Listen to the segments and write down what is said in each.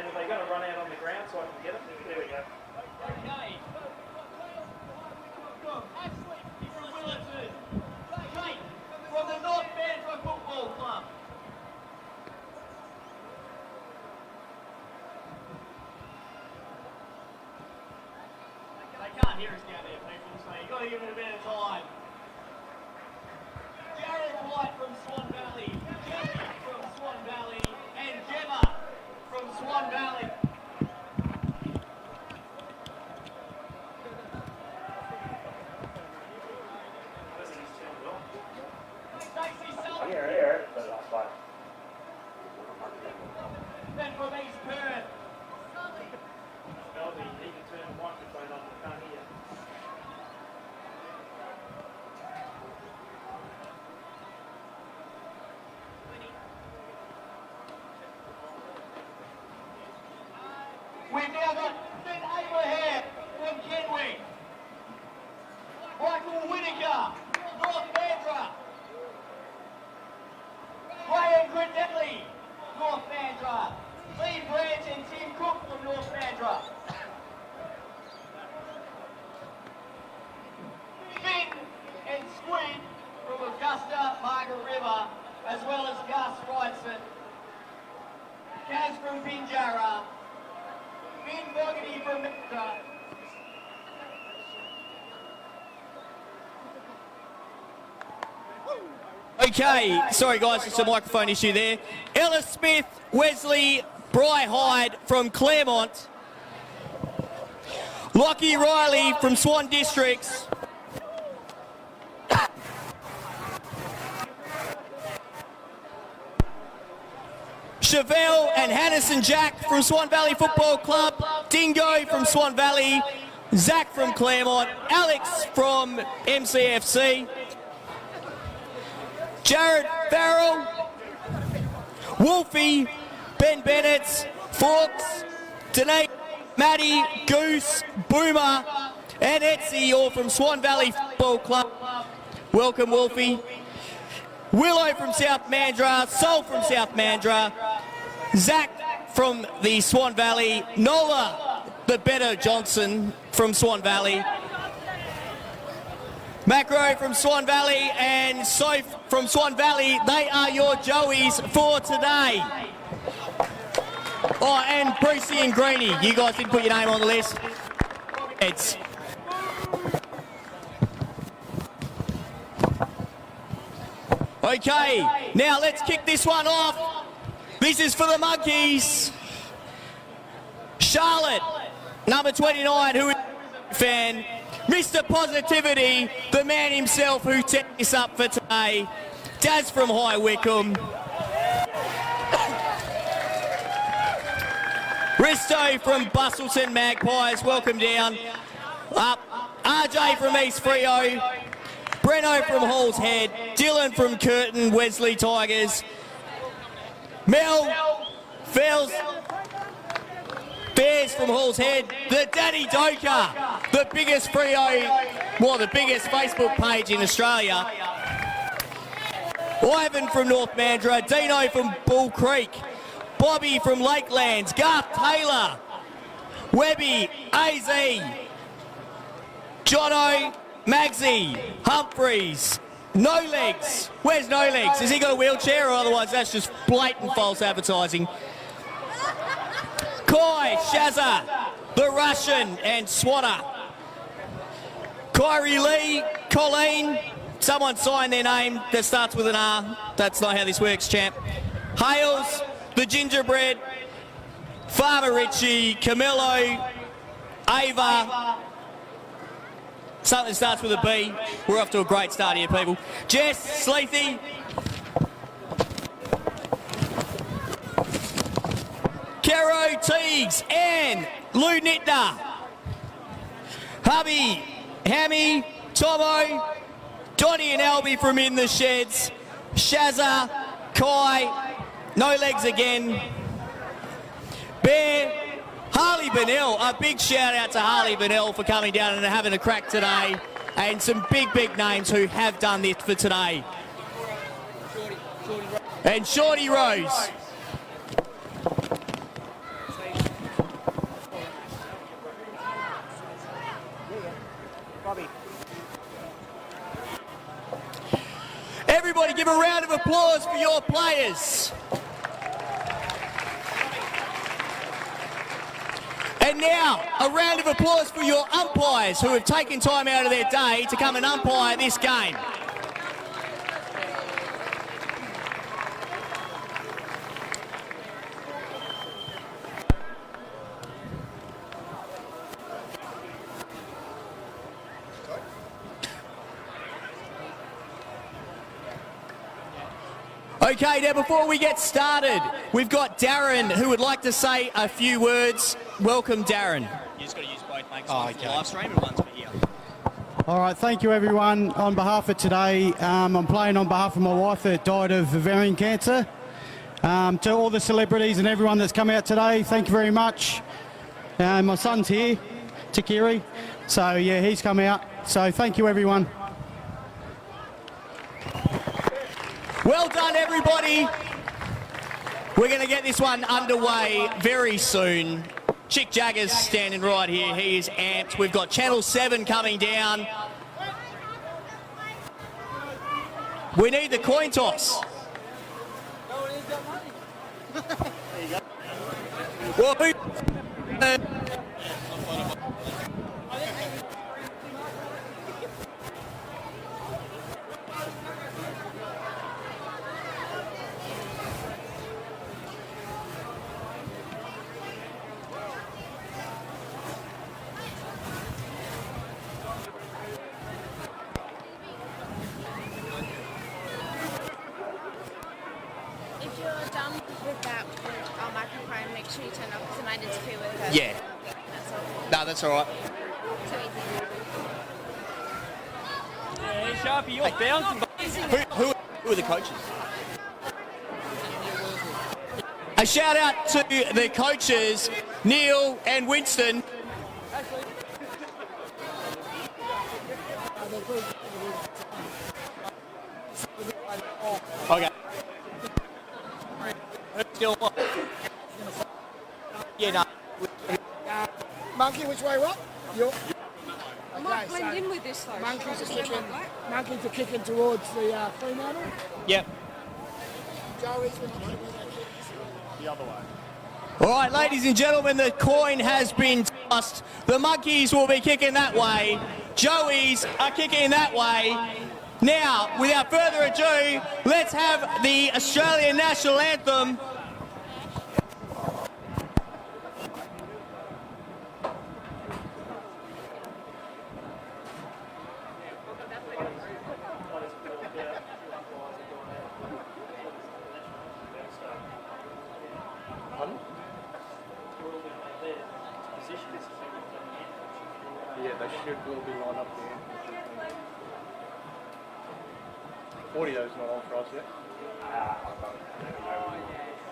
And are they going to run out on the ground so I can get it? There we go. Okay. Ashley from Willetton. Kate from the North Mandurah Football Club. They can't hear us down there, people, so you've got to give it a bit of time. Jared White from Swan Valley, Jimmy from Swan Valley, and Gemma from Swan Valley. Stacey Sullivan. Here, but I'll fight. Then from East Perth. Melby, he can turn the microphone on, I can't hear. We've now got Ben Abraham from Kenwick. Michael Whittaker, North Mandurah. Graham Grindelli, North Mandurah. Lee Branch and Tim Cook from North Mandurah. Finn and Squid from Augusta, Margaret River, as well as Gus Wrightson. Kaz from Pinjarra. Finn Bogarty from Mandurah. Okay, sorry guys, just a microphone issue there. Ellis Smith, Wesley, Bry Hyde from Claremont. Lockie Riley from Swan Districts. Chevelle and Hannison Jack from Swan Valley Football Club. Dingo from Swan Valley. Zach from Claremont. Alex from MCFC. Jared Farrell, Wolfie, Ben Bennett, Forks, Danae, Maddie, Goose, Boomer, and Etsy, all from Swan Valley Football Club. Welcome, Wolfie. Willow from South Mandurah, Sol from South Mandurah, Zach from the Swan Valley, Nola, the better Johnson from Swan Valley, Macro from Swan Valley, and Soph from Swan Valley. They are your Joeys for today. Oh, and Brucey and Greenie, you guys didn't put your name on the list. It's okay, now let's kick this one off. This is for the Monkeys. Charlotte, number 29, who is a fan. Mr. Positivity, the man himself who set this up for today. Daz from High Wycombe. Risto from Bustleton Magpies, welcome down. Up, RJ from East Freo. Breno from Hall's Head. Dylan from Curtin, Wesley Tigers. Mel, Fells, Bears from Hall's Head, the Daddy Doka, the biggest Freo, well, the biggest Facebook page in Australia. Ivan from North Mandurah, Dino from Bull Creek, Bobby from Lakelands, Garth Taylor, Webby, AZ, Jono, Magsy, Humphreys, No Legs. Where's No Legs? Has he got a wheelchair, or otherwise that's just blatant false advertising? Koi, Shazza, the Russian, and Swatter. Kyrie Lee, Colleen, someone signed their name that starts with an R. That's not how this works, champ. Hales, the Gingerbread, Farmer Richie, Camillo, Ava, something starts with a B. We're off to a great start here, people. Jess, Sleethy, Caro Teagues, and Lou Nittner. Hubby, Hammy, Tomo, Donny and Albie from In the Sheds, Shazza, Kai, No Legs again, Bear, Harley Bennell. A big shout out to Harley Bennell for coming down and having a crack today, and some big names who have done this for today. And Shorty Rose. applause for your players. And now, a round of applause for your umpires who have taken time out of their day to come and umpire this game. Okay, now before we get started, we've got Darren who would like to say a few words. Welcome, Darren. You just got to use both, mate. One's for the live stream and one's for here. All right, thank you everyone. On behalf of today, I'm playing on behalf of my wife that died of ovarian cancer. To all the celebrities and everyone that's come out today, thank you very much. My son's here, Takiri. So yeah, he's come out. So thank you everyone. Well done, everybody. We're going to get this one underway very soon. Chick Jagger's standing right here. He is amped. We've got Channel 7 coming down. We need the coin toss. Well, who... If you're done with that, our microphone, make sure you turn off because it might interfere with her. Yeah. That's all. No, that's all right. So easy. Hey, Sharpie, you're bouncing. Who are the coaches? A shout out to the coaches, Neil and Winston. Okay. Still what? Yeah, no. Monkey, which way up? You're... I might blend in with this though. Monkeys are kicking. Monkeys are kicking towards the Fremantle. Yep. Joey's the other way. All right, ladies and gentlemen, the coin has been tossed. The Monkeys will be kicking that way. Joey's are kicking that way. Now, without further ado, let's have the Australian National Anthem. Yeah, they should all be lined up there. Audio's not on for us yet.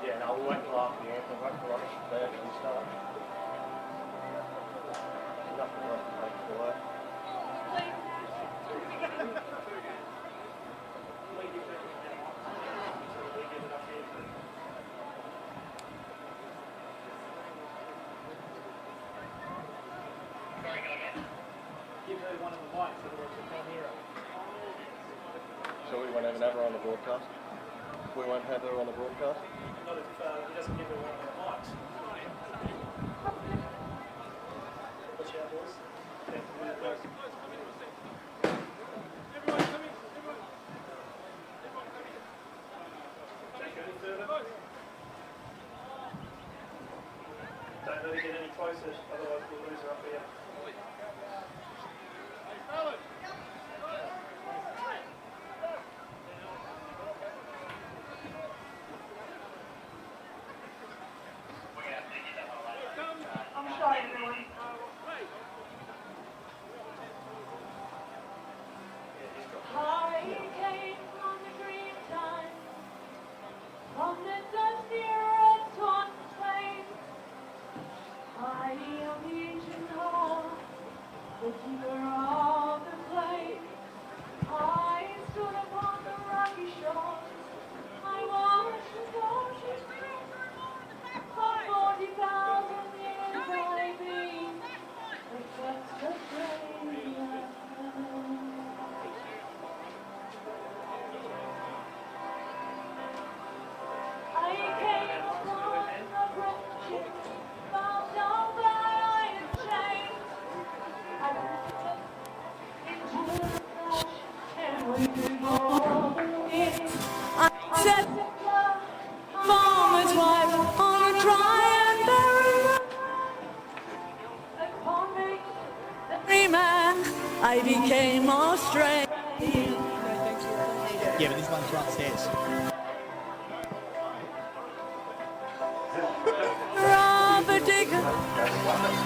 Yeah, no, we'll wait till after the anthem, wait till they actually start. Nothing for us to take away. Give her one of the mics, otherwise we can't hear her. So we won't even have her on the broadcast? We won't have her on the broadcast? Not if he doesn't give her one of the mics. Watch out, boys. Don't let her get any closer, otherwise we'll lose her up here. I came from the green time, from the dusty red torn plain. I am the ancient hall, the keeper of the flame. I stood upon the rocky shores, I watched the ocean stream. For 40,000 years I've been reflects the flame. I became Australian. Yeah, but this one's right upstairs. Robert Dickens,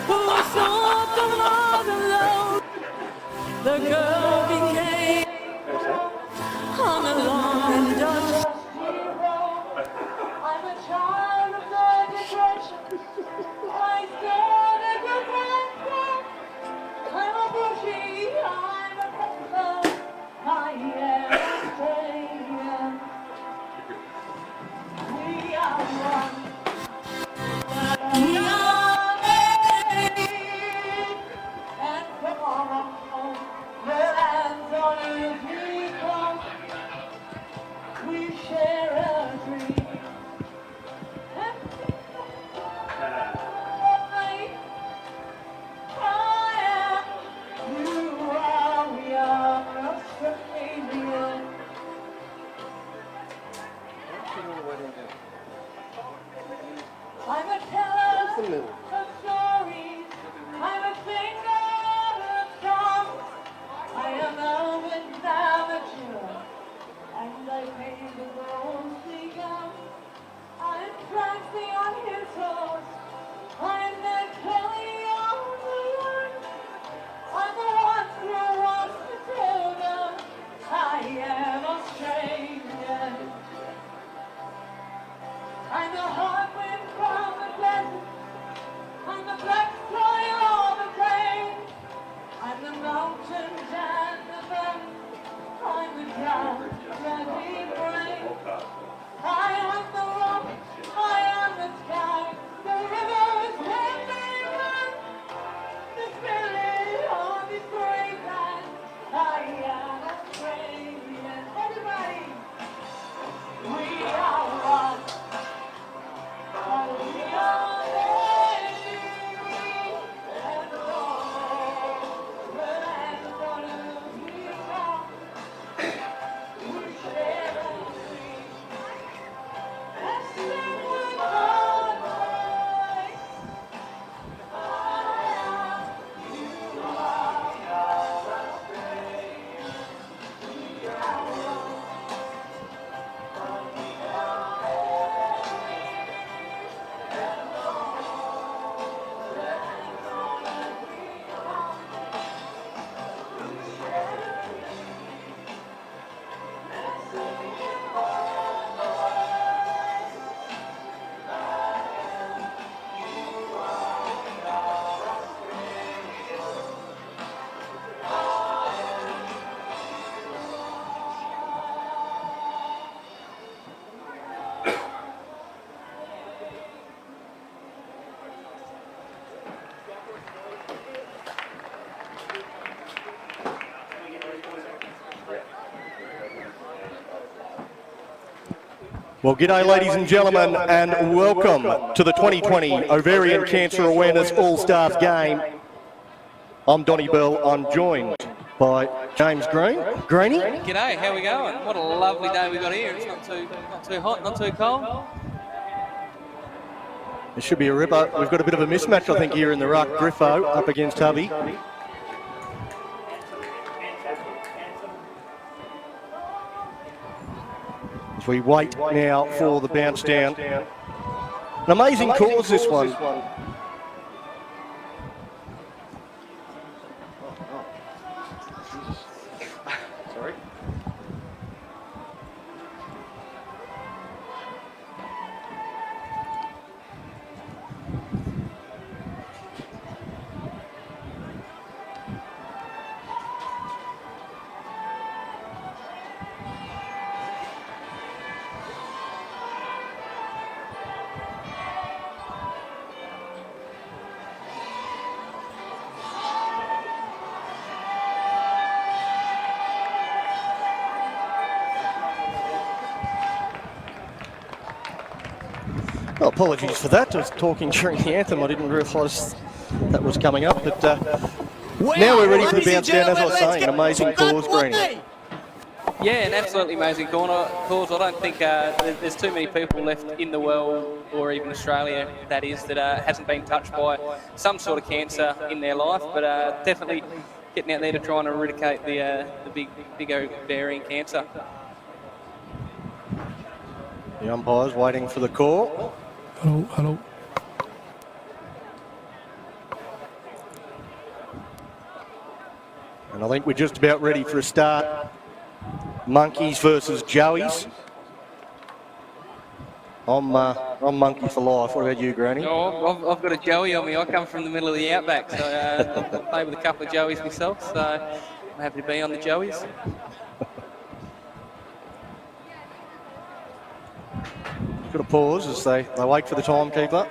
who sought the mother load. The girl became on a long and dusty road. I'm a child of the depression. I scared a good friend. I'm a bushy, I'm a pepper. I am Australian. We are one. We are made. And from the lands on earth we come. We share a dream. I am, you are, we are Australian. I'm a teller of stories. I'm a singer of songs. I am an amateur, and I paint the ghostly gums. I'm Francie on his horse. I'm the Kelly on the run. I'm the one who wants to tell them I am Australian. I'm the hard wind from the desert. I'm the black soil on the plain. I'm the mountains and the valley. I'm the drought that we bring. I am the rock, I am the sky, the rivers when they run, the spirit of this great land. I am Australian. Everybody, we are one. We are many, and all the land on earth we come. We share a dream. And sing with our voice. I am, you are, Australian. We are one. We are Well, g'day ladies and gentlemen, and welcome to the 2020 Ovarian Cancer Awareness All-Stars Game. I'm Donnie Bell. I'm joined by James Green. Greenie? G'day, how we going? What a lovely day we got here. It's not too hot, not too cold. It should be a ripper. We've got a bit of a mismatch, I think, here in the ruck. Griffo up against Hubby. As we wait now for the bounce down. An amazing cause, this one. Sorry. Well, apologies for that. I was talking during the anthem. I didn't realise that was coming up. But now we're ready for the bounce down. As I was saying, an amazing cause, Greenie. Yeah, an absolutely amazing cause. I don't think there's too many people left in the world, or even Australia, that is, that hasn't been touched by some sort of cancer in their life. But definitely getting out there to try and eradicate the big ovarian cancer. The umpire's waiting for the call. Hello. And I think we're just about ready for a start. Monkeys versus Joeys. I'm monkey for life. What about you, Granny? Oh, I've got a Joey on me. I come from the middle of the outback, so I play with a couple of Joeys myself, so I'm happy to be on the Joeys. Got to pause as they wait for the timekeeper.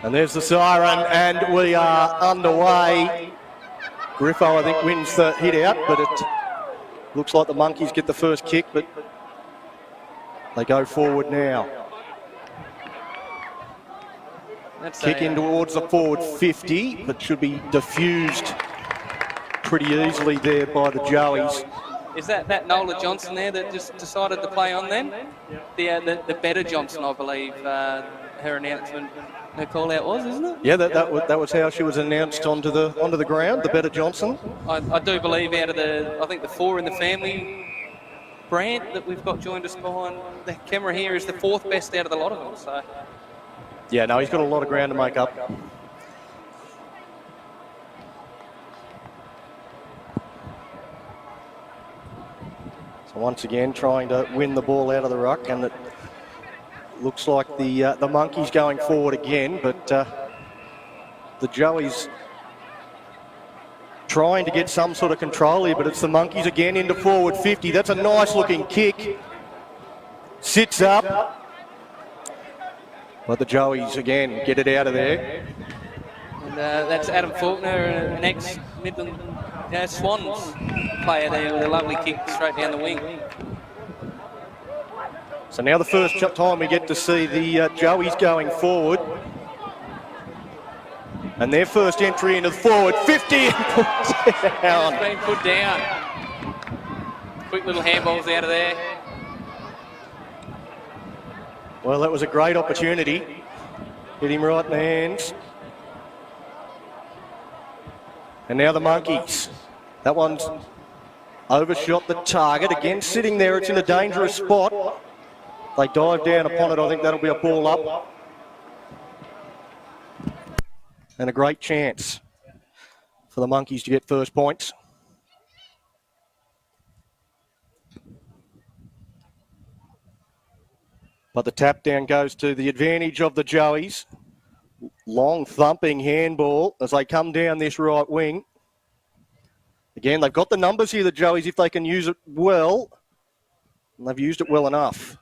And there's the siren, and we are underway. Griffo, I think, wins the hit out, but it looks like the Monkeys get the first kick, but they go forward now. That's Kick in towards the forward 50, but should be diffused pretty easily there by the Joeys. Is that Nola Johnson there that just decided to play on then? The better Johnson, I believe, her announcement, her call out was, isn't it? Yeah, that was how she was announced onto the ground, the better Johnson. I do believe out of the 4 in the family, Brant that we've got joined us behind the camera here is the 4th best out of the lot of them. So Yeah, no, he's got a lot of ground to make up. So once again, trying to win the ball out of the ruck, and it looks like the Monkeys going forward again, but the Joeys trying to get some sort of control here, but it's the Monkeys again into forward 50. That's a nice looking kick. Sits up. But the Joeys again get it out of there. and that's Adam Faulkner, an ex-Midland Swans player there with a lovely kick straight down the wing. So now the first time we get to see the Joeys going forward. And their first entry into the forward 50 and put down. It's been put down. Quick little handballs out of there. Well, that was a great opportunity. Hit him right in the hands. And now the Monkeys. That one's overshot the target. Again, sitting there, it's in a dangerous spot. They dive down upon it. I think that'll be a ball up. And a great chance for the Monkeys to get first points. But the tap down goes to the advantage of the Joeys. Long thumping handball as they come down this right wing. Again, they've got the numbers here, the Joeys, if they can use it well. And they've used it well enough.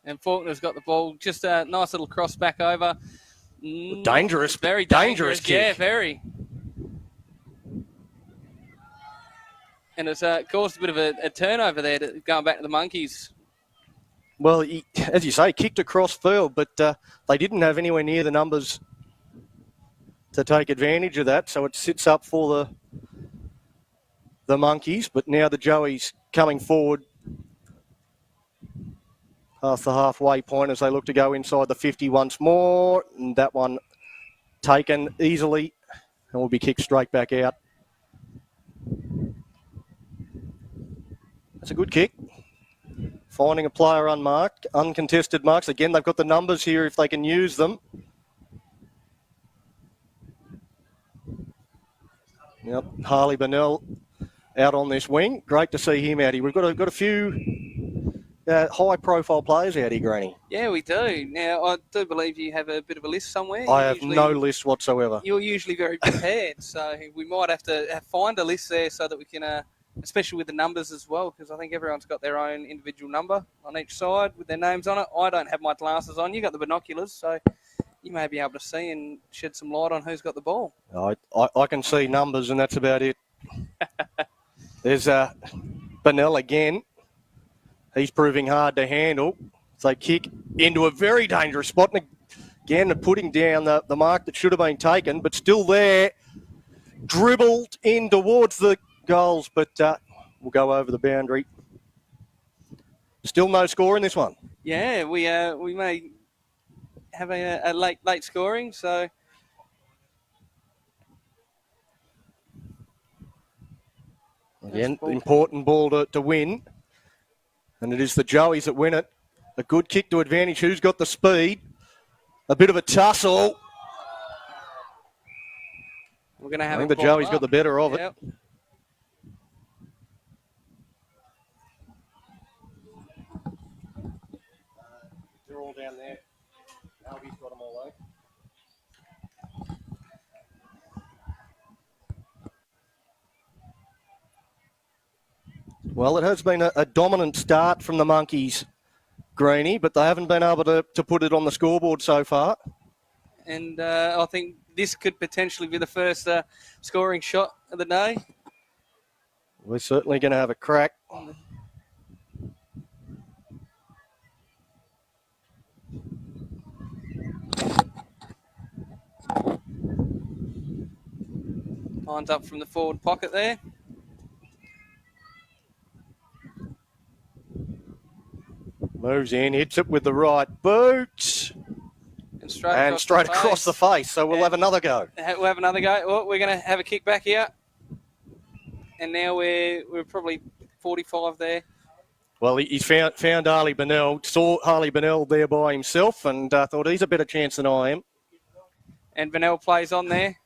And Faulkner's got the ball. Just a nice little cross back over. Dangerous. Very dangerous kick. Yeah, very. And it's caused a bit of a turnover there going back to the Monkeys. Well, he, as you say, kicked across field, but they didn't have anywhere near the numbers to take advantage of that. So it sits up for the Monkeys, but now the Joeys coming forward past the halfway point as they look to go inside the 50 once more. And that one taken easily and will be kicked straight back out. That's a good kick. Finding a player unmarked, uncontested marks. Again, they've got the numbers here if they can use them. Yep, Harley Burnell out on this wing. Great to see him out here. We've got a few high-profile players out here, Granny. Yeah, we do. Now, I do believe you have a bit of a list somewhere. I have no list whatsoever. You're usually very prepared, so we might have to find a list there so that we can... especially with the numbers as well, because I think everyone's got their own individual number on each side with their names on it. I don't have my glasses on. You got the binoculars, so you may be able to see and shed some light on who's got the ball. I can see numbers, and that's about it. There's Burnell again. He's proving hard to handle. So kick into a very dangerous spot. And again, putting down the mark that should have been taken, but still there. Dribbled in towards the goals, but will go over the boundary. Still no score in this one. Yeah, we may have a late scoring, so again, important ball to win. And it is the Joeys that win it. A good kick to advantage. Who's got the speed? A bit of a tussle. we're going to have I think the Joeys got the better of it. Yep. They're all down there. Albie's got them all though. Well, it has been a dominant start from the Monkeys, Greenie, but they haven't been able to put it on the scoreboard so far. And I think this could potentially be the first scoring shot of the day. We're certainly going to have a crack. Lines up from the forward pocket there. Moves in, hits it with the right boot. And straight across the face. So we'll have another go. We'll have another go. Well, we're going to have a kick back here. And now we're probably 45 there. Well, he's found Harley Bennell, saw Harley Bennell there by himself and thought he's a better chance than I am. And Bennell plays on there.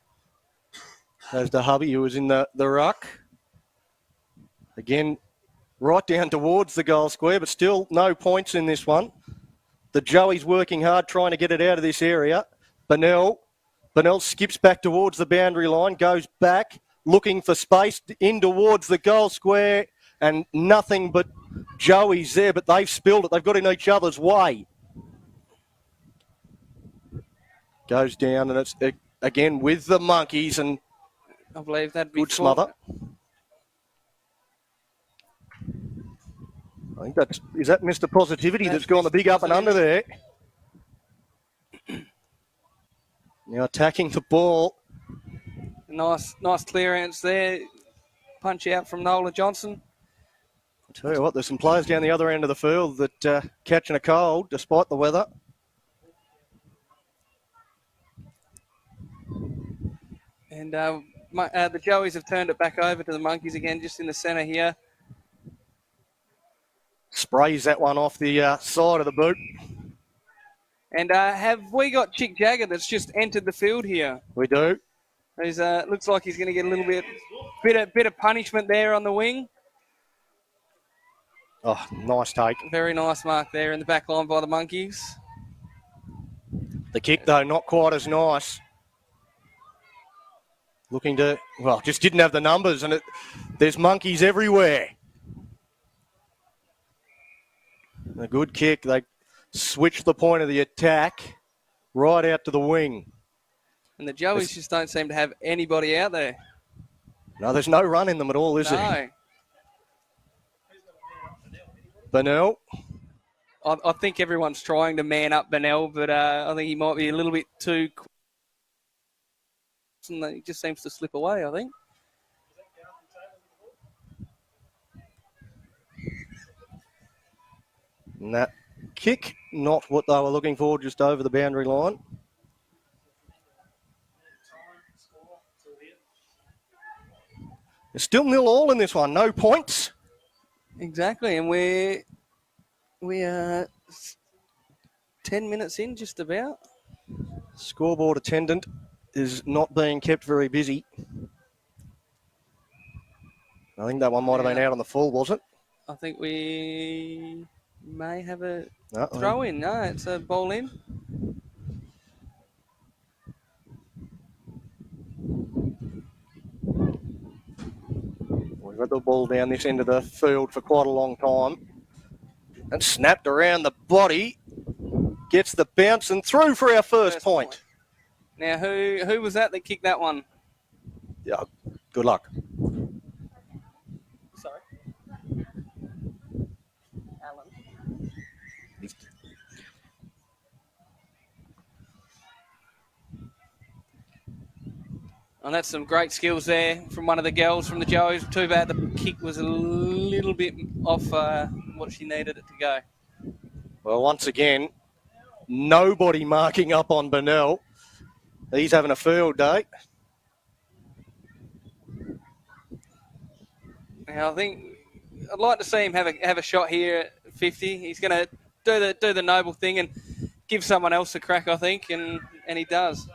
There's the hubby who was in the ruck. Again, right down towards the goal square, but still no points in this one. The Joey's working hard trying to get it out of this area. Bennell skips back towards the boundary line, goes back, looking for space in towards the goal square, and nothing but Joey's there, but they've spilled it. They've got in each other's way. Goes down, and it's again with the Monkeys, and I believe that'd be good smother. I think is that Mr. Positivity that's gone the big up and under there. Now attacking the ball. Nice clearance there. Punch out from Nola Johnson. I tell you what, there's some players down the other end of the field that catching a cold despite the weather. And the Joeys have turned it back over to the Monkeys again, just in the centre here. Sprays that one off the side of the boot. And have we got Chick Jagger that's just entered the field here? We do. He's looks like he's going to get a little bit of punishment there on the wing. Oh, nice take. Very nice mark there in the back line by the Monkeys. The kick, though, not quite as nice. Looking to, well, just didn't have the numbers, and there's Monkeys everywhere. A good kick. They switch the point of the attack right out to the wing. And the Joeys just don't seem to have anybody out there. No, there's no run in them at all, is there? Bennell. I think everyone's trying to man up Bennell, but I think he might be a little bit too quick. And he just seems to slip away, I think. And that kick, not what they were looking for, just over the boundary line. There's still 0-0 in this one, no points. Exactly, and we are 10 minutes in, just about. Scoreboard attendant is not being kept very busy. I think that one might have been out on the full, was it? I think we may have a throw in. No, it's a ball in. We've got the ball down this end of the field for quite a long time. And snapped around the body. Gets the bounce and through for our first point. Now, who was that kicked that one? Yeah, good luck. Sorry. Alan. And that's some great skills there from one of the girls from the Joeys. Too bad the kick was a little bit off what she needed it to go. Well, once again, nobody marking up on Burnell. He's having a field day. Now, I think I'd like to see him have a shot here at 50. He's going to do the noble thing and give someone else a crack, I think, and he does.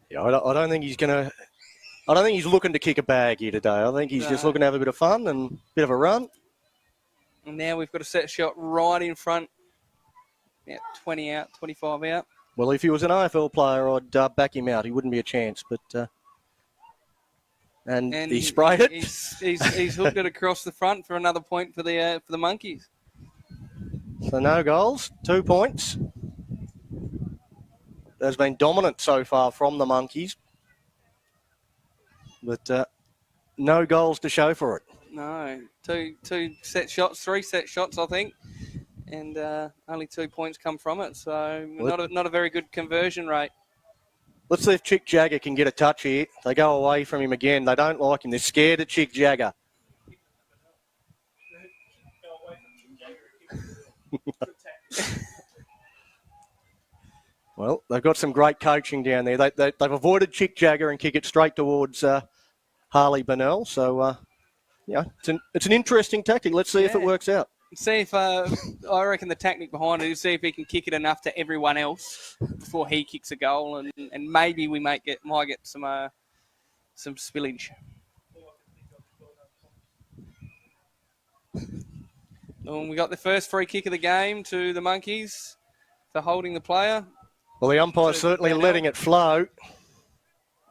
Yeah, I don't think he's going to. I don't think he's looking to kick a bag here today. I think he's just looking to have a bit of fun and a bit of a run. And now we've got a set shot right in front. Yeah, 20 out, 25 out. Well, if he was an AFL player, I'd back him out. He wouldn't be a chance, but and he sprayed it. He's hooked it across the front for another point for the Monkeys. So no goals, 2 points. There's been dominant so far from the Monkeys, but no goals to show for it. No, two set shots, 3 set shots, I think, and only 2 points come from it. So not a very good conversion rate. Let's see if Chick Jagger can get a touch here. They go away from him again. They don't like him. They're scared of Chick Jagger. Well, they've got some great coaching down there. They've avoided Chick Jagger and kick it straight towards Harley Burnell. So, yeah, it's an interesting tactic. Let's see if it works out. See if I reckon the tactic behind it is see if he can kick it enough to everyone else before he kicks a goal, and maybe we might get some spillage. And we got the first free kick of the game to the Monkeys for holding the player. Well, the umpire's certainly Burnell. letting it flow.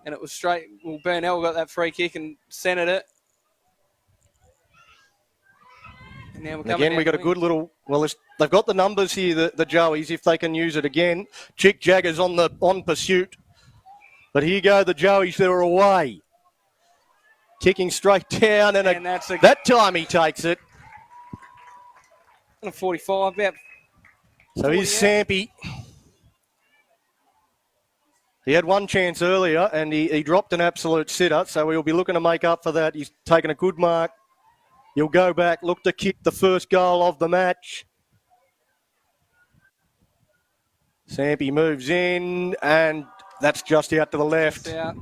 And it was straight. Well, Burnell got that free kick and centred it. And now we're Again, we got a good little. Well, they've got the numbers here, the Joeys, if they can use it again. Chick Jagger's on pursuit, but here go the Joeys. They're away, kicking straight down, and that time he takes it. 45 about. So here's Sampi. He had one chance earlier, and he dropped an absolute sitter, so he'll be looking to make up for that. He's taken a good mark. He'll go back, look to kick the first goal of the match. Sampi moves in, and that's just out to the left. Out.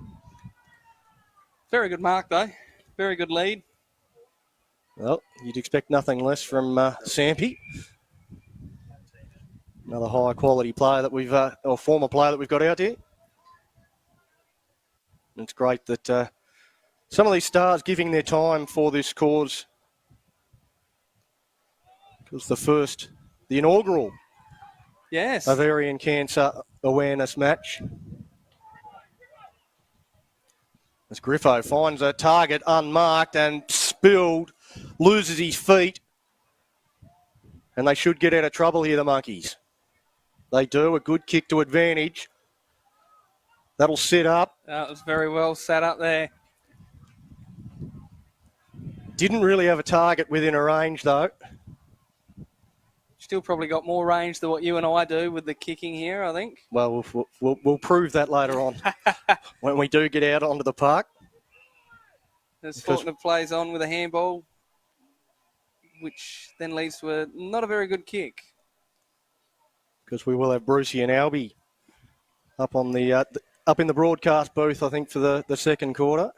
Very good mark, though. Very good lead. Well, you'd expect nothing less from Sampi. Another high-quality player that we've, or former player that we've got out here. It's great that some of these stars giving their time for this cause. Because the inaugural ovarian cancer awareness match. As Griffo finds a target unmarked and spilled, loses his feet. And they should get out of trouble here, the Monkeys. They do, a good kick to advantage. That'll sit up. That was very well set up there. Didn't really have a target within a range, though. Still probably got more range than what you and I do with the kicking here, I think. Well, we'll prove that later on when we do get out onto the park. As Fortner plays on with a handball, which then leads to not a very good kick. Because we will have Brucey and Albie up on the up in the broadcast booth, I think, for the second quarter.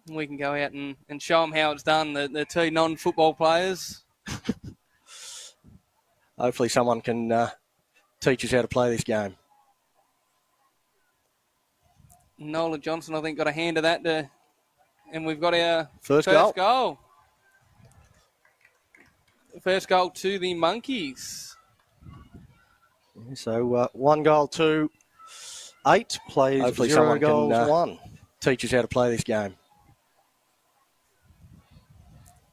We can go out and show them how it's done, the two non-football players. Hopefully someone can teach us how to play this game. Nola Johnson, I think, got a hand of that. And we've got our first goal. First goal to the Monkeys. So 1 goal to 8 plays. Hopefully 0 someone goals can 1. Teach us how to play this game.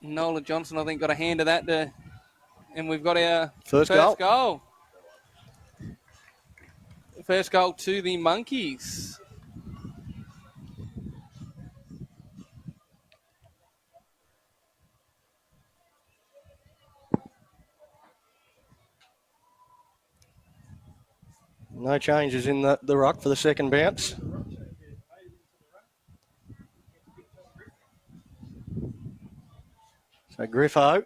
Nola Johnson, I think, got a hand of that. And we've got our first goal. First goal to the Monkeys. No changes in the ruck for the second bounce. So Griffo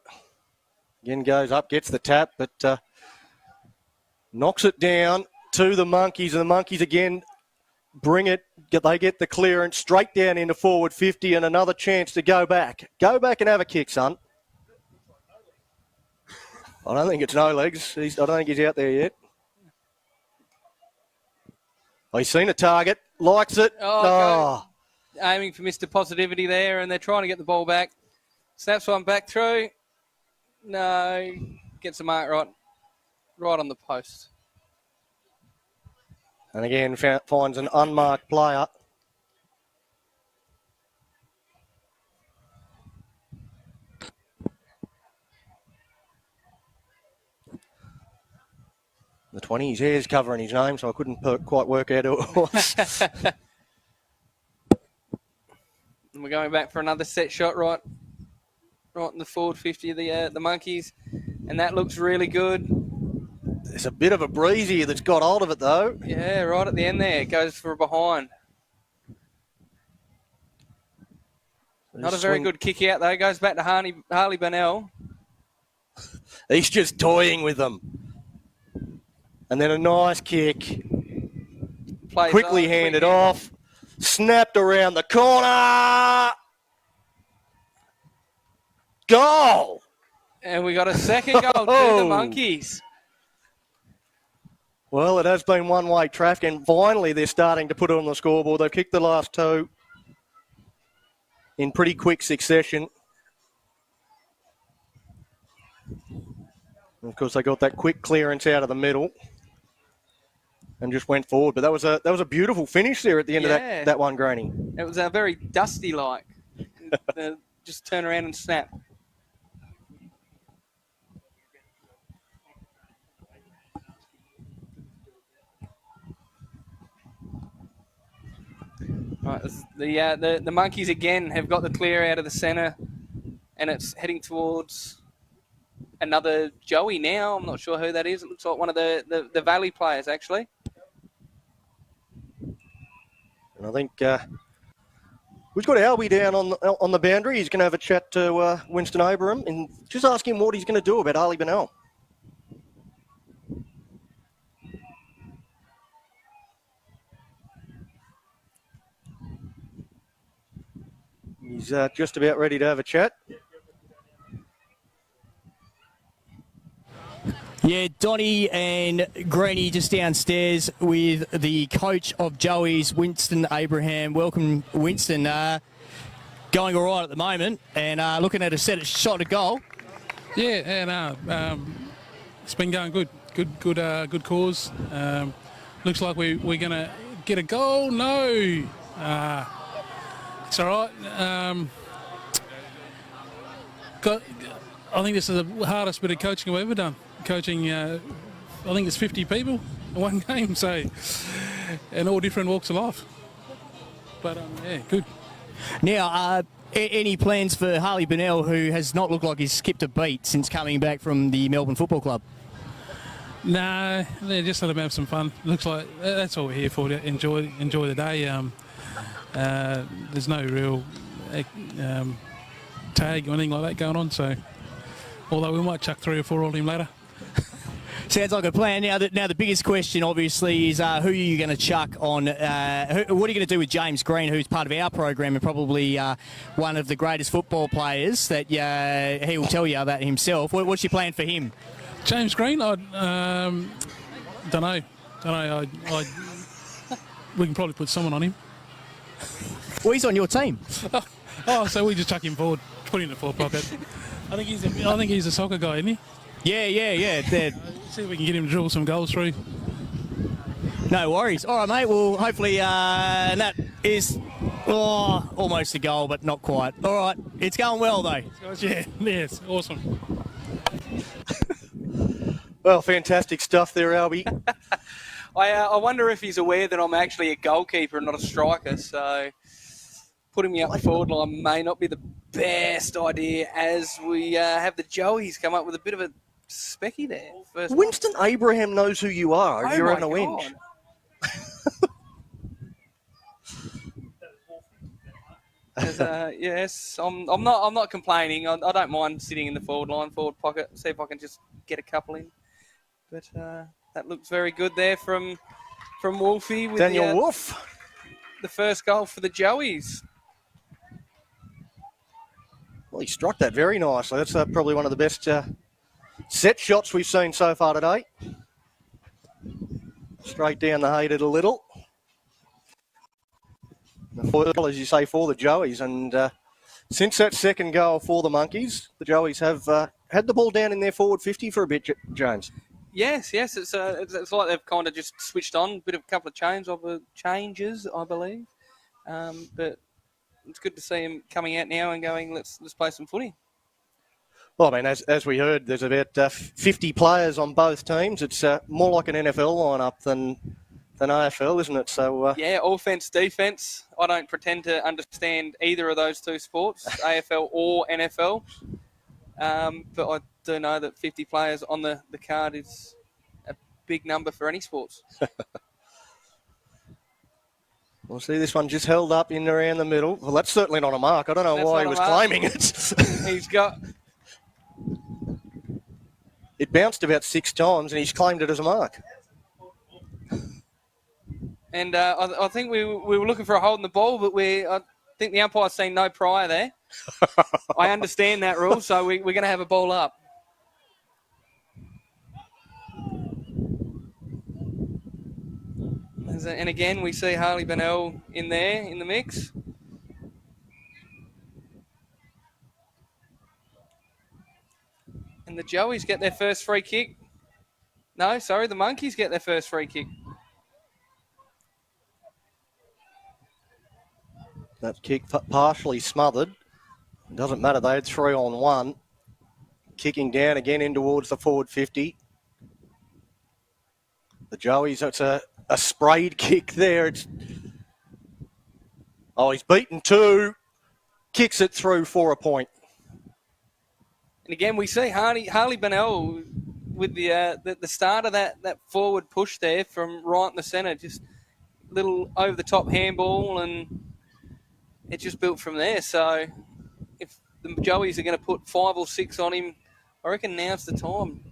Again goes up, gets the tap, but knocks it down to the Monkeys. And the Monkeys again bring it. They get the clearance straight down into forward 50 and another chance to go back. Go back and have a kick, son. I don't think it's no legs. I don't think he's out there yet. Oh, he's seen a target. Likes it. Oh. Aiming for Mr. Positivity there, and they're trying to get the ball back. Snaps one back through. No. Gets the mark right on the post. And again, finds an unmarked player. The 20, his hair's covering his name, so I couldn't quite work out who it was. And we're going back for another set shot right in the forward 50 of the Monkeys. And that looks really good. There's a bit of a breeze here that's got hold of it, though. Yeah, right at the end there. It goes for a behind. Not a very good kick out, though. Goes back to Harley Burnell. He's just toying with them. And then a nice kick. Quickly handed off. Snapped around the corner. Goal! And we got a second goal to the Monkeys. Well, it has been one-way traffic, and finally they're starting to put it on the scoreboard. They've kicked the last two in pretty quick succession. And of course, they got that quick clearance out of the middle and just went forward. But that was a beautiful finish there at the end of that one, Granny. It was very dusty-like. Just turn around and snap. Right, the Monkeys again have got the clear out of the centre, and it's heading towards another Joey now. I'm not sure who that is. It looks like one of the Valley players, actually. And I think we've got Albie down on the boundary. He's going to have a chat to Winston Abraham and just ask him what he's going to do about Harley Burnell. He's just about ready to have a chat. Yeah, Donny and Greeny just downstairs with the coach of Joey's, Winston Abraham. Welcome, Winston. Going all right at the moment and looking at a shot at goal. Yeah, it's been going good. Good cause. Looks like we're going to get a goal. No. It's all right. I think this is the hardest bit of coaching I've ever done. Coaching, I think it's 50 people in one game, so, and all different walks of life. But, yeah, good. Now, any plans for Harley Burnell, who has not looked like he's skipped a beat since coming back from the Melbourne Football Club? No, just let him have some fun. Looks like that's all we're here for, to enjoy the day. There's no real tag or anything like that going on, so although we might chuck 3 or 4 on him later. Sounds like a plan. Now the biggest question, obviously, is who are you going to chuck on? What are you going to do with James Green, who's part of our program and probably one of the greatest football players that he will tell you that himself? What's your plan for him? James Green, I don't know. We can probably put someone on him. Well, he's on your team. So we just chuck him forward, put him in the forward pocket. I think he's a soccer guy, isn't he? Yeah. See if we can get him to drill some goals through. No worries. All right, mate. Well, hopefully that is almost a goal, but not quite. All right. It's going well, though. Yeah, yes, awesome. Well, fantastic stuff there, Albie. I wonder if he's aware that I'm actually a goalkeeper and not a striker, so putting me up the forward line may not be the best idea as we have the Joeys come up with a bit of a specky there. Winston Abraham knows who you are. Oh, You're on a winch. Yes, I'm not complaining. I don't mind sitting in the forward pocket, see if I can just get a couple in. But that looks very good there from Wolfie with Daniel Wolf. the first goal for the Joeys. Well, he struck that very nicely. That's probably one of the best set shots we've seen so far today. Straight down the Hated a little. As you say, for the Joeys. And since that second goal for the Monkeys, the Joeys have had the ball down in their forward 50 for a bit, James. Yes. It's like they've kind of just switched on. A couple of changes, I believe. But it's good to see him coming out now and going, let's play some footy. Well, I mean, as we heard, there's about 50 players on both teams. It's more like an NFL lineup than AFL, isn't it? So yeah, offense, defense. I don't pretend to understand either of those two sports, AFL or NFL. But I do know that 50 players on the card is a big number for any sports. We'll see this one just held up in around the middle. Well, that's certainly not a mark. I don't know why he was claiming it. He's got... It bounced about 6 times and he's claimed it as a mark. And I think we were looking for a hold in the ball, but I think the umpire's seen no prior there. I understand that rule, so we're going to have a ball up. And again, we see Harley Bennell in there in the mix. And the Joeys get their first free kick. No, sorry, the Monkeys get their first free kick. That kick partially smothered. Doesn't matter, they had 3-on-1. Kicking down again in towards the forward 50. The Joeys, it's a sprayed kick there. He's beaten 2. Kicks it through for a point. And again, we see Harley Bennell with the start of that forward push there from right in the centre, just little over the top handball, and it just built from there. So if the Joeys are going to put 5 or 6 on him, I reckon now's the time.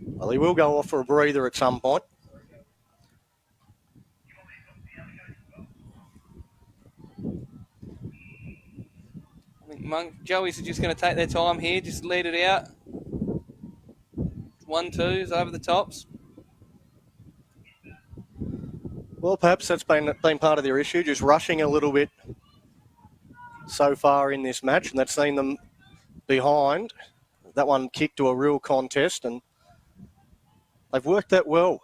Well, he will go off for a breather at some point. Joeys are just going to take their time here, just lead it out. 1-2s over the tops. Well, perhaps that's been part of their issue, just rushing a little bit so far in this match, and that's seen them behind. That one kicked to a real contest, and they've worked that well,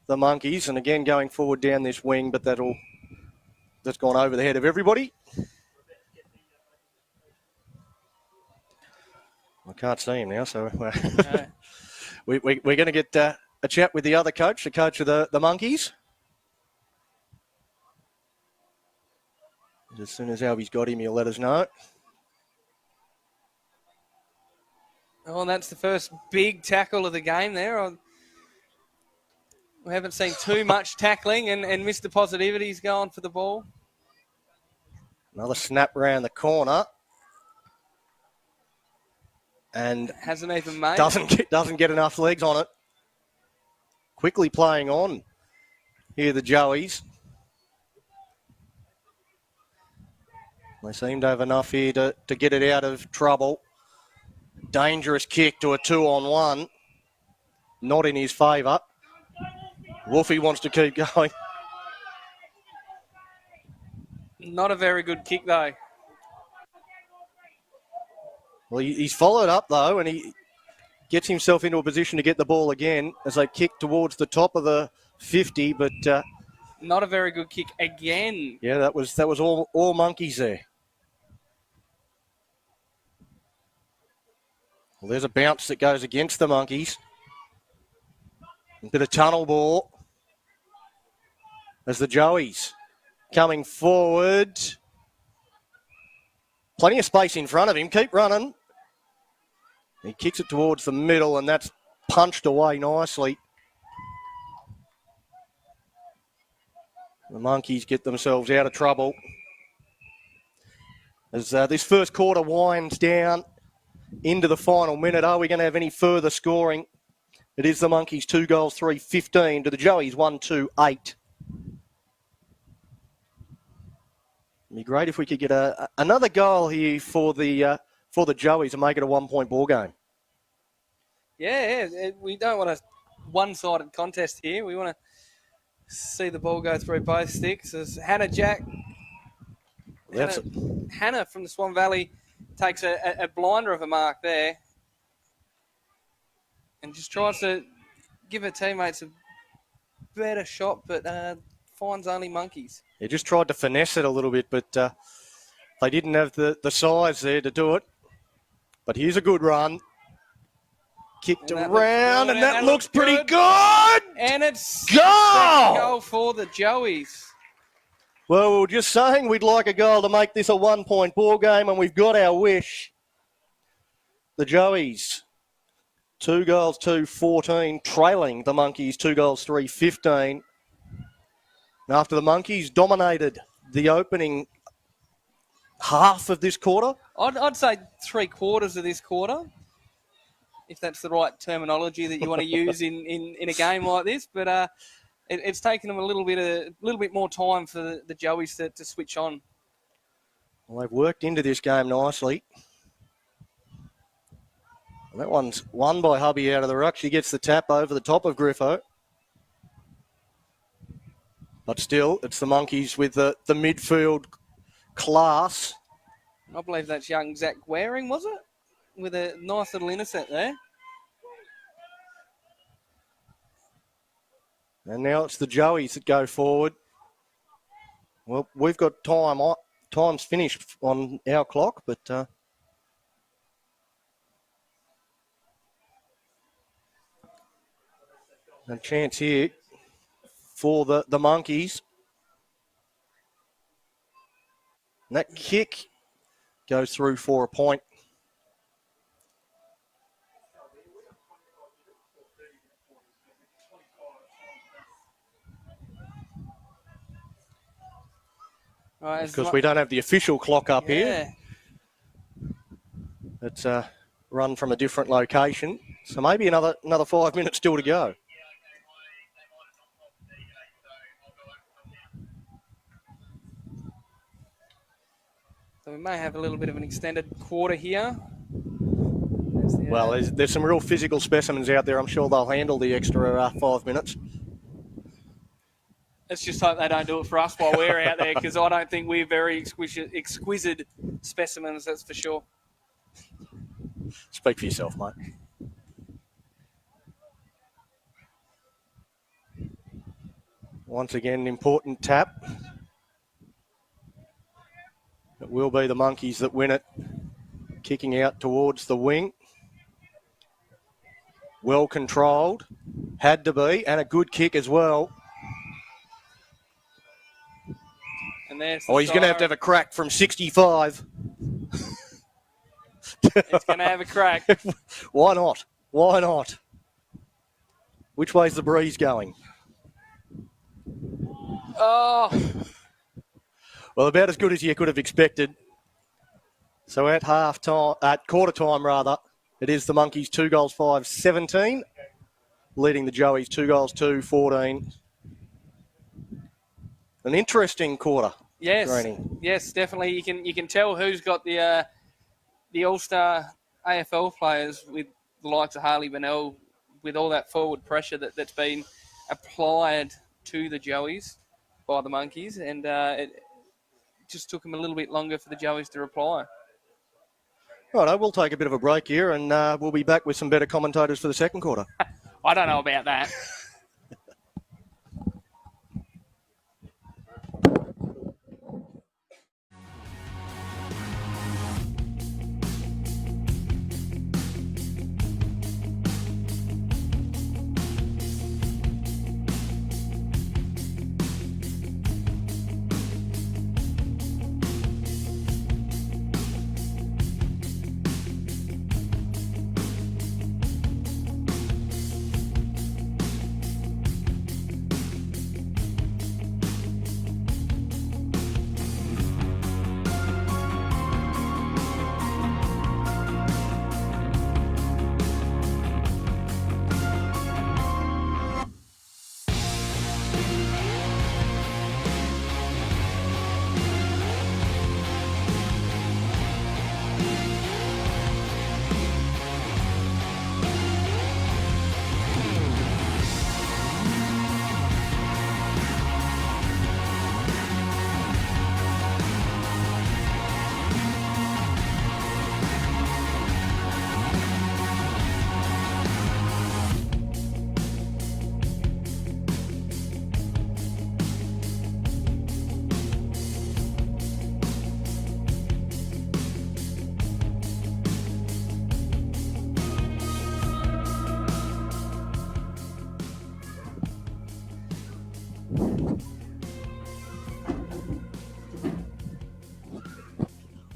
the Monkeys, and again going forward down this wing, but that's gone over the head of everybody. I can't see him now, so we're going to get a chat with the other coach, the coach of the Monkeys. As soon as Albie's got him, he'll let us know. Oh, and that's the first big tackle of the game there. We haven't seen too much tackling, and Mr. Positivity's going for the ball. Another snap around the corner. And hasn't even made doesn't get enough legs on it. Quickly playing on here, the Joeys. They seem to have enough here to get it out of trouble. Dangerous kick to a 2-on-1. Not in his favour. Wolfie wants to keep going. Not a very good kick, though. Well, he's followed up, though, and he gets himself into a position to get the ball again as they kick towards the top of the 50, but... not a very good kick again. Yeah, that was all Monkeys there. Well, there's a bounce that goes against the Monkeys. A bit of tunnel ball as the Joeys coming forward. Plenty of space in front of him. Keep running. He kicks it towards the middle, and that's punched away nicely. The Monkeys get themselves out of trouble as this first quarter winds down into the final minute. Are we going to have any further scoring? It is the Monkeys 2 goals, 3-15 to the Joeys 1-2-8. It'd be great if we could get another goal here for the Joeys and make it a 1-point ball game. Yeah, we don't want a one-sided contest here. We want to see the ball go through both sticks. As Hannah from the Swan Valley takes a blinder of a mark there and just tries to give her teammates a better shot, but finds only Monkeys. He just tried to finesse it a little bit, but they didn't have the size there to do it. But here's a good run. Kicked around, and that looks pretty good. And it's goal! Goal for the Joeys. Well, we were just saying we'd like a goal to make this a 1-point ball game, and we've got our wish. The Joeys, 2 goals, 2-14, trailing the Monkeys, 2 goals, 3-15. And after the Monkeys dominated the opening half of this quarter. I'd say 3/4 of this quarter, if that's the right terminology that you want to use in a game like this. But it's taken them a little bit more time for the Joeys to switch on. Well, they've worked into this game nicely. And that one's won by Hubby out of the ruck. She gets the tap over the top of Griffo. But still, it's the Monkeys with the midfield class. I believe that's young Zach Waring, was it? With a nice little intercept there. And now it's the Joeys that go forward. Well, we've got time. Time's finished on our clock, but a chance here for the Monkeys. And that kick goes through for a point. Because we don't have the official clock up here. It's run from a different location. So maybe another 5 minutes still to go. So we may have a little bit of an extended quarter here. Well, there's some real physical specimens out there. I'm sure they'll handle the extra 5 minutes. Let's just hope they don't do it for us while we're out there, because I don't think we're very exquisite specimens, that's for sure. Speak for yourself, mate. Once again, an important tap. It will be the Monkeys that win it. Kicking out towards the wing. Well controlled. Had to be, and a good kick as well. And there's he's going to have a crack from 65. It's going to have a crack. Why not? Why not? Which way's the breeze going? Oh. Well, about as good as you could have expected. So at quarter time rather, it is the Monkeys 2 goals 5-17, leading the Joeys 2 goals 2-14. An interesting quarter. Yes, Greeny. yes, definitely. You can tell who's got the All-Star AFL players with the likes of Harley Bennell, with all that forward pressure that's been applied to the Joeys by the Monkeys, and it just took them a little bit longer for the Joeys to reply. Right, we'll take a bit of a break here, and we'll be back with some better commentators for the second quarter. I don't know about that.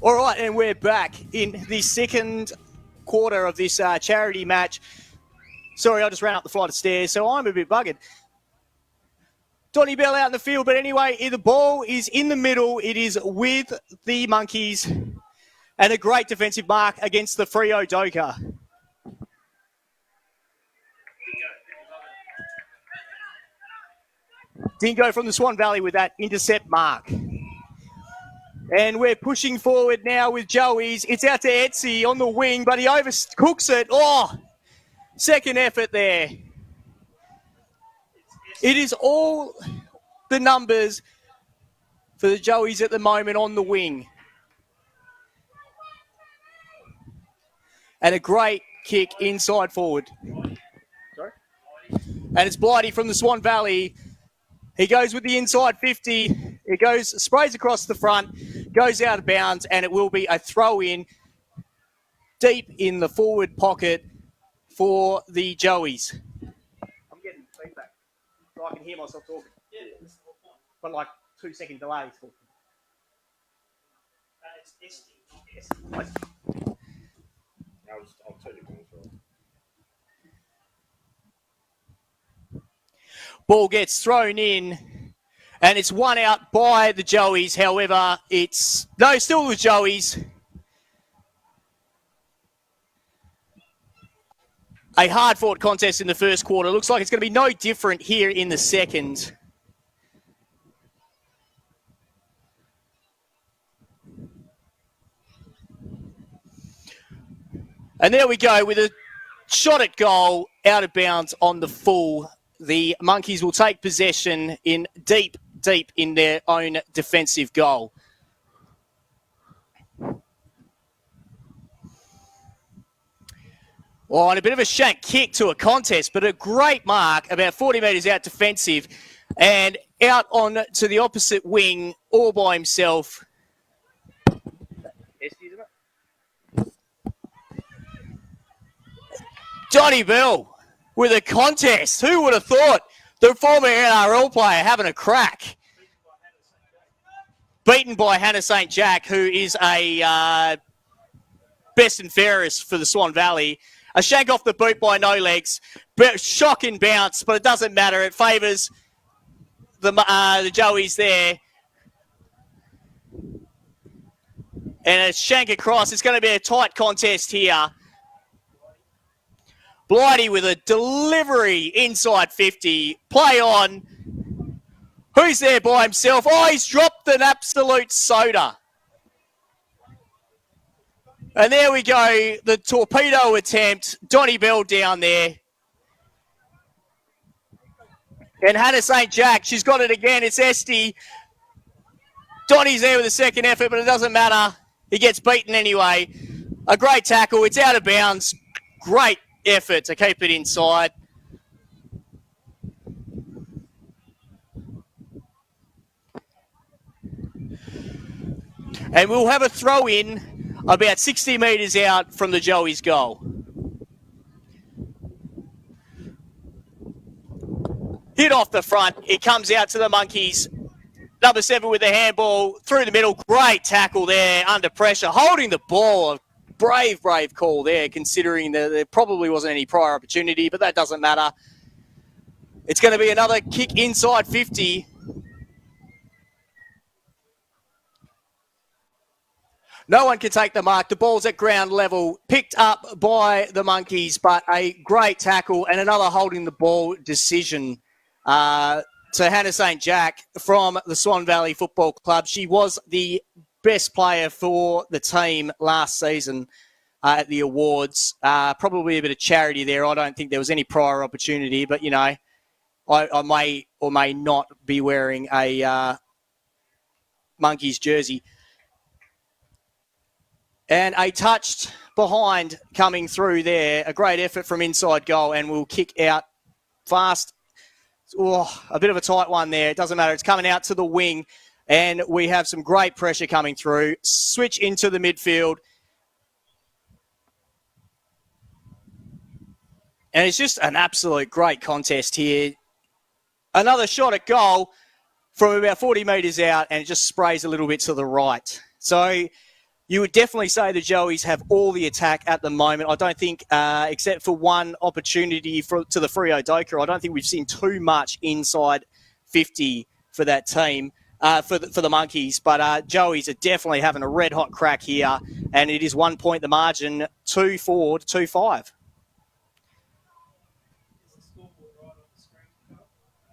All right, and we're back in the second quarter of this charity match. Sorry, I just ran up the flight of stairs, so I'm a bit buggered. Donnie Bell out in the field, but anyway, the ball is in the middle. It is with the Monkeys, and a great defensive mark against the Freo Doka. Dingo from the Swan Valley with that intercept mark. And we're pushing forward now with Joey's. It's out to Etsy on the wing, but he overcooks it. Oh, second effort there. It is all the numbers for the Joeys at the moment on the wing. And a great kick inside forward. Sorry? And it's Blighty from the Swan Valley. He goes with the inside 50. It goes, sprays across the front, goes out of bounds, and it will be a throw-in deep in the forward pocket for the Joeys. I'm getting feedback, so I can hear myself talking. Yeah, but like 2 second delay. I'll tell you more. Ball gets thrown in, and it's won out by the Joeys. However, it's... No, still the Joeys. A hard-fought contest in the first quarter. Looks like it's going to be no different here in the second. And there we go with a shot at goal out of bounds on the full. The Monkeys will take possession in deep in their own defensive goal. Oh, and a bit of a shank kick to a contest, but a great mark, about 40 metres out defensive, and out on to the opposite wing all by himself. Donnie Bell with a contest. Who would have thought the former NRL player having a crack? Beaten by Hannah St. Jack, who is a best and fairest for the Swan Valley. A shank off the boot by No Legs. Shocking bounce, but it doesn't matter. It favours the Joeys there. And a shank across. It's going to be a tight contest here. Blighty with a delivery inside 50. Play on. Who's there by himself? Oh, he's dropped an absolute soda. And there we go. The torpedo attempt. Donnie Bell down there. And Hannah St. Jack, she's got it again. It's Esty. Donnie's there with a second effort, but it doesn't matter. He gets beaten anyway. A great tackle. It's out of bounds. Great effort to keep it inside. And we'll have a throw in about 60 metres out from the Joeys' goal. Hit off the front. It comes out to the Monkeys. Number 7 with the handball through the middle. Great tackle there under pressure. Holding the ball. Brave call there, considering that there probably wasn't any prior opportunity, but that doesn't matter. It's going to be another kick inside 50. No one can take the mark. The ball's at ground level, picked up by the Monkeys, but a great tackle and another holding the ball decision to Hannah St. Jack from the Swan Valley Football Club. She was the best player for the team last season at the awards. Probably a bit of charity there. I don't think there was any prior opportunity, but, you know, I may or may not be wearing a Monkeys jersey. And a touched behind coming through there. A great effort from inside goal, and we'll kick out fast. Oh, a bit of a tight one there. It doesn't matter. It's coming out to the wing. And we have some great pressure coming through. Switch into the midfield. And it's just an absolute great contest here. Another shot at goal from about 40 metres out, and it just sprays a little bit to the right. So you would definitely say the Joeys have all the attack at the moment. I don't think, except for one opportunity to the Freo Doka, I don't think we've seen too much inside 50 for that team, for the Monkeys. But Joeys are definitely having a red-hot crack here, and it is 1 point the margin, 2-4 to 2-5.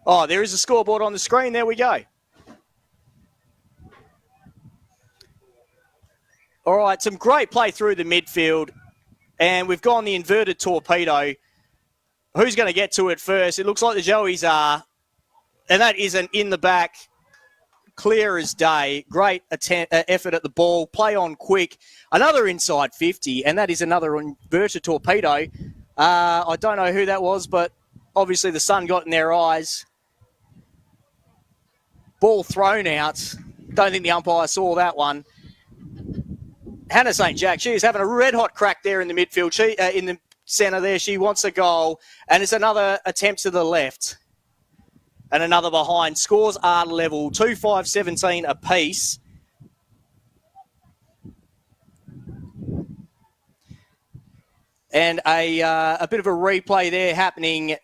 Oh, there is a scoreboard on the screen. There we go. All right, some great play through the midfield, and we've gone the inverted torpedo. Who's going to get to it first? It looks like the Joeys are, and that is an in the back, clear as day. Great effort at the ball, play on quick. Another inside 50, and that is another inverted torpedo. I don't know who that was, but obviously the sun got in their eyes. Ball thrown out. Don't think the umpire saw that one. Hannah St. Jack, she is having a red-hot crack there in the midfield. She in the centre there, she wants a goal. And it's another attempt to the left. And another behind. Scores are level, 2-5-17 apiece. And a bit of a replay there happening.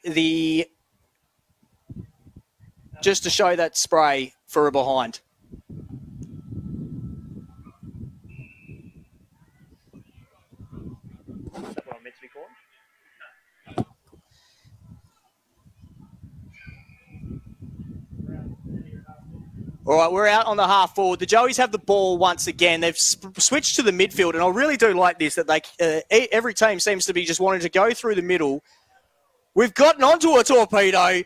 Just to show that spray for a behind. All right, we're out on the half forward. The Joeys have the ball once again. They've switched to the midfield, and I really do like this, that every team seems to be just wanting to go through the middle. We've gotten onto a torpedo.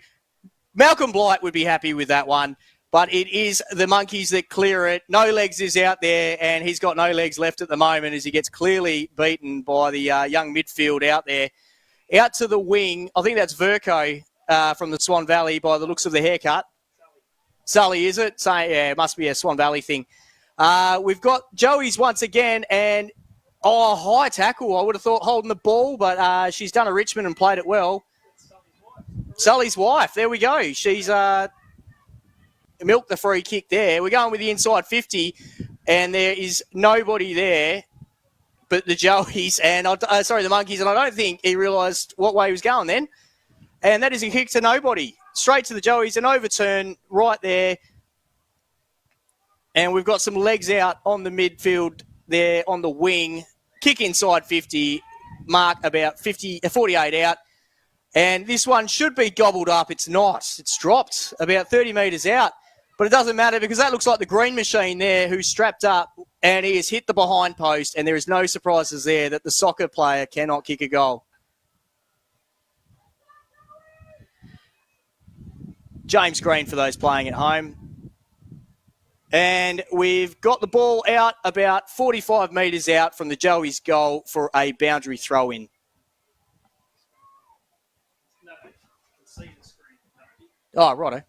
Malcolm Blight would be happy with that one, but it is the Monkeys that clear it. No Legs is out there, and he's got no legs left at the moment as he gets clearly beaten by the young midfield out there. Out to the wing, I think that's Verco from the Swan Valley by the looks of the haircut. Sully, is it? So, yeah, it must be a Swan Valley thing. We've got Joeys once again, and high tackle. I would have thought holding the ball, but she's done a Richmond and played it well. Sully's wife, there we go. She's milked the free kick there. We're going with the inside 50, and there is nobody there but the Joeys, and the Monkeys, and I don't think he realised what way he was going then. And that is a kick to nobody. Straight to the Joeys, an overturn right there. And we've got some legs out on the midfield there on the wing. Kick inside 50, mark about 48 out. And this one should be gobbled up. It's not. It's dropped about 30 metres out. But it doesn't matter because that looks like the green machine there who's strapped up and he has hit the behind post. And there is no surprises there that the soccer player cannot kick a goal. James Green for those playing at home. And we've got the ball out about 45 metres out from the Joeys' goal for a boundary throw-in. Oh, righto.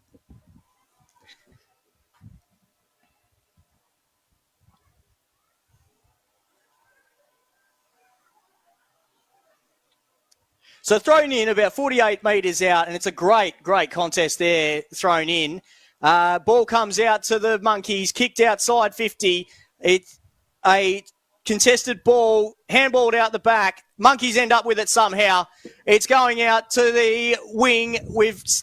So thrown in about 48 metres out, and it's a great contest there thrown in. Ball comes out to the Monkeys, kicked outside 50. It's a contested ball, handballed out the back. Monkeys end up with it somehow. It's going out to the wing.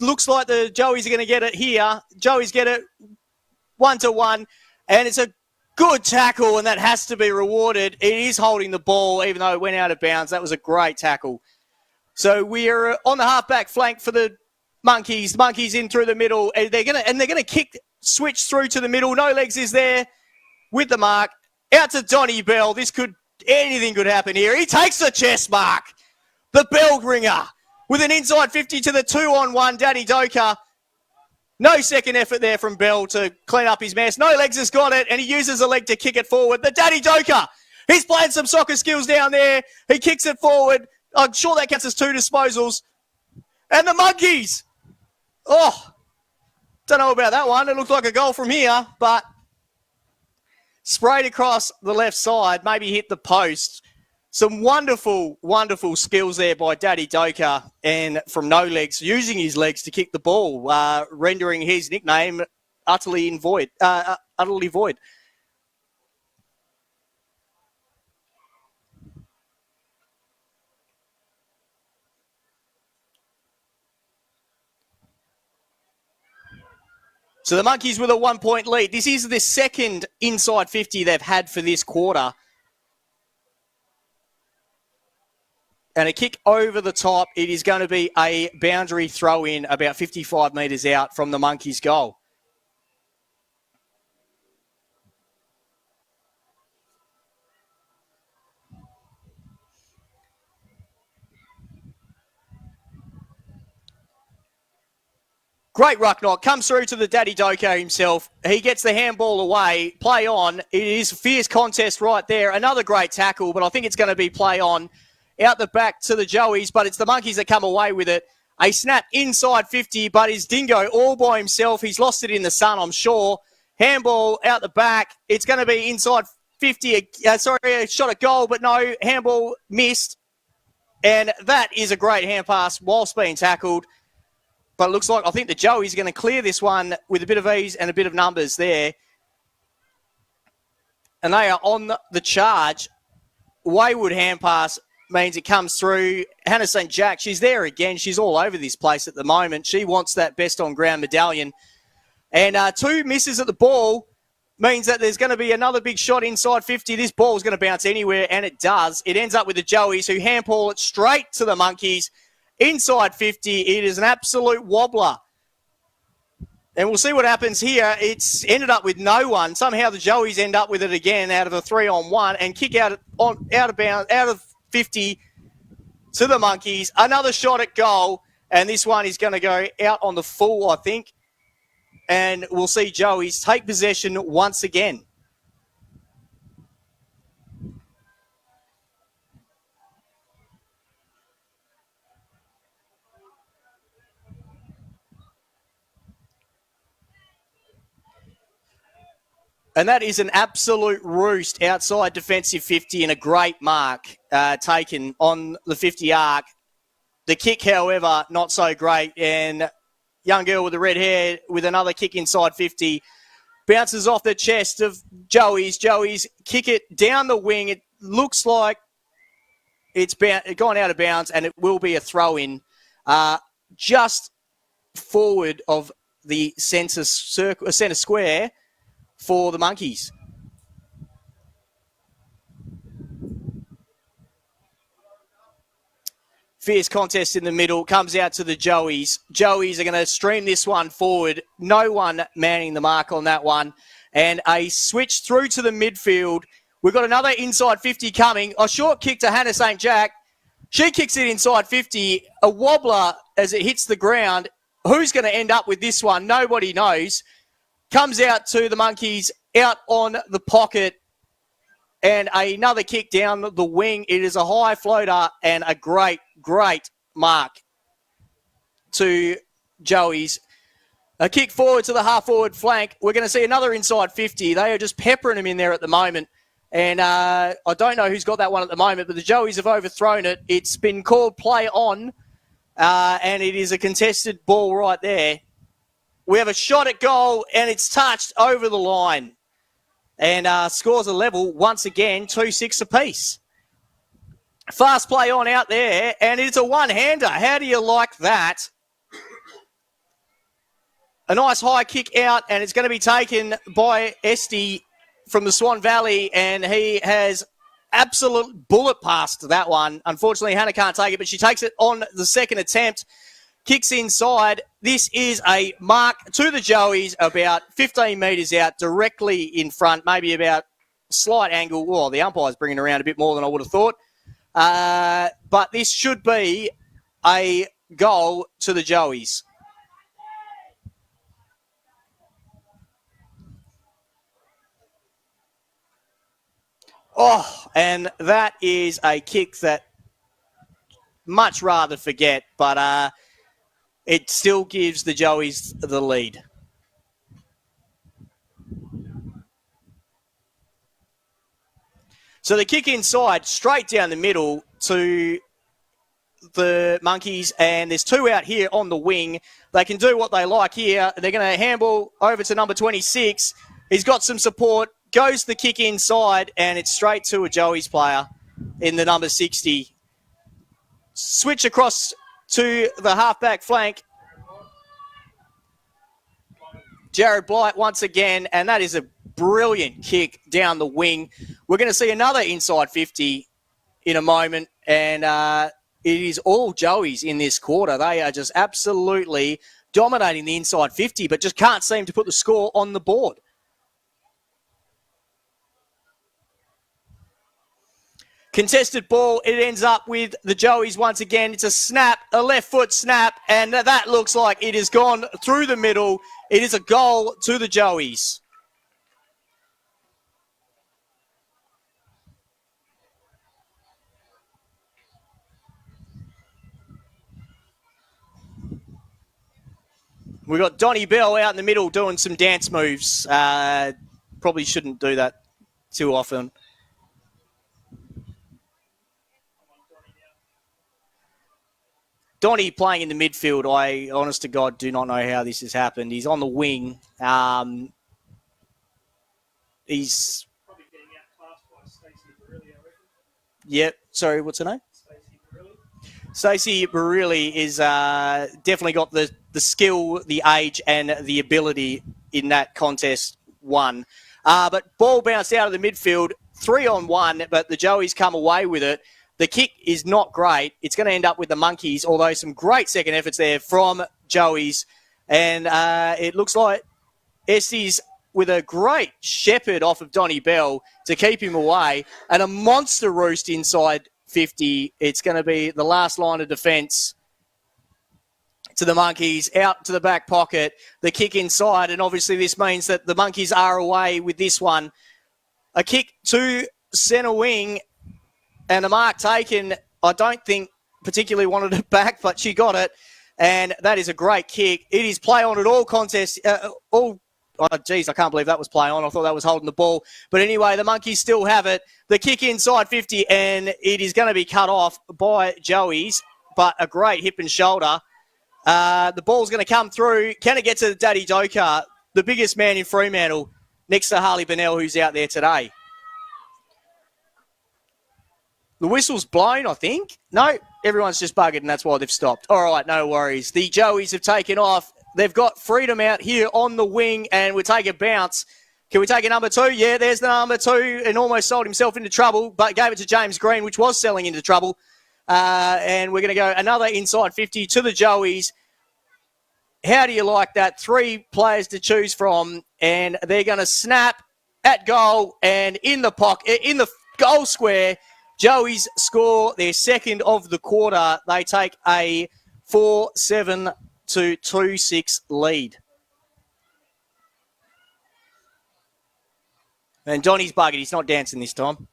Looks like the Joeys are going to get it here. Joeys get it 1-1, and it's a good tackle, and that has to be rewarded. It is holding the ball, even though it went out of bounds. That was a great tackle. So we are on the halfback flank for the Monkeys. The Monkeys in through the middle, and they're gonna kick, switch through to the middle. No Legs is there with the mark. Out to Donnie Bell. Anything could happen here. He takes the chest mark. The bell ringer with an inside 50 to the 2-on-1. Daddy Doka. No second effort there from Bell to clean up his mess. No Legs has got it, and he uses a leg to kick it forward. The Daddy Doka. He's playing some soccer skills down there. He kicks it forward. I'm sure that counts as 2 disposals. And the Monkeys. Don't know about that one. It looked like a goal from here, but sprayed across the left side, maybe hit the post. Some wonderful skills there by Daddy Doka and from No Legs, using his legs to kick the ball, rendering his nickname utterly void. So the Monkeys with a 1 point lead. This is the second inside 50 they've had for this quarter. And a kick over the top. It is going to be a boundary throw in about 55 metres out from the Monkeys' goal. Great ruck knock. Comes through to the Daddy Doko himself. He gets the handball away. Play on. It is a fierce contest right there. Another great tackle, but I think it's going to be play on. Out the back to the Joeys, but it's the Monkeys that come away with it. A snap inside 50, but is Dingo all by himself. He's lost it in the sun, I'm sure. Handball out the back. It's going to be inside 50. A shot at goal, but no. Handball missed. And that is a great hand pass whilst being tackled. But it looks like I think the Joeys are going to clear this one with a bit of ease and a bit of numbers there. And they are on the charge. Wayward hand pass means it comes through. Hannah St. Jack, she's there again. She's all over this place at the moment. She wants that best on ground medallion. And 2 misses at the ball means that there's going to be another big shot inside 50. This ball is going to bounce anywhere, and it does. It ends up with the Joeys, who handball it straight to the Monkeys. Inside 50, it is an absolute wobbler. And we'll see what happens here. It's ended up with no one. Somehow the Joeys end up with it again out of a 3-on-1 and kick out of 50 to the Monkeys. Another shot at goal, and this one is going to go out on the full, I think. And we'll see Joeys take possession once again. And that is an absolute roost outside defensive 50 and a great mark taken on the 50 arc. The kick, however, not so great. And young girl with the red hair with another kick inside 50. Bounces off the chest of Joeys. Joeys kick it down the wing. It looks like it's gone out of bounds, and it will be a throw-in just forward of the centre square for the Monkeys. Fierce contest in the middle, comes out to the Joeys. Joeys are going to stream this one forward. No one manning the mark on that one. And a switch through to the midfield. We've got another inside 50 coming. A short kick to Hannah St. Jack. She kicks it inside 50. A wobbler as it hits the ground. Who's going to end up with this one? Nobody knows. Comes out to the Monkeys, out on the pocket, and another kick down the wing. It is a high floater and a great, great mark to Joeys. A kick forward to the half-forward flank. We're going to see another inside 50. They are just peppering him in there at the moment. And I don't know who's got that one at the moment, but the Joeys have overthrown it. It's been called play on, and it is a contested ball right there. We have a shot at goal, and it's touched over the line. And scores a level once again, 2-6 apiece. Fast play on out there, and it's a one-hander. How do you like that? A nice high kick out, and it's going to be taken by Esty from the Swan Valley, and he has absolute bullet past that one. Unfortunately, Hannah can't take it, but she takes it on the second attempt. Kicks inside. This is a mark to the Joeys about 15 metres out, directly in front, maybe about slight angle. Well, the umpire's bringing around a bit more than I would have thought. But this should be a goal to the Joeys. Oh, and that is a kick that much rather forget, but it still gives the Joeys the lead. So the kick inside, straight down the middle to the Monkeys, and there's two out here on the wing. They can do what they like here. They're going to handball over to number 26. He's got some support, goes the kick inside, and it's straight to a Joeys player in the number 60. Switch across to the halfback flank. Jared Blight once again, and that is a brilliant kick down the wing. We're going to see another inside 50 in a moment, and it is all Joey's in this quarter. They are just absolutely dominating the inside 50, but just can't seem to put the score on the board. Contested ball, it ends up with the Joeys once again. It's a snap, a left foot snap, and that looks like it has gone through the middle. It is a goal to the Joeys. We've got Donnie Bell out in the middle doing some dance moves. Probably shouldn't do that too often. Donnie playing in the midfield, I, honest to God, do not know how this has happened. He's on the wing. He's... Probably getting outclassed by Stacey Barilli, I reckon. Yep. Sorry, what's her name? Stacey Barilli is definitely got the skill, the age, and the ability in that contest won. But ball bounced out of the midfield, 3-on-1, but the Joeys come away with it. The kick is not great. It's going to end up with the Monkeys, although some great second efforts there from Joeys. And it looks like Estes with a great shepherd off of Donnie Bell to keep him away, and a monster roost inside 50. It's going to be the last line of defence to the Monkeys, out to the back pocket, the kick inside, and obviously this means that the Monkeys are away with this one. A kick to centre wing, and a mark taken. I don't think particularly wanted it back, but she got it, and that is a great kick. It is play on at all contests, oh, geez, I can't believe that was play on. I thought that was holding the ball. But anyway, the Monkeys still have it. The kick inside 50, and it is going to be cut off by Joeys, but a great hip and shoulder. The ball's going to come through. Can it get to Daddy Doka, the biggest man in Fremantle, next to Harley Bennell, who's out there today? The whistle's blown, I think. No, everyone's just buggered, and that's why they've stopped. All right, no worries. The Joeys have taken off. They've got Freedom out here on the wing, and we take a bounce. Can we take a number 2? Yeah, there's the number 2, and almost sold himself into trouble, but gave it to James Green, which was selling into trouble. And we're going to go another inside 50 to the Joeys. How do you like that? 3 players to choose from, and they're going to snap at goal, and in the pocket, in the goal square, Joeys score their second of the quarter. They take a 4-7 to 2-6 lead. And Donnie's buggered. He's not dancing this time.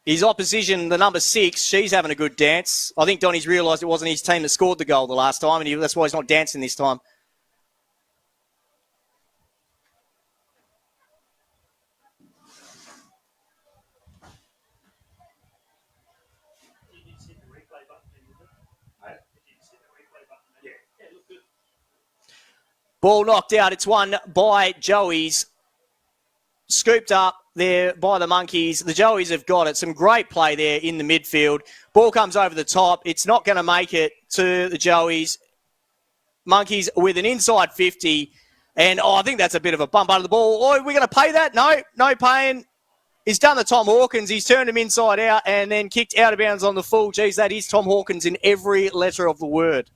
His opposition, the number 6, she's having a good dance. I think Donnie's realised it wasn't his team that scored the goal the last time, and that's why he's not dancing this time. Ball knocked out. It's won by Joeys. Scooped up there by the Monkeys. The Joeys have got it. Some great play there in the midfield. Ball comes over the top. It's not going to make it to the Joeys. Monkeys with an inside 50. And, I think that's a bit of a bump under the ball. Oh, are we going to pay that? No paying. He's done the Tom Hawkins. He's turned him inside out and then kicked out of bounds on the full. Geez, that is Tom Hawkins in every letter of the word.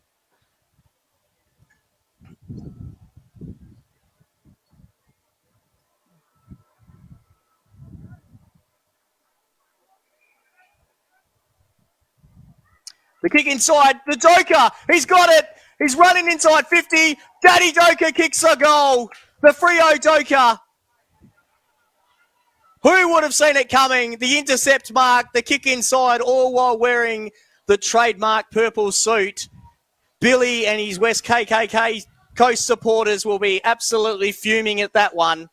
The kick inside, the Doka, he's got it. He's running inside 50. Daddy Doka kicks a goal. The Freo Doka. Who would have seen it coming? The intercept mark, the kick inside, all while wearing the trademark purple suit. Billy and his West KKK Coast supporters will be absolutely fuming at that one.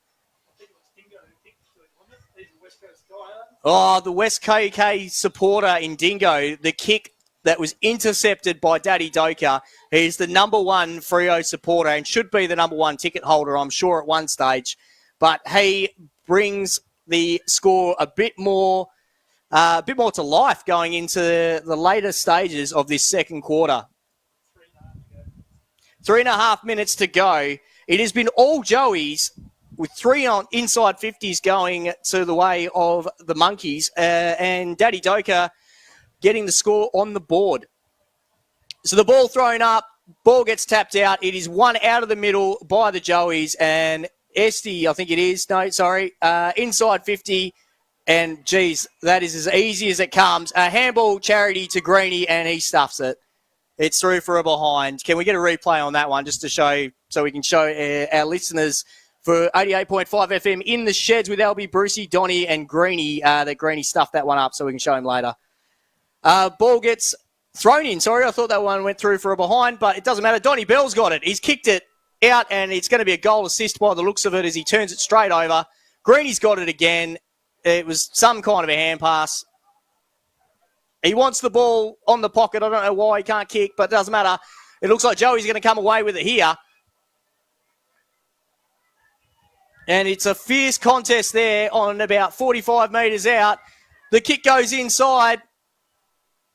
Oh, the West KK supporter in Dingo, the kick that was intercepted by Daddy Doka. He's the number 1 Freo supporter and should be the number 1 ticket holder, I'm sure, at one stage. But he brings the score a bit more a bit more to life going into the later stages of this second quarter. 3.5 minutes to go. It has been all Joey's with 3 on inside 50s going to the way of the Monkeys, and Daddy Doka getting the score on the board. So the ball thrown up, ball gets tapped out. It is one out of the middle by the Joeys, and Esty, I think it is, no, sorry, inside 50, and geez, that is as easy as it comes. A handball charity to Greeny, and he stuffs it. It's through for a behind. Can we get a replay on that one just to show, so we can show our listeners for 88.5 FM in the sheds with LB, Brucey, Donny, and Greeny, that Greeny stuffed that one up so we can show him later. Ball gets thrown in. Sorry, I thought that one went through for a behind, but it doesn't matter. Donny Bell's got it. He's kicked it out, and it's going to be a goal assist by the looks of it as he turns it straight over. Greeny's got it again. It was some kind of a hand pass. He wants the ball on the pocket. I don't know why he can't kick, but it doesn't matter. It looks like Joey's going to come away with it here. And it's a fierce contest there on about 45 metres out. The kick goes inside,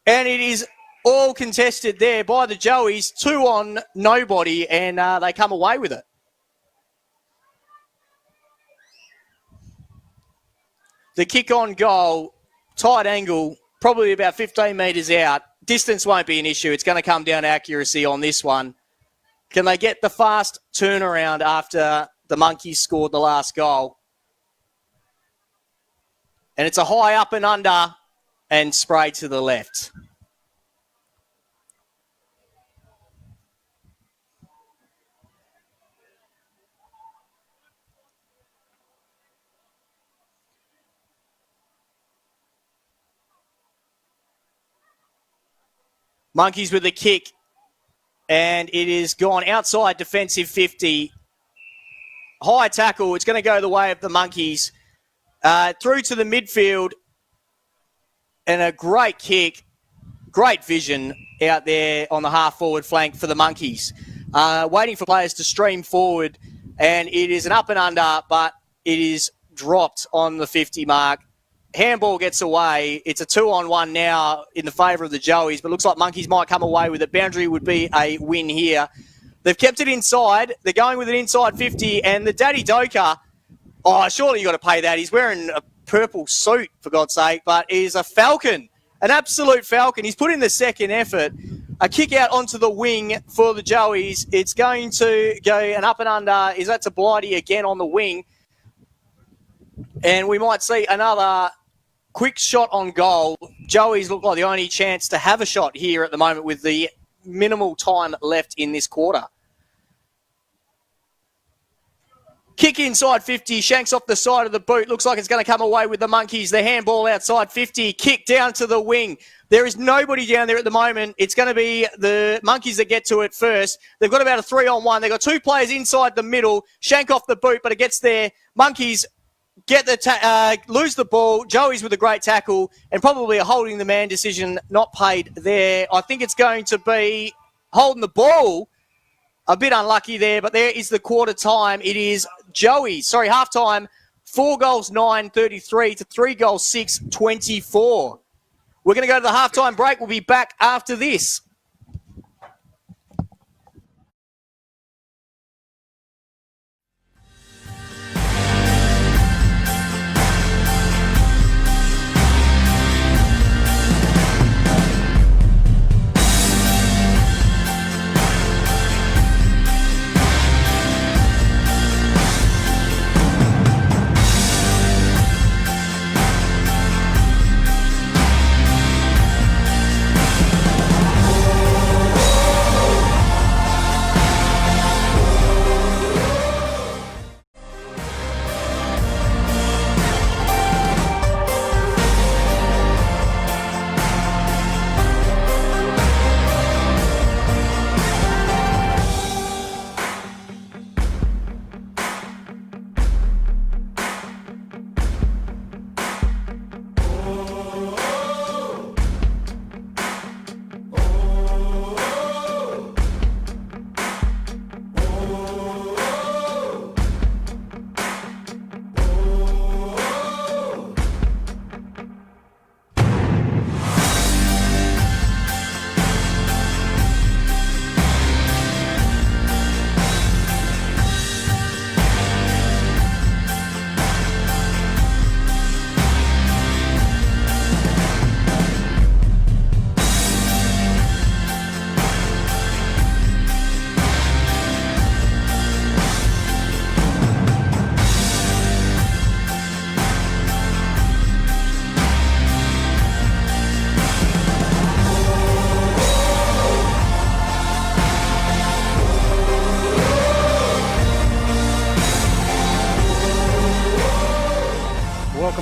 and it is all contested there by the Joeys. 2 on nobody, and they come away with it. The kick on goal, tight angle, probably about 15 metres out. Distance won't be an issue. It's going to come down to accuracy on this one. Can they get the fast turnaround after the Monkeys scored the last goal? And it's a high up and under and spray to the left. Monkeys with a kick, and it is gone outside defensive 50. High tackle. It's going to go the way of the Monkeys. Through to the midfield, and a great kick. Great vision out there on the half-forward flank for the Monkeys. Waiting for players to stream forward, and it is an up and under, but it is dropped on the 50 mark. Handball gets away. It's a 2-on-1 now in the favour of the Joeys, but looks like Monkeys might come away with it. Boundary would be a win here. They've kept it inside. They're going with an inside 50, and the Daddy Doka, oh, surely you've got to pay that. He's wearing a purple suit, for God's sake, but is a falcon, an absolute falcon. He's put in the second effort. A kick out onto the wing for the Joeys. It's going to go an up and under. Is that to Blighty again on the wing? And we might see another quick shot on goal. Joeys look like the only chance to have a shot here at the moment with the minimal time left in this quarter. Kick inside 50, shanks off the side of the boot. Looks like it's going to come away with the Monkeys. The handball outside 50, kick down to the wing. There is nobody down there at the moment. It's going to be the Monkeys that get to it first. They've got about a 3-on-1. They've got 2 players inside the middle. Shank off the boot, but it gets there. Monkeys get the lose the ball. Joey's with a great tackle and probably a holding the man decision not paid there. I think it's going to be holding the ball. A bit unlucky there, but there is the quarter time. It is half time, 4 goals 9, 33 to 3 goals 6, 24. We're going to go to the halftime break. We'll be back after this.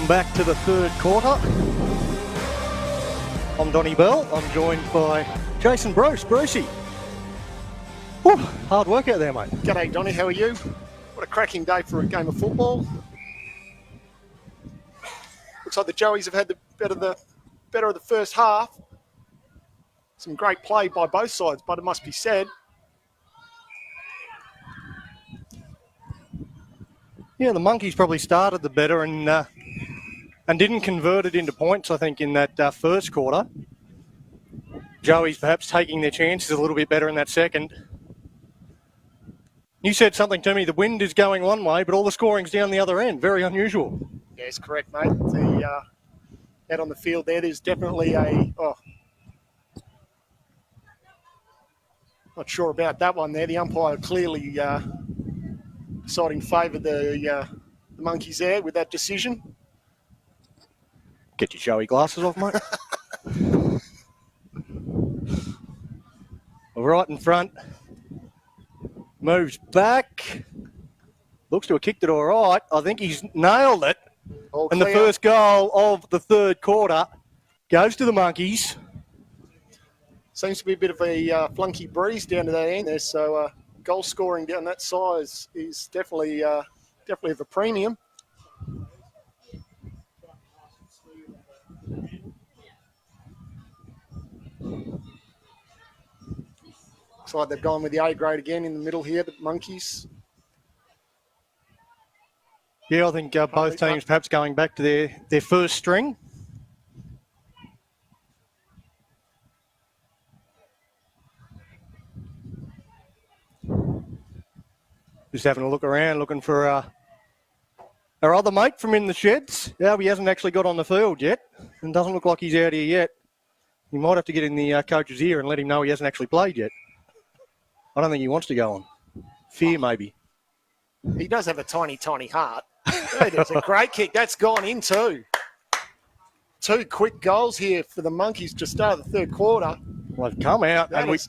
Welcome back to the third quarter. I'm Donnie Bell. I'm joined by Jason Bruce. Brucey. Whew, hard work out there, mate. G'day, Donnie. How are you? What a cracking day for a game of football. Looks like the Joeys have had the better of the first half. Some great play by both sides, but it must be said. Yeah, the Monkeys probably started the better and didn't convert it into points, I think, in that first quarter. Joey's perhaps taking their chances a little bit better in that second. You said something to me, the wind is going one way, but all the scoring's down the other end. Very unusual. Yes, correct, mate. The out on the field there's definitely not sure about that one there. The umpire clearly deciding favour the Monkeys there with that decision. Get your showy glasses off, mate. Right in front. Moves back. Looks to have kicked it all right. I think he's nailed it. All and the clear. first goal of the third quarter goes to the Monkeys. Seems to be a bit of a flunky breeze down to that end there, so goal scoring down that side is definitely of a premium. Looks like they've gone with the A grade again in the middle here, the Monkeys. Yeah, I think both teams perhaps going back to their first string. Just having a look around, looking for our other mate from in the sheds. Yeah, he hasn't actually got on the field yet, and doesn't look like he's out here yet. You might have to get in the coach's ear and let him know he hasn't actually played yet. I don't think he wants to go on. Fear, maybe. He does have a tiny, tiny heart. It's a great kick. That's gone in too. Two quick goals here for the Monkeys to start the third quarter. Well, they've come out and we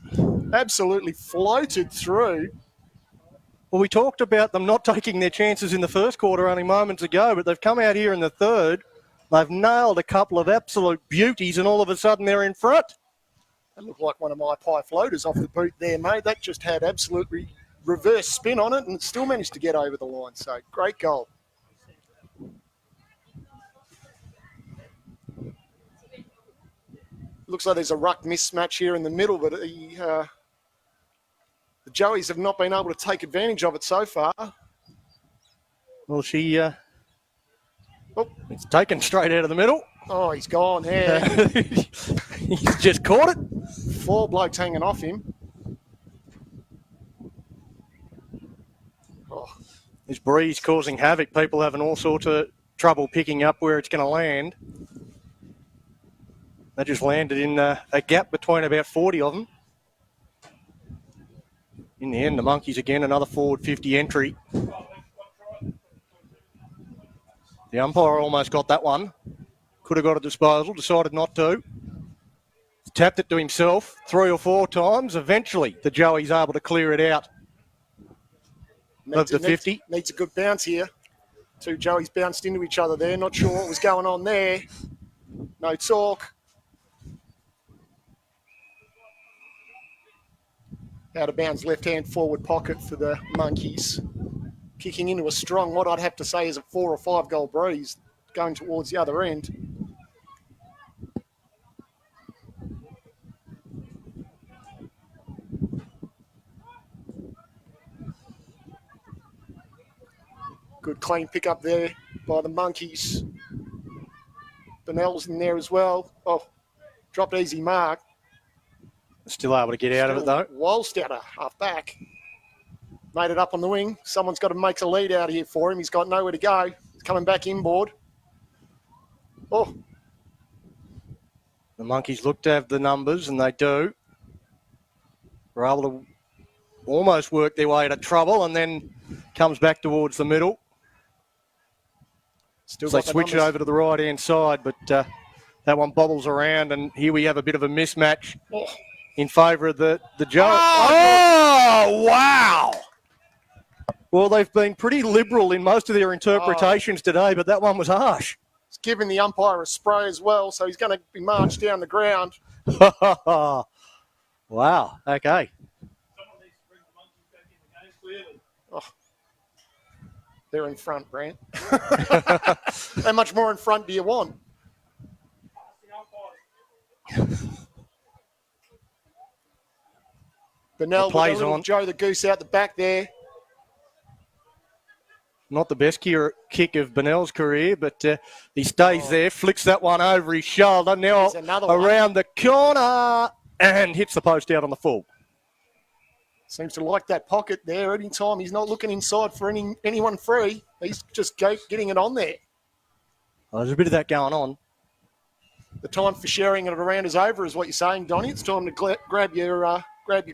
absolutely floated through. Well, we talked about them not taking their chances in the first quarter only moments ago, but they've come out here in the third. They've nailed a couple of absolute beauties, and all of a sudden they're in front. That looked like one of my pie floaters off the boot there, mate. That just had absolutely reverse spin on it and still managed to get over the line. So, great goal. Looks like there's a ruck mismatch here in the middle, but the Joeys have not been able to take advantage of it so far. Well, it's taken straight out of the middle. Oh, he's gone there. He's just caught it. 4 blokes hanging off him. Oh. This breeze causing havoc. People having all sorts of trouble picking up where it's going to land. They just landed in a gap between about 40 of them. In the end, the Monkeys again, another forward 50 entry. The umpire almost got that one. Could have got a disposal, decided not to. Tapped it to himself 3 or 4 times. Eventually, the Joey's able to clear it out of the 50. Needs a good bounce here. Two Joeys bounced into each other there. Not sure what was going on there. No talk. Out of bounds left-hand forward pocket for the Monkeys. Kicking into a strong, what I'd have to say is a 4 or 5 goal breeze going towards the other end. Good clean pick up there by the Monkeys. Bonnell's in there as well. Oh, dropped easy mark. Still able to get out of it, though. Walshed out of half back. Made it up on the wing. Someone's got to make a lead out here for him. He's got nowhere to go. He's coming back inboard. Oh. The Monkeys look to have the numbers, and they do. They're able to almost work their way to trouble, and then comes back towards the middle. Still so they switch it over to the right-hand side, but that one bobbles around, and here we have a bit of a mismatch. Oh. In favour of the Joe. Oh, wow. Well, they've been pretty liberal in most of their interpretations today, but that one was harsh. He's giving the umpire a spray as well, so he's going to be marched down the ground. Wow, okay. Someone needs to bring the monkeys back in the game, clearly. Oh, they're in front, Brant. How much more in front do you want? Bennell plays with a little on. Joe the Goose out the back there. Not the best kick of Bennell's career, but he stays there, flicks that one over his shoulder. Now There's another one. around the corner and hits the post out on the full. Seems to like that pocket there. Anytime he's not looking inside for anyone free, he's just getting it on there. Well, there's a bit of that going on. The time for sharing it around is over, is what you're saying, Donny. It's time to grab your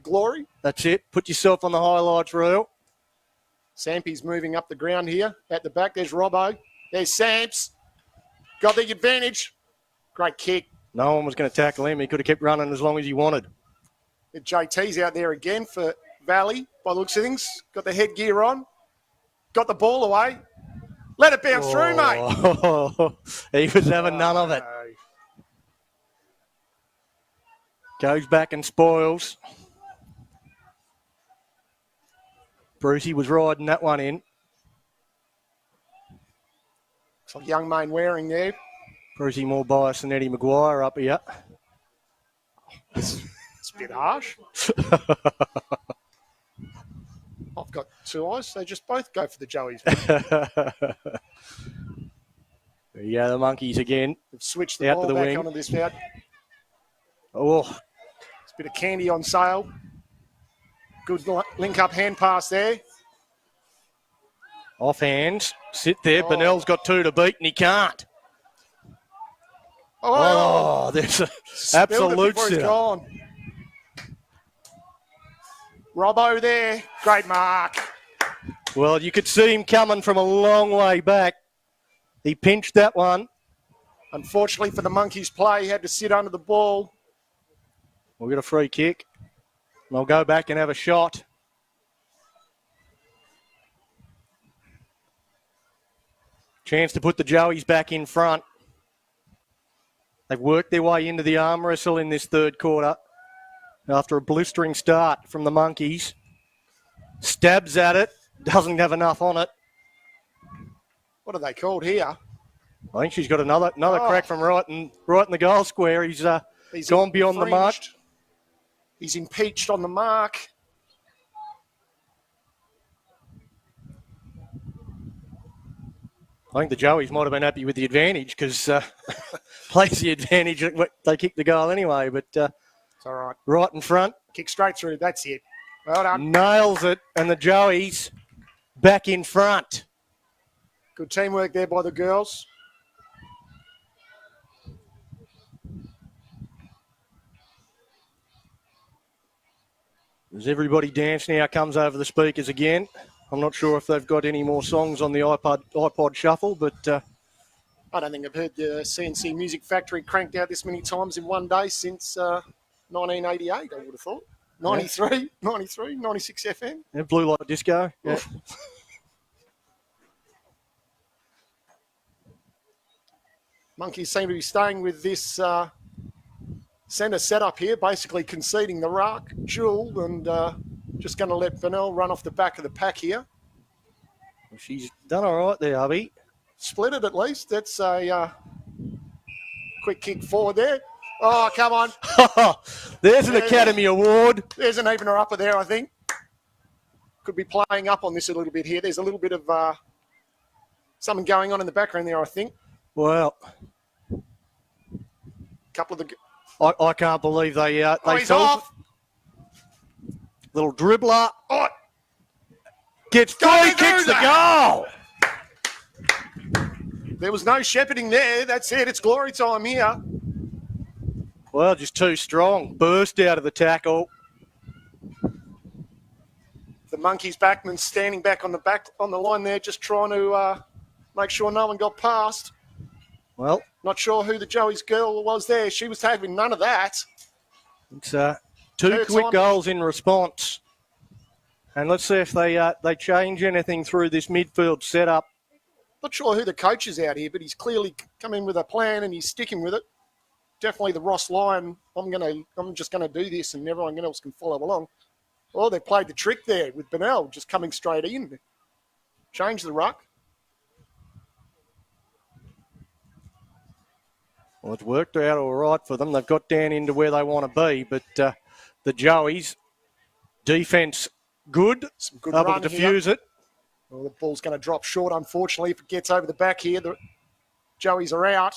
glory. That's it. Put yourself on the highlights reel. Sampy's moving up the ground here. At the back, there's Robbo. There's Samps. Got the advantage. Great kick. No one was going to tackle him. He could have kept running as long as he wanted. The JT's out there again for Valley, by the looks of things. Got the headgear on. Got the ball away. Let it bounce through, mate. He was having none of it. Goes back and spoils. Brucey was riding that one in. So young Main Waring there. Brucey more biased than Eddie Maguire up here. It's a bit harsh. I've got two eyes. They just both go for the Joeys. Yeah, the monkeys again. They've switched the out ball to the back wing. onto this out. Oh, It's a bit of candy on sale. Good link-up hand pass there. off hands. Sit there. Bennell's got two to beat and he can't. Oh, there's an absolute before he's sitter. gone. Robbo there. Great mark. Well, you could see him coming from a long way back. He pinched that one. Unfortunately for the Monkeys play, he had to sit under the ball. We'll get a free kick. And they'll go back and have a shot. Chance to put the Joeys back in front. They've worked their way into the arm wrestle in this third quarter after a blistering start from the Monkeys. Stabs at it. Doesn't have enough on it. What are they called here? I think she's got another crack from right in the goal square. He's gone beyond the mark. He's impeached on the mark. I think the Joeys might have been happy with the advantage because plays the advantage. They kicked the goal anyway, but it's all right. Right in front. Kick straight through. That's it. Well done. Nails it, and the Joeys back in front. Good teamwork there by the girls. As everybody dance now comes over the speakers again. I'm not sure if they've got any more songs on the iPod Shuffle, but I don't think I've heard the CNC Music Factory cranked out this many times in one day since 1988, I would have thought. 93, 96 FM. Yeah, Blue Light Disco. Yeah. Monkeys seem to be staying with this centre setup here, basically conceding the ruck, Jewel, and just going to let Bennell run off the back of the pack here. She's done all right there, Hubby. Split it at least. That's a quick kick forward there. Oh, come on. There's an Academy Award. There's an evener upper there, I think. Could be playing up on this a little bit here. There's a little bit of something going on in the background there, I think. Well, couple of the... I can't believe they he's off. Little dribbler. Oh. Gets free, kicks the goal. There was no shepherding there. That's it. It's glory time here. Well, just too strong. Burst out of the tackle. The Monkeys backman standing back on the line there, just trying to make sure no one got past. Well, not sure who the Joey's girl was there. She was having none of that. It's two quick goals in response. And let's see if they change anything through this midfield setup. Not sure who the coach is out here, but he's clearly come in with a plan and he's sticking with it. Definitely the Ross Lyon, I'm just gonna do this and everyone else can follow along. Oh, they played the trick there with Bennell just coming straight in. Change the ruck. Well, it's worked out all right for them. They've got down into where they want to be, but the Joeys, defence good, Some good able run to here. defuse it. Well, the ball's going to drop short, unfortunately, if it gets over the back here. The Joeys are out.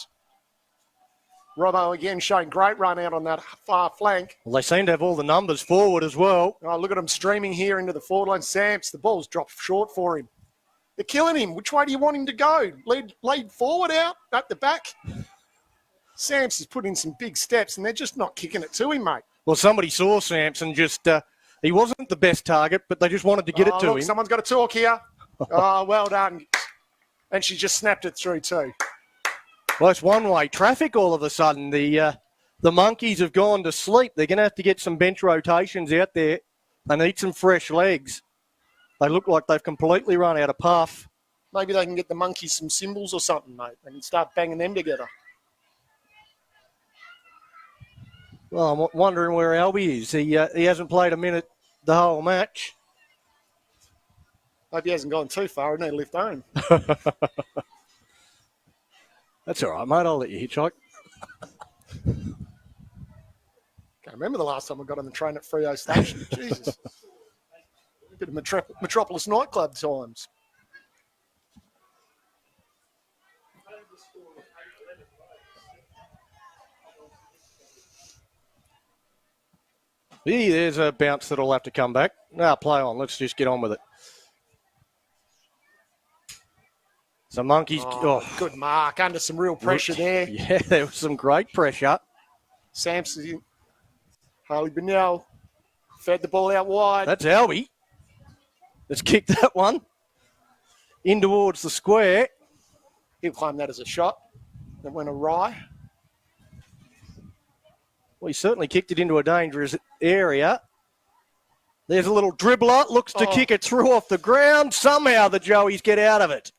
Robbo again showing great run out on that far flank. Well, they seem to have all the numbers forward as well. Oh, look at him streaming here into the forward line. Samps, the ball's dropped short for him. They're killing him. Which way do you want him to go? Lead forward out, at the back? Samps has put in some big steps, and they're just not kicking it to him, mate. Well, somebody saw Sampson just, he wasn't the best target, but they just wanted to get it to look, him. Someone's got to talk here. Oh, well done. And she just snapped it through too. Well, it's one-way traffic all of a sudden. The Monkeys have gone to sleep. They're going to have to get some bench rotations out there. They need some fresh legs. They look like they've completely run out of puff. Maybe they can get the Monkeys some symbols or something, mate. They can start banging them together. Well, I'm wondering where Albie is. He hasn't played a minute the whole match. Hope he hasn't gone too far. He need to lift home. That's all right, mate. I'll let you hitchhike. Can't remember the last time I got on the train at Freo Station. Jesus. A bit of Metropolis nightclub times. There's a bounce that'll have to come back. Now play on. Let's just get on with it. So Monkeys. Good mark. Under some real pressure there. Yeah, there was some great pressure. Sampson, Harley Bennell fed the ball out wide. That's Albie. Let's kick that one in towards the square. He'll claim that as a shot that went awry. Well, he certainly kicked it into a dangerous area. There's a little dribbler, looks to kick it through off the ground. Somehow the Joeys get out of it.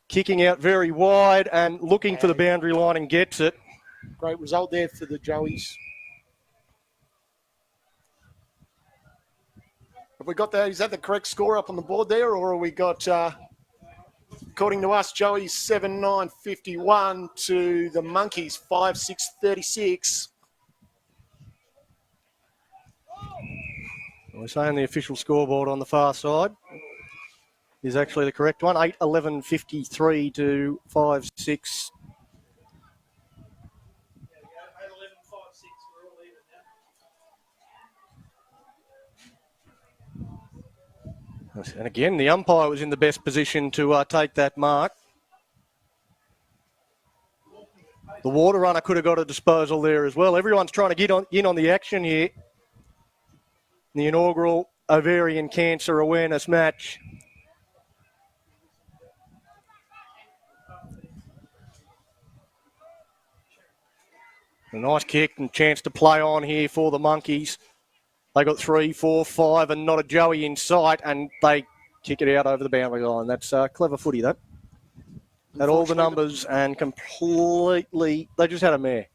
Kicking out very wide and looking for the boundary line and gets it. Great result there for the Joeys. Have we got that? Is that the correct score up on the board there, or have we got, according to us, Joeys 7-9-51 to the Monkeys 5-6-36? We're saying the official scoreboard on the far side is actually the correct one. 8-11-53 to 5-6. And again, the umpire was in the best position to take that mark. The water runner could have got a disposal there as well. Everyone's trying to get in on the action here. The inaugural ovarian cancer awareness match. A nice kick and chance to play on here for the Monkeys. They got 3, 4, 5 and not a Joey in sight, and they kick it out over the boundary line. That's clever footy, that. Had all the numbers and completely, they just had a mare.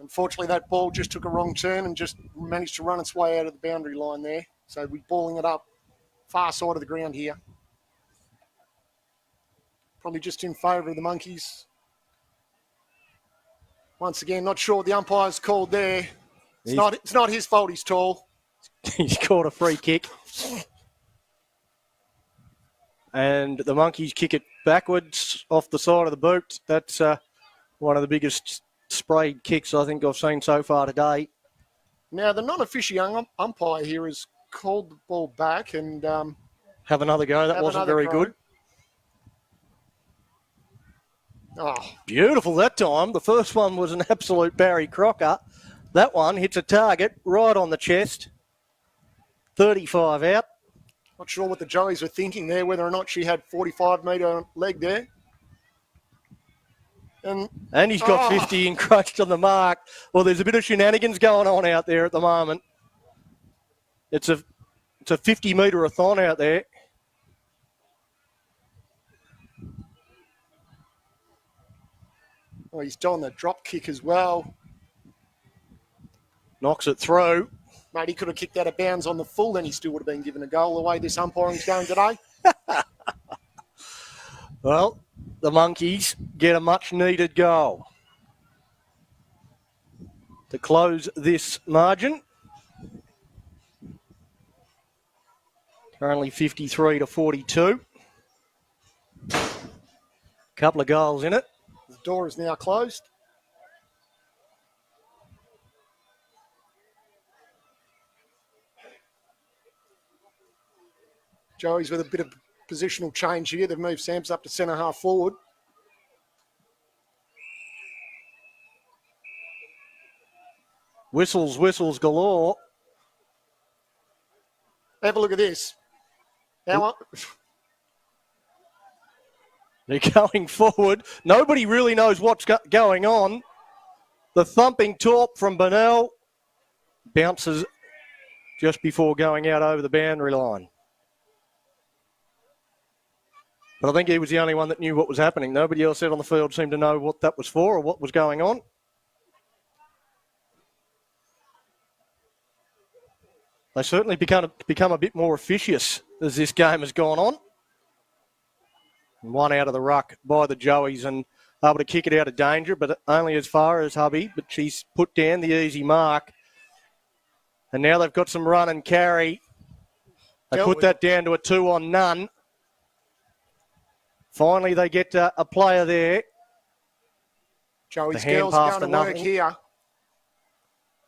Unfortunately, that ball just took a wrong turn and just managed to run its way out of the boundary line there. So we're balling it up far side of the ground here. Probably just in favour of the Monkeys. Once again, not sure what the umpire's called there. It's not his fault he's tall. He's caught a free kick. And the Monkeys kick it backwards off the side of the boot. That's one of the biggest sprayed kicks I think I've seen so far today. Now, the non-official umpire here has called the ball back and... have another go. That wasn't very good. Oh. Beautiful that time. The first one was an absolute Barry Crocker. That one hits a target right on the chest. 35 out. Not sure what the Joeys were thinking there, whether or not she had 45-metre leg there. And he's got 50 encroached on the mark. Well, there's a bit of shenanigans going on out there at the moment. It's a 50-metre-a-thon out there. Oh, he's doing the drop kick as well. Knocks it through. Mate, he could have kicked out of bounds on the full, then he still would have been given a goal the way this umpiring's going today. Well, the Monkeys get a much-needed goal to close this margin. Currently 53-42. Couple of goals in it. The door is now closed. Joey's with a bit of positional change here. They've moved Samps up to centre half forward. Whistles galore. Have a look at this. How They're going forward. Nobody really knows what's going on. The thumping torp from Burnell bounces just before going out over the boundary line. But I think he was the only one that knew what was happening. Nobody else out on the field seemed to know what that was for or what was going on. They certainly become a bit more officious as this game has gone on. One out of the ruck by the Joeys and able to kick it out of danger, but only as far as Hubby. But she's put down the easy mark. And now they've got some run and carry. They put that down to a 2-on-none. Finally, they get a player there. Joey's girls going to work here.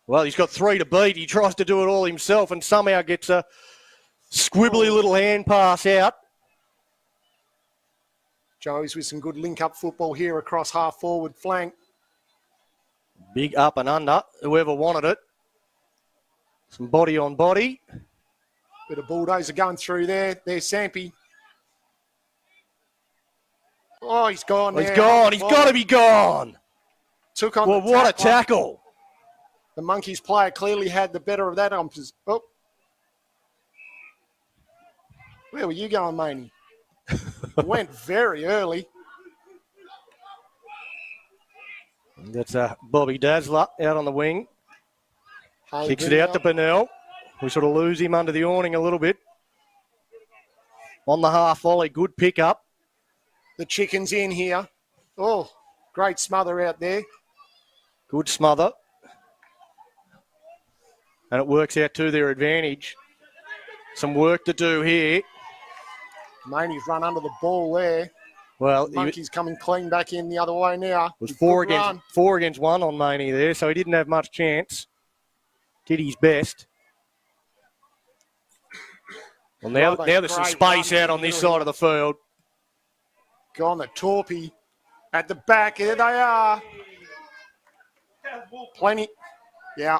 Well, he's got 3 to beat. He tries to do it all himself and somehow gets a squibbly little hand pass out. Joey's with some good link-up football here across half-forward flank. Big up and under, whoever wanted it. Some body on body. Bit of bulldozer going through there. There's Sampy. Oh, he's gone now. He's gone. He's got to be gone. Took on well, the what a tackle. The Monkeys player clearly had the better of that. Oh. Where were you going, Maney? Went very early. That's Bobby Dazzler out on the wing. Hey, kicks it out to Burnell. We sort of lose him under the awning a little bit. On the half volley, good pick up. The Chicken's in here. Oh, great smother out there. Good smother. And it works out to their advantage. Some work to do here. Maney's run under the ball there. Well, the Monkeys coming clean back in the other way now. It was 4 against 1 on Maney there, so he didn't have much chance. Did his best. Well, now there's some space out on this side of the field. Gone the Torpy at the back. Here they are. Plenty. Yeah.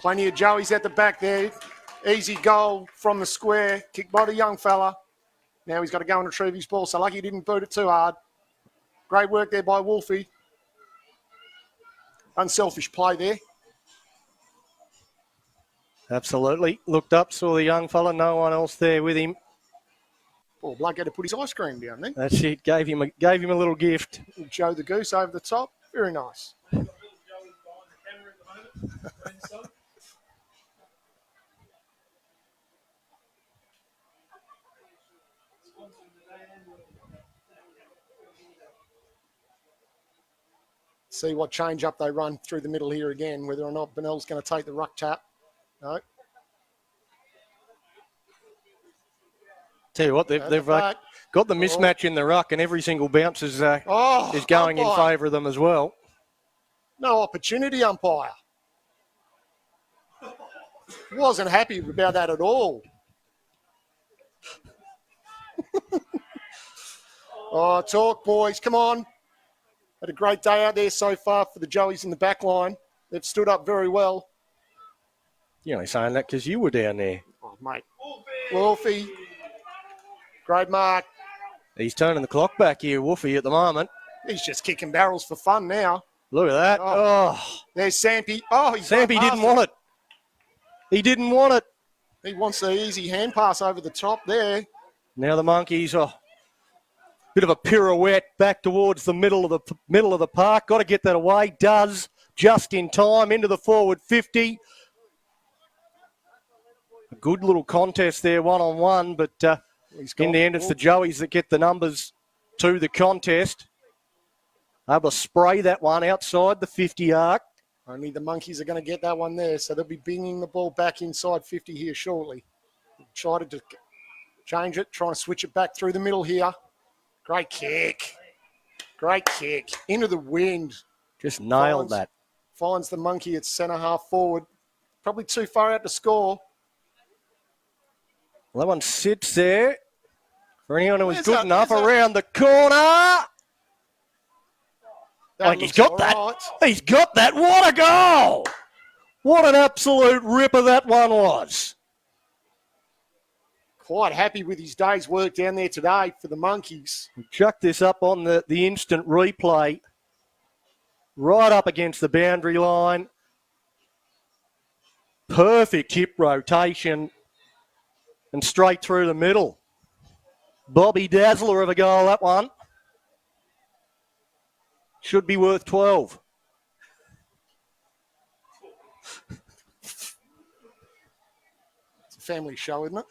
Plenty of Joeys at the back there. Easy goal from the square. Kicked by the young fella. Now he's got to go and retrieve his ball. So lucky he didn't boot it too hard. Great work there by Wolfie. Unselfish play there. Absolutely. Looked up, saw the young fella. No one else there with him. Poor bloke had to put his ice cream down there. That's it. Gave him a little gift. Joe the Goose over the top. Very nice. See what change up they run through the middle here again, whether or not Burnell's going to take the ruck tap. No. Tell you what, they've got the mismatch in the ruck, and every single bounce is going in favour of them as well. No opportunity, umpire. Wasn't happy about that at all. Oh, talk, boys. Come on. Had a great day out there so far for the Joeys in the back line. They've stood up very well. You're only saying that because you were down there. Oh, mate. Wolfie. Great mark. He's turning the clock back here, Wolfie, at the moment. He's just kicking barrels for fun now. Look at that. Oh. There's Sampy. Oh, Sampy didn't want it. He didn't want it. He wants the easy hand pass over the top there. Now the Monkeys Bit of a pirouette back towards the middle of the park. Got to get that away. Does just in time into the forward 50. A good little contest there, 1-on-1, but in the end, it's the Joeys that get the numbers to the contest. Able to spray that one outside the 50 arc. Only the Monkeys are going to get that one there, so they'll be binging the ball back inside 50 here shortly. Try to change it, trying to switch it back through the middle here. Great kick. Great kick. Into the wind. Just nailed that. Finds the Monkey at centre half forward. Probably too far out to score. Well, that one sits there. For anyone who was good enough, around the corner. He's got that. Right. He's got that. What a goal! What an absolute ripper that one was. Quite happy with his day's work down there today for the Monkeys. Chuck this up on the instant replay. Right up against the boundary line. Perfect hip rotation. And straight through the middle. Bobby Dazzler of a goal, that one. Should be worth 12. It's a family show, isn't it?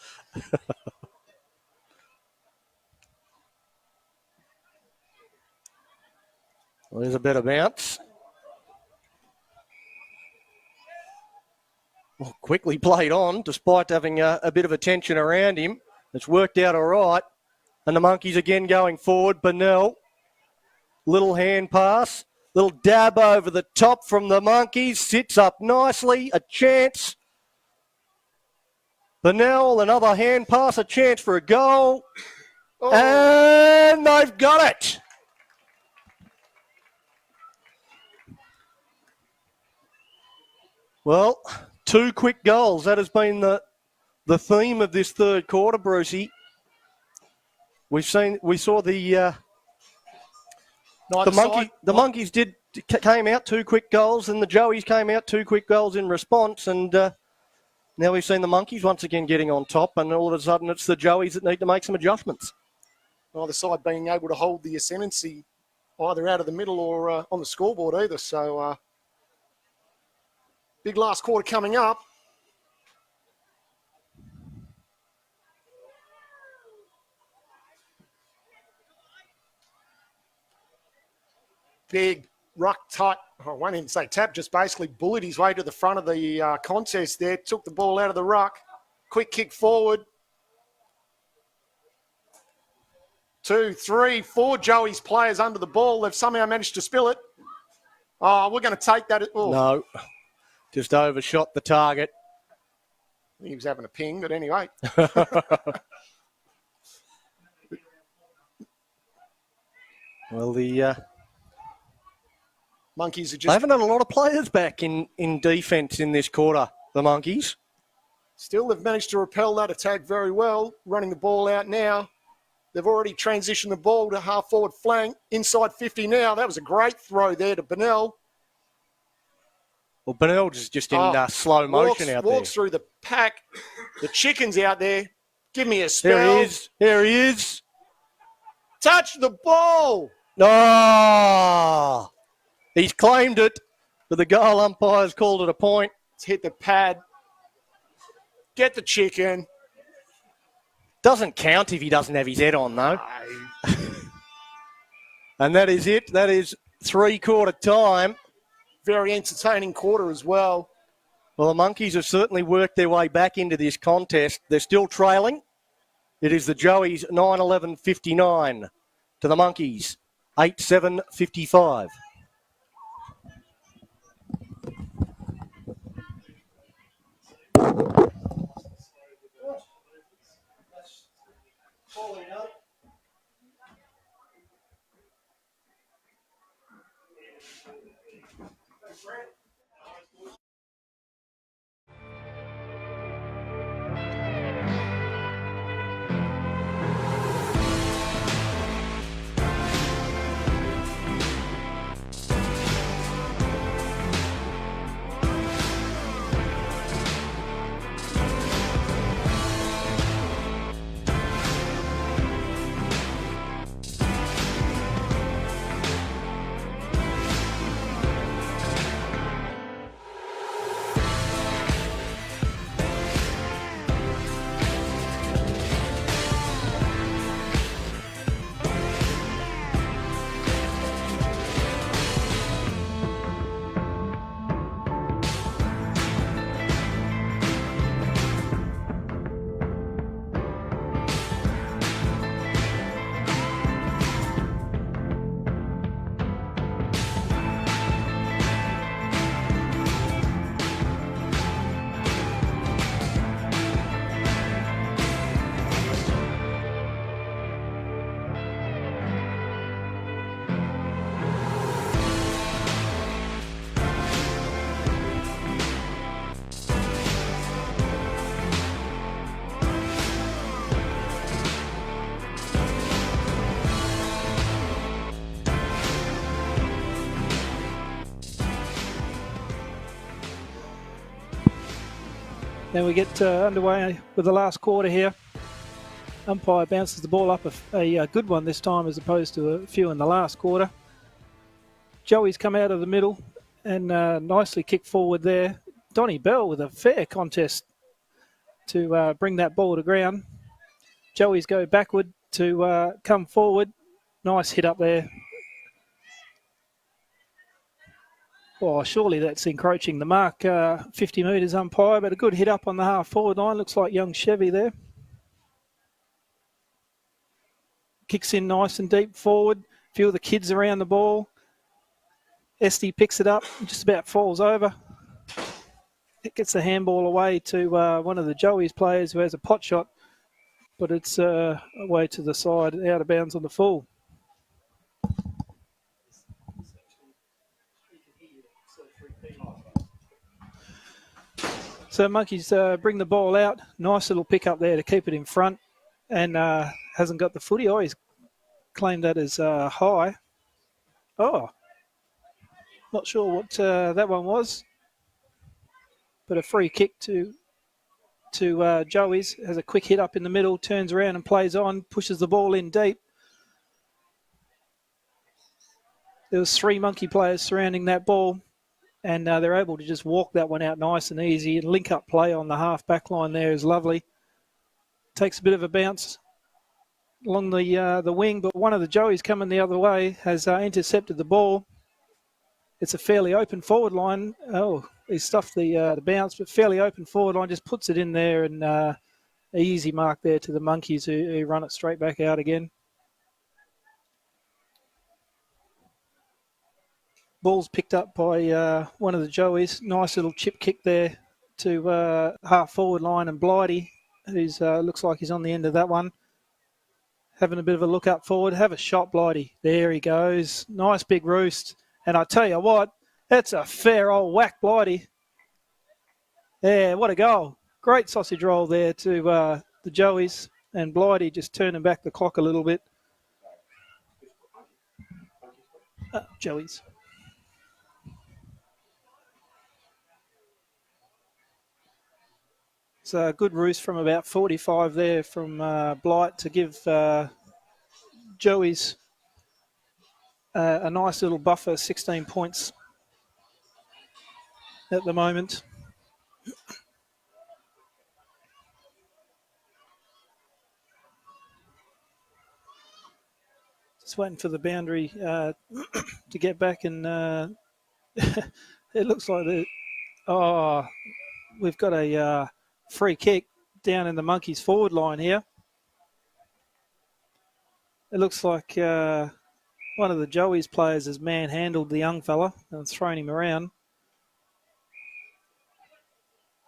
Well, there's a better bounce. Well, quickly played on, despite having a bit of attention around him. It's worked out all right. And the Monkeys again going forward. Burnell, little hand pass. Little dab over the top from the Monkeys. Sits up nicely. A chance. Burnell, another hand pass. A chance for a goal. Oh. And they've got it. Well, 2 quick goals. That has been the theme of this third quarter, Brucey. We saw the Monkeys came out 2 quick goals, and the Joeys came out 2 quick goals in response, and now we've seen the Monkeys once again getting on top, and all of a sudden it's the Joeys that need to make some adjustments. Neither side being able to hold the ascendancy either out of the middle or on the scoreboard either. So big last quarter coming up. Big ruck tight, I won't even say tap, just basically bullied his way to the front of the contest there, took the ball out of the ruck, quick kick forward. 2, 3, 4 Joey's players under the ball. They've somehow managed to spill it. Oh, we're going to take that. Oh. No, just overshot the target. I think he was having a ping, but anyway. Well, the Monkeys are they just... haven't had a lot of players back in defence in this quarter, the Monkeys. Still, they've managed to repel that attack very well, running the ball out now. They've already transitioned the ball to half-forward flank, inside 50 now. That was a great throw there to Burnell. Well, Burnell just in slow motion out there. Walks through the pack. The chicken's out there. Give me a spell. There he is. There he is. Touch the ball. Oh! He's claimed it, but the goal umpire's called it a point. It's hit the pad. Get the chicken. Doesn't count if he doesn't have his head on, though. And that is it. That is 3/4 time. Very entertaining quarter as well. Well, the Monkeys have certainly worked their way back into this contest. They're still trailing. It is the Joeys 9-11-59 to the Monkeys 8-7-55. Then we get underway with the last quarter here. Umpire bounces the ball up a good one this time as opposed to a few in the last quarter. Joey's come out of the middle and nicely kicked forward there. Donnie Bell with a fair contest to bring that ball to ground. Joey's go backward to come forward. Nice hit up there. Oh, surely that's encroaching the mark. 50 metres umpire, but a good hit up on the half forward line. Looks like young Chevy there. Kicks in nice and deep forward. A few of the kids around the ball. Esty picks it up, just about falls over. It gets the handball away to one of the Joey's players who has a pot shot, but it's away to the side, out of bounds on the full. So Monkeys bring the ball out. Nice little pick up there to keep it in front, and hasn't got the footy. Oh, he's claimed that as high. Oh, not sure what that one was, but a free kick to Joey's. Has a quick hit up in the middle, turns around and plays on, pushes the ball in deep. There was 3 Monkey players surrounding that ball, and they're able to just walk that one out nice and easy. And link up play on the half back line there is lovely. Takes a bit of a bounce along the wing, but one of the Joeys coming the other way has intercepted the ball. It's a fairly open forward line. Oh, he stuffed the bounce, but fairly open forward line, just puts it in there, and an easy mark there to the Monkeys who run it straight back out again. Ball's picked up by one of the Joeys. Nice little chip kick there to half forward line, and Blighty, who's looks like he's on the end of that one. Having a bit of a look up forward. Have a shot, Blighty. There he goes. Nice big roost. And I tell you what, that's a fair old whack, Blighty. Yeah, what a goal. Great sausage roll there to the Joeys. And Blighty just turning back the clock a little bit. Joeys. So a good roost from about 45 there from Blight to give Joey's a nice little buffer, 16 points at the moment. Just waiting for the boundary to get back, and it looks like we've got a free kick down in the Monkeys forward line here. It looks like one of the Joey's players has manhandled the young fella and thrown him around.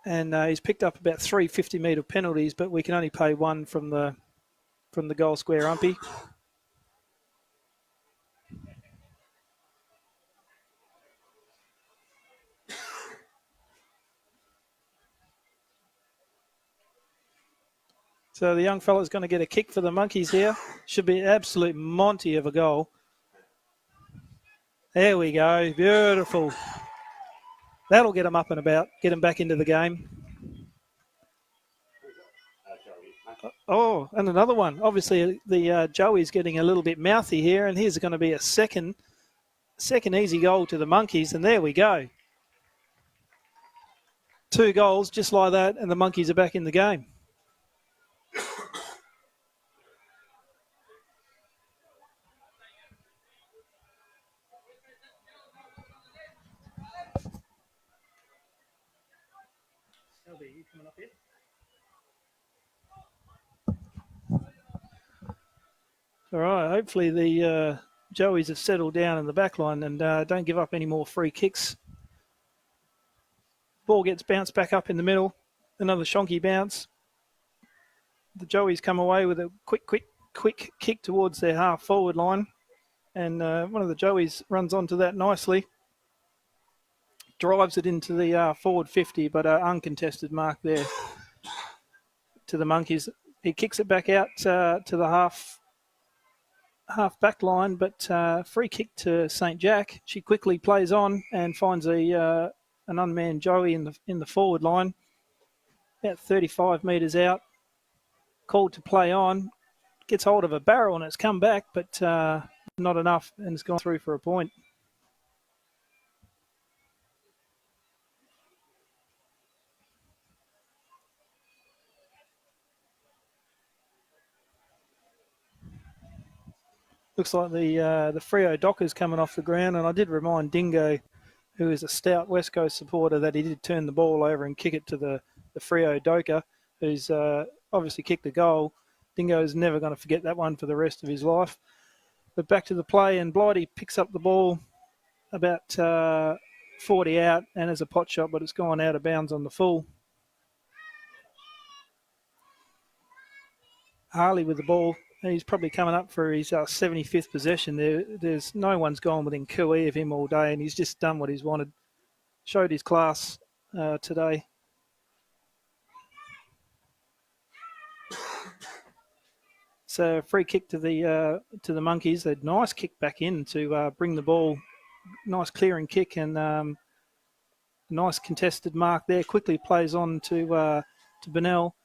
And he's picked up about 3 50-metre penalties, but we can only pay one from the goal square umpy. So the young fella's going to get a kick for the Monkeys here. Should be an absolute Monty of a goal. There we go. Beautiful. That'll get them up and about, get them back into the game. Oh, and another one. Obviously, the Joey's getting a little bit mouthy here, and here's going to be a second easy goal to the Monkeys, and there we go. 2 goals just like that, and the Monkeys are back in the game. All right, hopefully the Joeys have settled down in the back line and don't give up any more free kicks. Ball gets bounced back up in the middle. Another shonky bounce. The Joeys come away with a quick kick towards their half forward line. And one of the Joeys runs onto that nicely. Drives it into the forward 50, but uncontested mark there to the Monkeys. He kicks it back out to the half back line, but free kick to St. Jack. She quickly plays on and finds an unmanned Joey in the forward line. about 35 metres out, called to play on, gets hold of a barrel and it's come back, but not enough, and it's gone through for a point. Looks like the Freo Dockers coming off the ground, and I did remind Dingo, who is a stout West Coast supporter, that he did turn the ball over and kick it to the Freo Docker, who's obviously kicked a goal. Dingo is never going to forget that one for the rest of his life. But back to the play, and Blighty picks up the ball about 40 out, and as a pot shot, but it's gone out of bounds on the full. Harley with the ball. He's probably coming up for his 75th possession. There's no one's gone within QE of him all day, and he's just done what he's wanted. Showed his class today. So free kick to the Monkeys. A nice kick back in to bring the ball. Nice clearing kick and nice contested mark there. Quickly plays on to Bennell,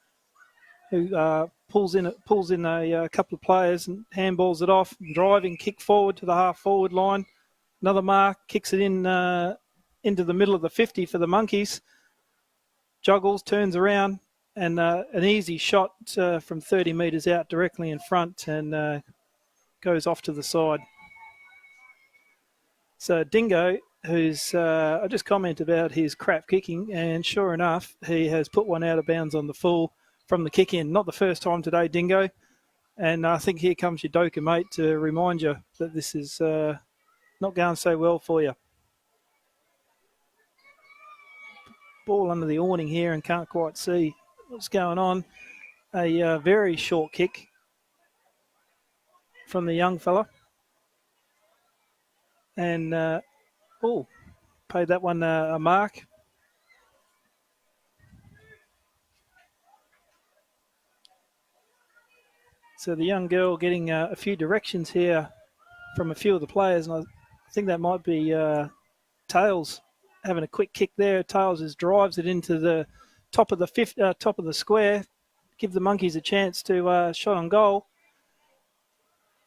who pulls in a couple of players and handballs it off. Driving kick forward to the half-forward line. Another mark, kicks it in into the middle of the 50 for the Monkeys. Juggles, turns around, and an easy shot from 30 metres out directly in front and goes off to the side. So Dingo, who's I just commented about his crap kicking, and sure enough, he has put one out of bounds on the full from the kick in. Not the first time today, Dingo. And I think here comes your Doka, mate, to remind you that this is not going so well for you. Ball under the awning here and can't quite see what's going on. A very short kick from the young fella. And, paid that one a mark. So the young girl getting a few directions here from a few of the players, and I think that might be Tails having a quick kick there. Tails just drives it into the top of the square, give the Monkeys a chance to shot on goal.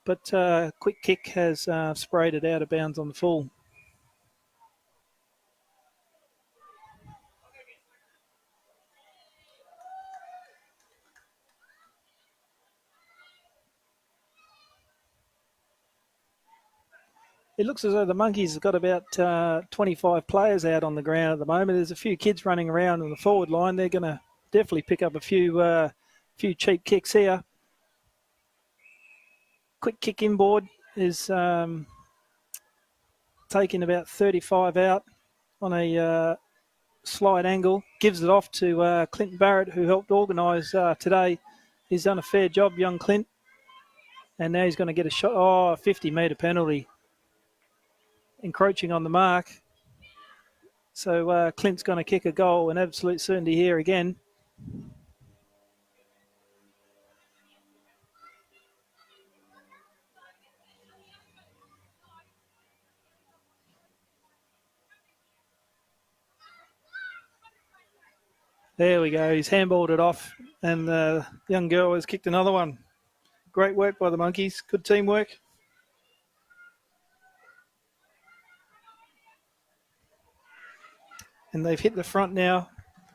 But quick kick has sprayed it out of bounds on the full. It looks as though the Monkeys have got about 25 players out on the ground at the moment. There's a few kids running around on the forward line. They're going to definitely pick up a few cheap kicks here. Quick kick inboard is taking about 35 out on a slight angle. Gives it off to Clint Barrett, who helped organise today. He's done a fair job, young Clint. And now he's going to get a shot. Oh, a 50-metre penalty. Encroaching on the mark. So Clint's going to kick a goal, an absolute certainty here again. There we go. He's handballed it off, and the young girl has kicked another one. Great work by the Monkeys. Good teamwork. And they've hit the front now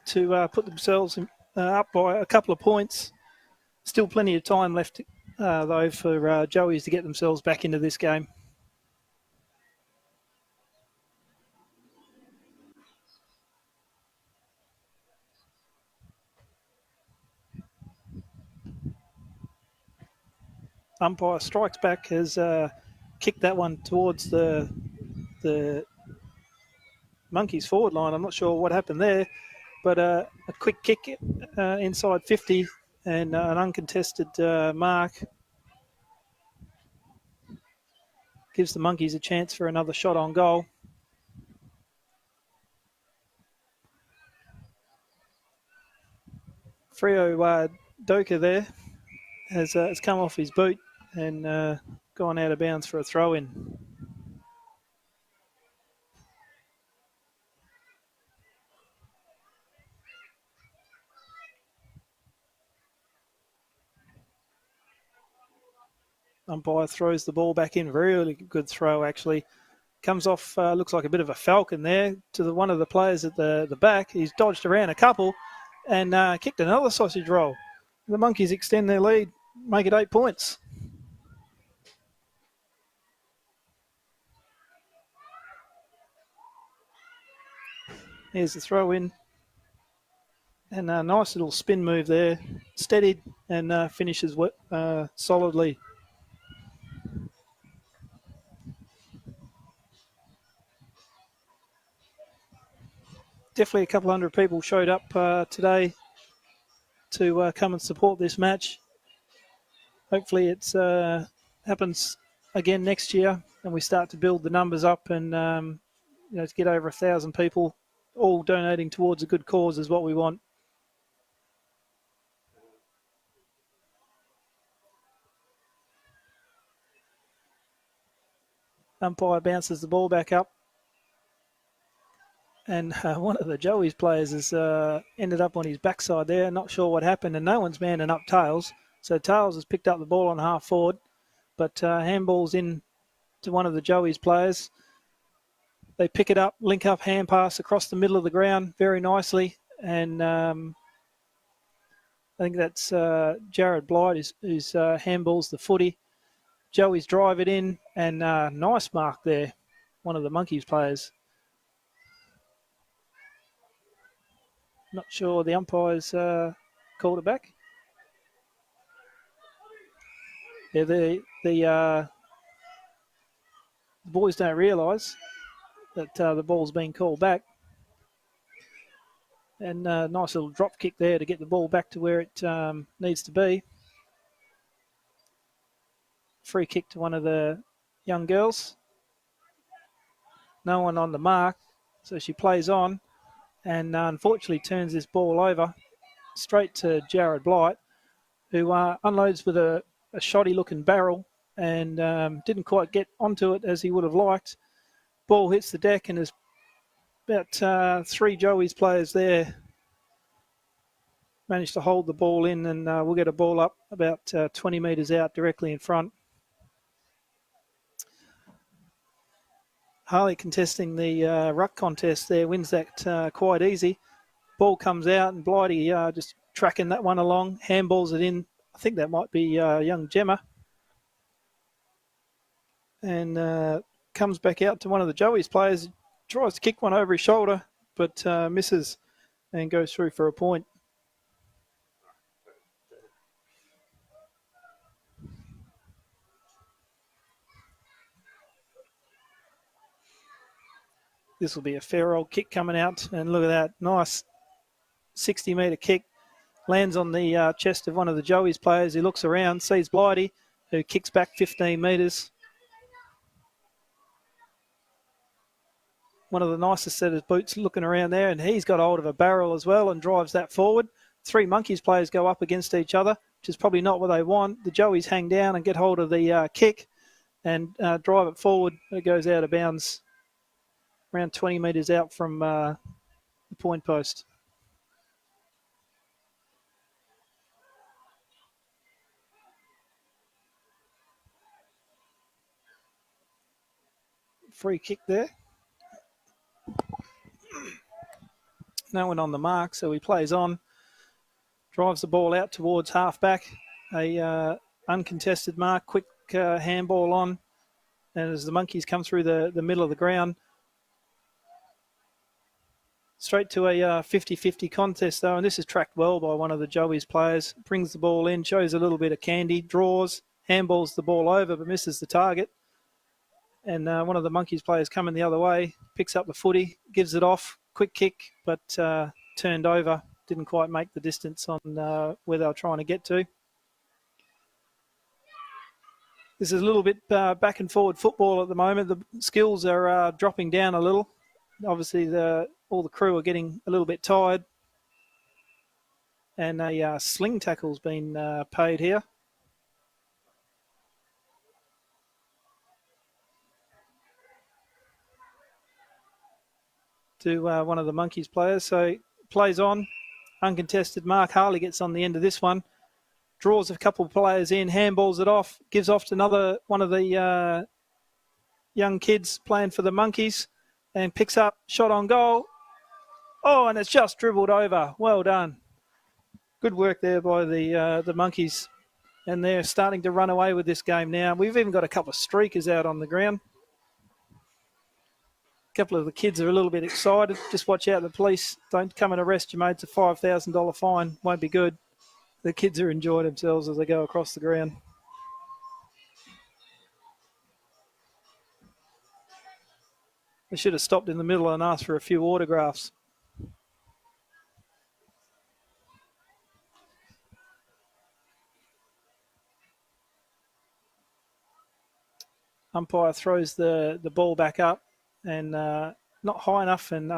to put themselves up by a couple of points. Still plenty of time left, though, for Joey's to get themselves back into this game. Umpire strikes back, has kicked that one towards the Monkeys forward line. I'm not sure what happened there, but a quick kick inside 50 and an uncontested mark gives the Monkeys a chance for another shot on goal. Freo Doka there has come off his boot and gone out of bounds for a throw-in. Umpire throws the ball back in. Very really good throw, actually. Comes off, looks like a bit of a falcon there to one of the players at the back. He's dodged around a couple and kicked another sausage roll. The Monkeys extend their lead, make it 8 points. Here's the throw in. And a nice little spin move there. Steadied and finishes solidly. Definitely a couple hundred people showed up today to come and support this match. Hopefully it happens again next year and we start to build the numbers up and to get over 1,000 people all donating towards a good cause is what we want. Umpire bounces the ball back up. And one of the Joey's players has ended up on his backside there. Not sure what happened, and no one's manning up Tails. So Tails has picked up the ball on half forward, but handball's in to one of the Joey's players. They pick it up, link up, hand pass across the middle of the ground very nicely. And I think that's Jared Blight who's handballs the footy. Joey's drive it in, and nice mark there, one of the Monkeys players. Not sure the umpires called it back. Yeah, the boys don't realise that the ball's been called back. And nice little drop kick there to get the ball back to where it needs to be. Free kick to one of the young girls. No one on the mark, so she plays on and unfortunately turns this ball over straight to Jared Blight, who unloads with a shoddy looking barrel and didn't quite get onto it as he would have liked. Ball hits the deck and there's about 3 Joey's players there. Managed to hold the ball in and we'll get a ball up about 20 metres out directly in front. Harley contesting the ruck contest there, wins that quite easy. Ball comes out and Blighty just tracking that one along, handballs it in. I think that might be young Gemma. And comes back out to one of the Joey's players, tries to kick one over his shoulder, but misses and goes through for a point. This will be a fair old kick coming out, and look at that, nice 60-metre kick. Lands on the chest of one of the Joey's players. He looks around, sees Blighty, who kicks back 15 metres. One of the nicest set of boots looking around there, and he's got hold of a barrel as well and drives that forward. 3 Monkeys players go up against each other, which is probably not what they want. The Joey's hang down and get hold of the kick and drive it forward. It goes out of bounds around 20 metres out from the point post. Free kick there. No one on the mark, so he plays on. Drives the ball out towards half-back. A uncontested mark, quick handball on. And as the Monkeys come through the middle of the ground, straight to a 50-50 contest, though, and this is tracked well by one of the Joey's players. Brings the ball in, shows a little bit of candy, draws, handballs the ball over, but misses the target. And one of the Monkeys players coming the other way, picks up the footy, gives it off, quick kick, but turned over. Didn't quite make the distance on where they were trying to get to. This is a little bit back and forward football at the moment. The skills are dropping down a little. Obviously, all the crew are getting a little bit tired. And a sling tackle's been paid here. To one of the Monkeys players. So plays on, uncontested mark. Harley gets on the end of this one. draws a couple of players in, handballs it off, gives off to another one of the young kids playing for the Monkeys, and picks up, shot on goal. Oh, and it's just dribbled over. Well done. Good work there by the Monkeys. And they're starting to run away with this game now. We've even got a couple of streakers out on the ground. A couple of the kids are a little bit excited. Just watch out, the police don't come and arrest you, mate. It's a $5,000 fine. Won't be good. The kids are enjoying themselves as they go across the ground. They should have stopped in the middle and asked for a few autographs. Umpire throws the ball back up and not high enough and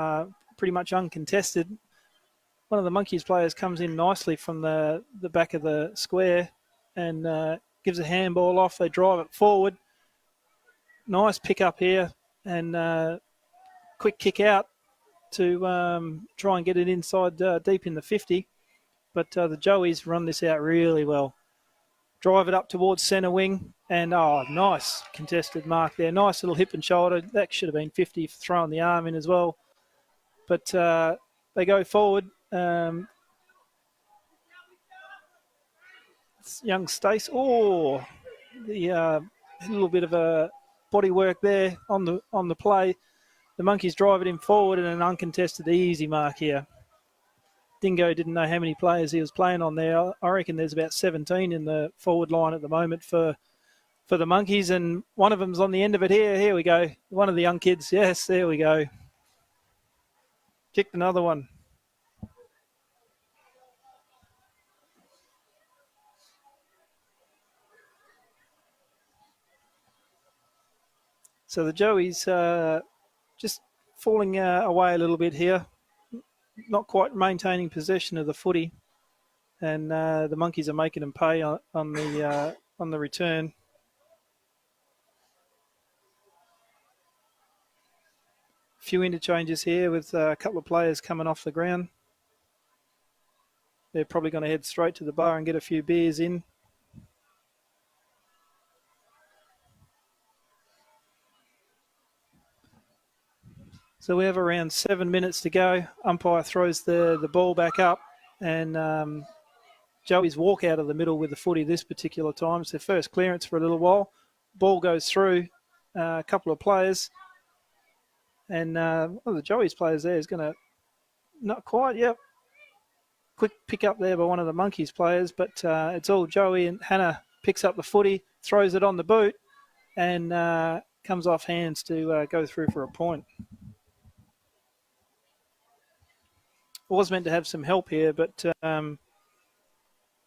pretty much uncontested. One of the Monkeys players comes in nicely from the back of the square and gives a handball off. They drive it forward. Nice pick up here and quick kick out to try and get it inside deep in the 50. But the Joeys run this out really well. Drive it up towards centre wing. And, nice contested mark there. Nice little hip and shoulder. That should have been 50 for throwing the arm in as well. But they go forward. Young Stace. Oh, the little bit of a body work there on the play. The Monkeys drive it in forward and an uncontested easy mark here. Dingo didn't know how many players he was playing on there. I reckon there's about 17 in the forward line at the moment for the Monkeys, and one of them's on the end of it here. Here we go. One of the young kids. Yes, there we go. Kicked another one. So the Joeys just falling away a little bit here. Not quite maintaining possession of the footy. And the Monkeys are making them pay on the return. Few interchanges here with a couple of players coming off the ground. They're probably going to head straight to the bar and get a few beers in. So we have around 7 minutes to go. Umpire throws the ball back up and Joey's walk out of the middle with the footy this particular time. It's their first clearance for a little while. Ball goes through a couple of players. And one of the Joey's players there is going to, not quite, yep. Quick pick up there by one of the Monkeys players, but it's all Joey, and Hannah picks up the footy, throws it on the boot, and comes off hands to go through for a point. Was meant to have some help here, but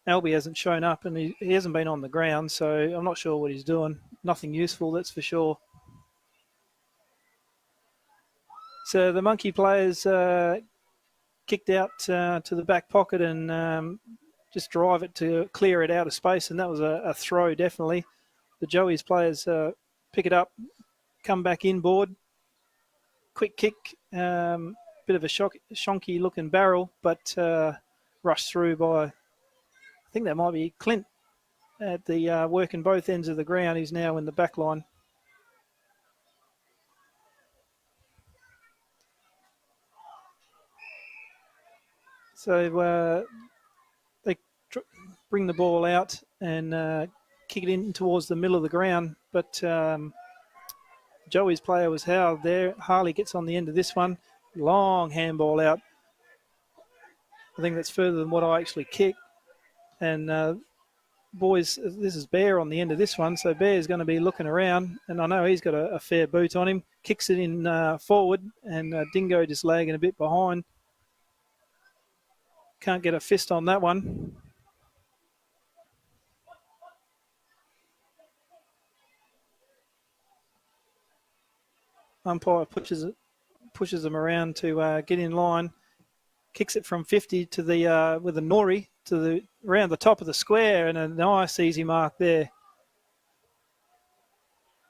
Albie hasn't shown up and he hasn't been on the ground, so I'm not sure what he's doing. Nothing useful, that's for sure. So the Monkey players kicked out to the back pocket and just drive it to clear it out of space, and that was a throw, definitely. The Joey's players pick it up, come back inboard. Quick kick, bit of a shonky looking barrel, but rushed through by, I think that might be Clint at the working both ends of the ground. He's now in the back line. So they bring the ball out and kick it in towards the middle of the ground, but Joey's player was Howard there. Harley gets on the end of this one. Long handball out. I think that's further than what I actually kicked. And boys, this is Bear on the end of this one, so Bear's going to be looking around, and I know he's got a fair boot on him. Kicks it in forward, and Dingo just lagging a bit behind. Can't get a fist on that one. Umpire pushes them around to get in line. Kicks it from 50 to the with a nori to the around the top of the square, and a nice easy mark there.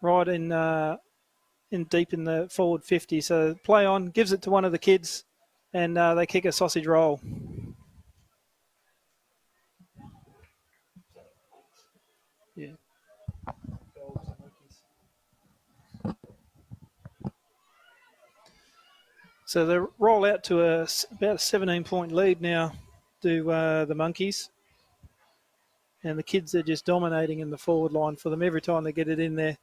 Right in deep in the forward 50. So play on, gives it to one of the kids, and they kick a sausage roll. Yeah. So they roll out to about a 17-point lead now, do the Monkeys. And the kids are just dominating in the forward line for them. Every time they get it in there,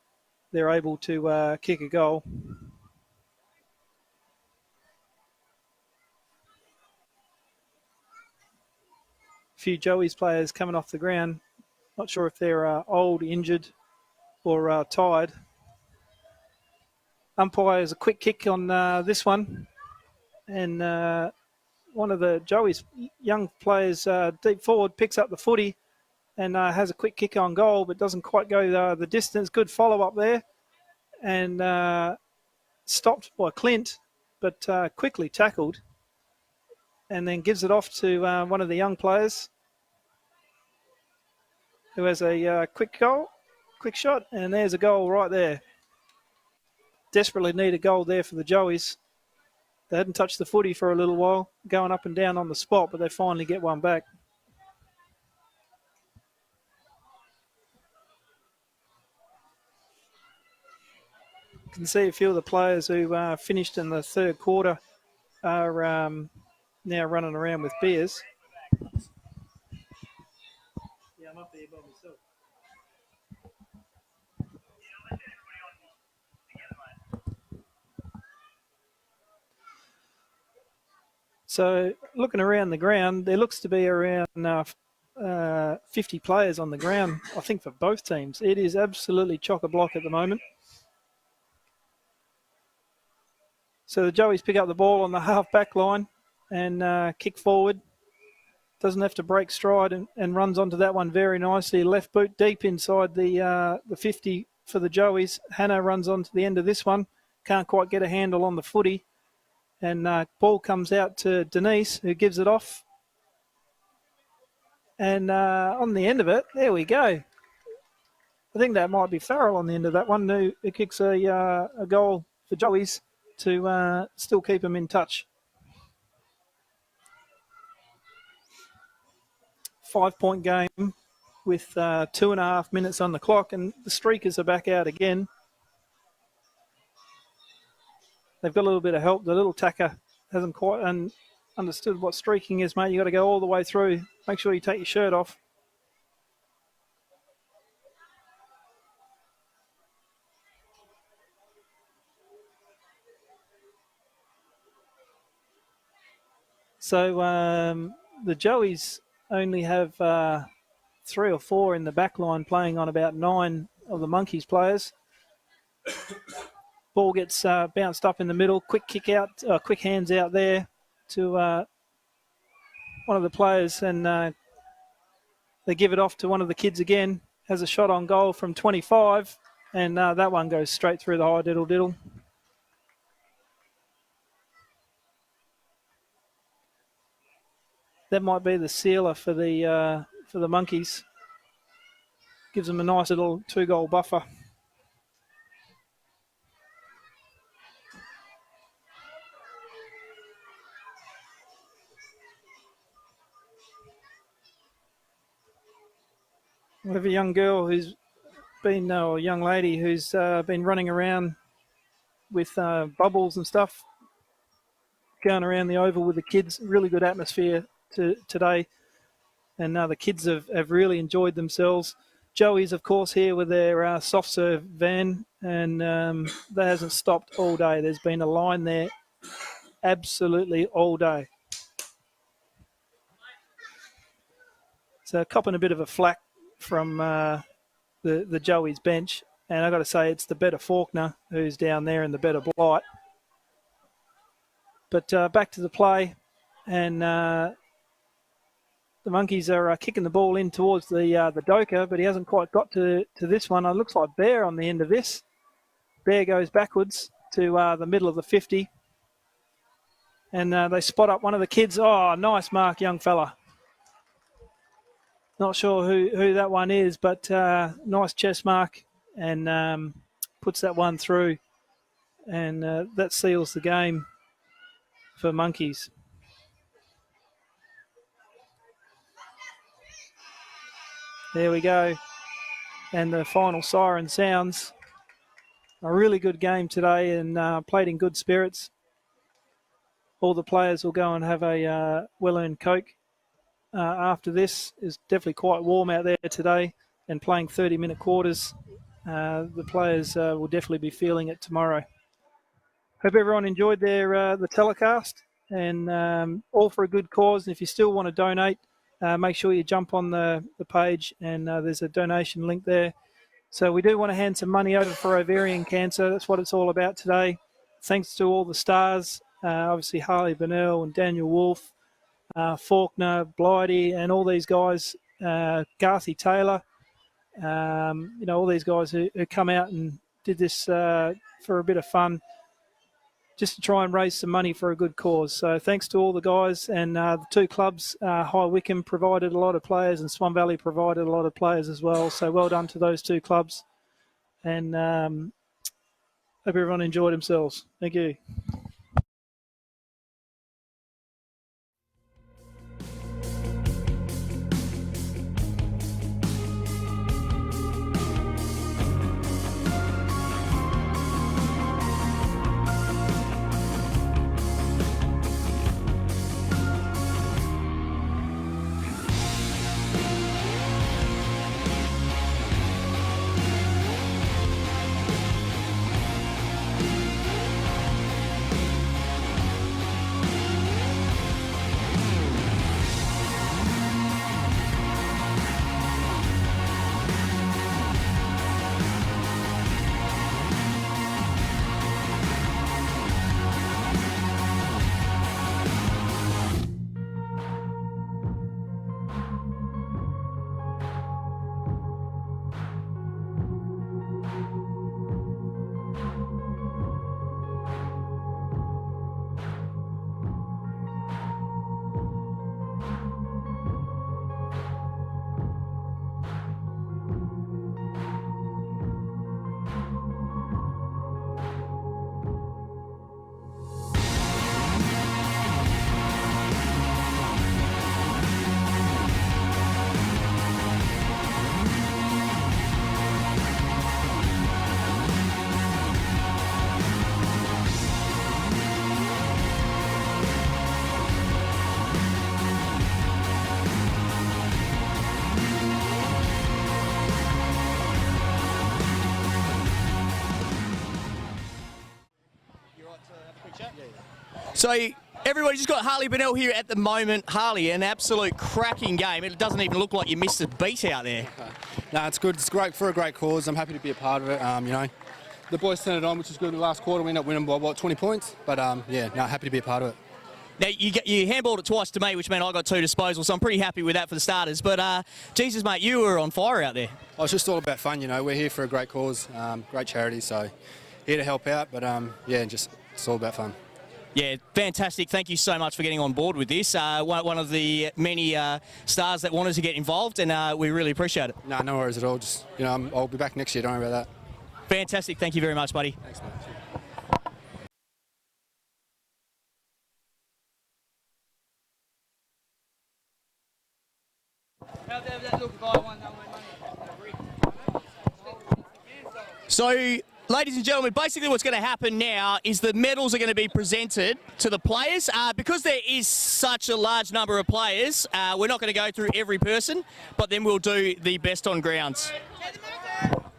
they're able to kick a goal. A few Joey's players coming off the ground. Not sure if they're old, injured, or tired. Umpires a quick kick on this one. And one of the Joey's young players deep forward picks up the footy and has a quick kick on goal, but doesn't quite go the distance. Good follow-up there. And stopped by Clint, but quickly tackled. And then gives it off to one of the young players who has a quick shot. And there's a goal right there. Desperately need a goal there for the Joeys. They hadn't touched the footy for a little while, going up and down on the spot, but they finally get one back. You can see a few of the players who finished in the third quarter are now running around with beers. Yeah, I'm up there by myself. So looking around the ground, there looks to be around 50 players on the ground, I think, for both teams. It is absolutely chock-a-block at the moment. So the Joeys pick up the ball on the half-back line and kick forward. Doesn't have to break stride and runs onto that one very nicely. Left boot deep inside the 50 for the Joeys. Hannah runs onto the end of this one. Can't quite get a handle on the footy. And ball comes out to Denise, who gives it off. And on the end of it, there we go. I think that might be Farrell on the end of that one, who kicks a goal for Joeys to still keep them in touch. 5-point game with 2.5 minutes on the clock, and the Streakers are back out again. They've got a little bit of help. The little tacker hasn't quite understood what streaking is, mate. You've got to go all the way through. Make sure you take your shirt off. So the Joeys only have 3 or 4 in the back line playing on about 9 of the Monkeys players. Ball gets bounced up in the middle. Quick kick out, quick hands out there to one of the players, and they give it off to one of the kids again. Has a shot on goal from 25, and that one goes straight through the high diddle. That might be the sealer for the Monkeys. Gives them a nice little 2-goal buffer. We have a young girl who's been, or a young lady who's been running around with bubbles and stuff, going around the oval with the kids. Really good atmosphere today, and the kids have really enjoyed themselves. Joey's, of course, here with their soft serve van, and that hasn't stopped all day. There's been a line there absolutely all day. So copping a bit of a flack from the Joey's bench, and I've got to say it's the better Faulkner who's down there and the better Blight. But back to the play, and the Monkeys are kicking the ball in towards the Doka, but he hasn't quite got to this one. It looks like Bear on the end of this. Bear goes backwards to the middle of the 50, and they spot up one of the kids. Oh, nice mark, young fella. Not sure who that one is, but nice chest mark, and puts that one through, and that seals the game for Monkeys. There we go. and the final siren sounds. A really good game today and played in good spirits. All the players will go and have a well-earned Coke after this. It's definitely quite warm out there today and playing 30-minute quarters. The players will definitely be feeling it tomorrow. Hope everyone enjoyed the telecast and all for a good cause. And if you still want to donate, make sure you jump on the page and there's a donation link there. So we do want to hand some money over for ovarian cancer. That's what it's all about today. Thanks to all the stars, obviously Harley Burnell and Daniel Wolfe, Faulkner, Blighty, and all these guys, Garthy Taylor, all these guys who come out and did this for a bit of fun, just to try and raise some money for a good cause. So thanks to all the guys and the two clubs. High Wycombe provided a lot of players and Swan Valley provided a lot of players as well. So well done to those two clubs. And hope everyone enjoyed themselves. Thank you. So everybody just got Harley Burnell here at the moment. Harley, an absolute cracking game. It doesn't even look like you missed a beat out there. No, it's good. It's great for a great cause. I'm happy to be a part of it. The boys turned it on, which was good in the last quarter. We ended up winning by, 20 points? But, happy to be a part of it. Now, you handballed it twice to me, which meant I got 2 disposals, so I'm pretty happy with that for the starters. But, Jesus, mate, you were on fire out there. Oh, it's just all about fun, We're here for a great cause, great charity, so here to help out. But, it's all about fun. Yeah, fantastic. Thank you so much for getting on board with this. One of the many stars that wanted to get involved, and we really appreciate it. No worries at all. Just, I'll be back next year. Don't worry about that. Fantastic. Thank you very much, buddy. Thanks, mate. So, ladies and gentlemen, basically what's going to happen now is the medals are going to be presented to the players. Because there is such a large number of players, we're not going to go through every person, but then we'll do the best on grounds.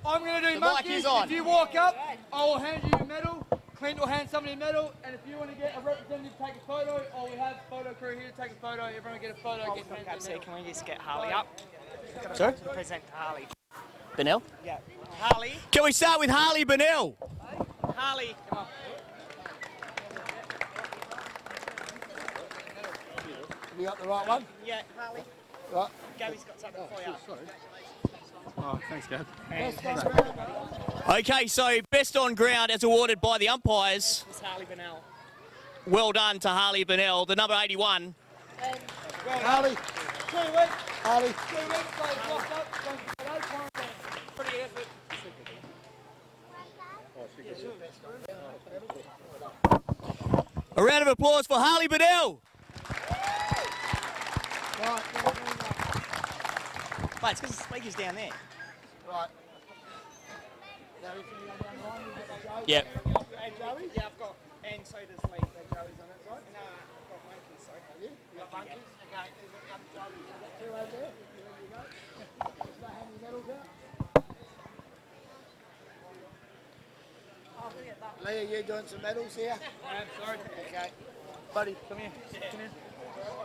I'm going to do monkeys. If you walk up, I will hand you a medal. Clint will hand somebody a medal. And if you want to get a representative to take a photo, or we have a photo crew here to take a photo, everyone get a photo. Can we just get Harley up? Sorry? Present to Harley. Burnell? Yeah. Harley. Can we start with Harley Burnell? Harley, come on. You got the right one? Yeah, Harley. Right. Gabby's got something for you. Sorry. Oh, thanks, Gab. Okay, so best on ground as awarded by the umpires. It's Harley Burnell. Well done to Harley Burnell, the number 81. Harley. 2 weeks. Harley. 2 weeks, so it's locked up. Pretty good effort. A round of applause for Harley Burnell. Mate, it's because the speaker's down there. Yep. Yeah, I've got, and so does Lee. Joey's on that side. No, I've got monkeys, so. Have you? You got monkeys? Okay. Two over there. There you go. There's no hanging medals out. Lee, are you doing some medals here? I'm sorry. Okay. Buddy, come here. Come here.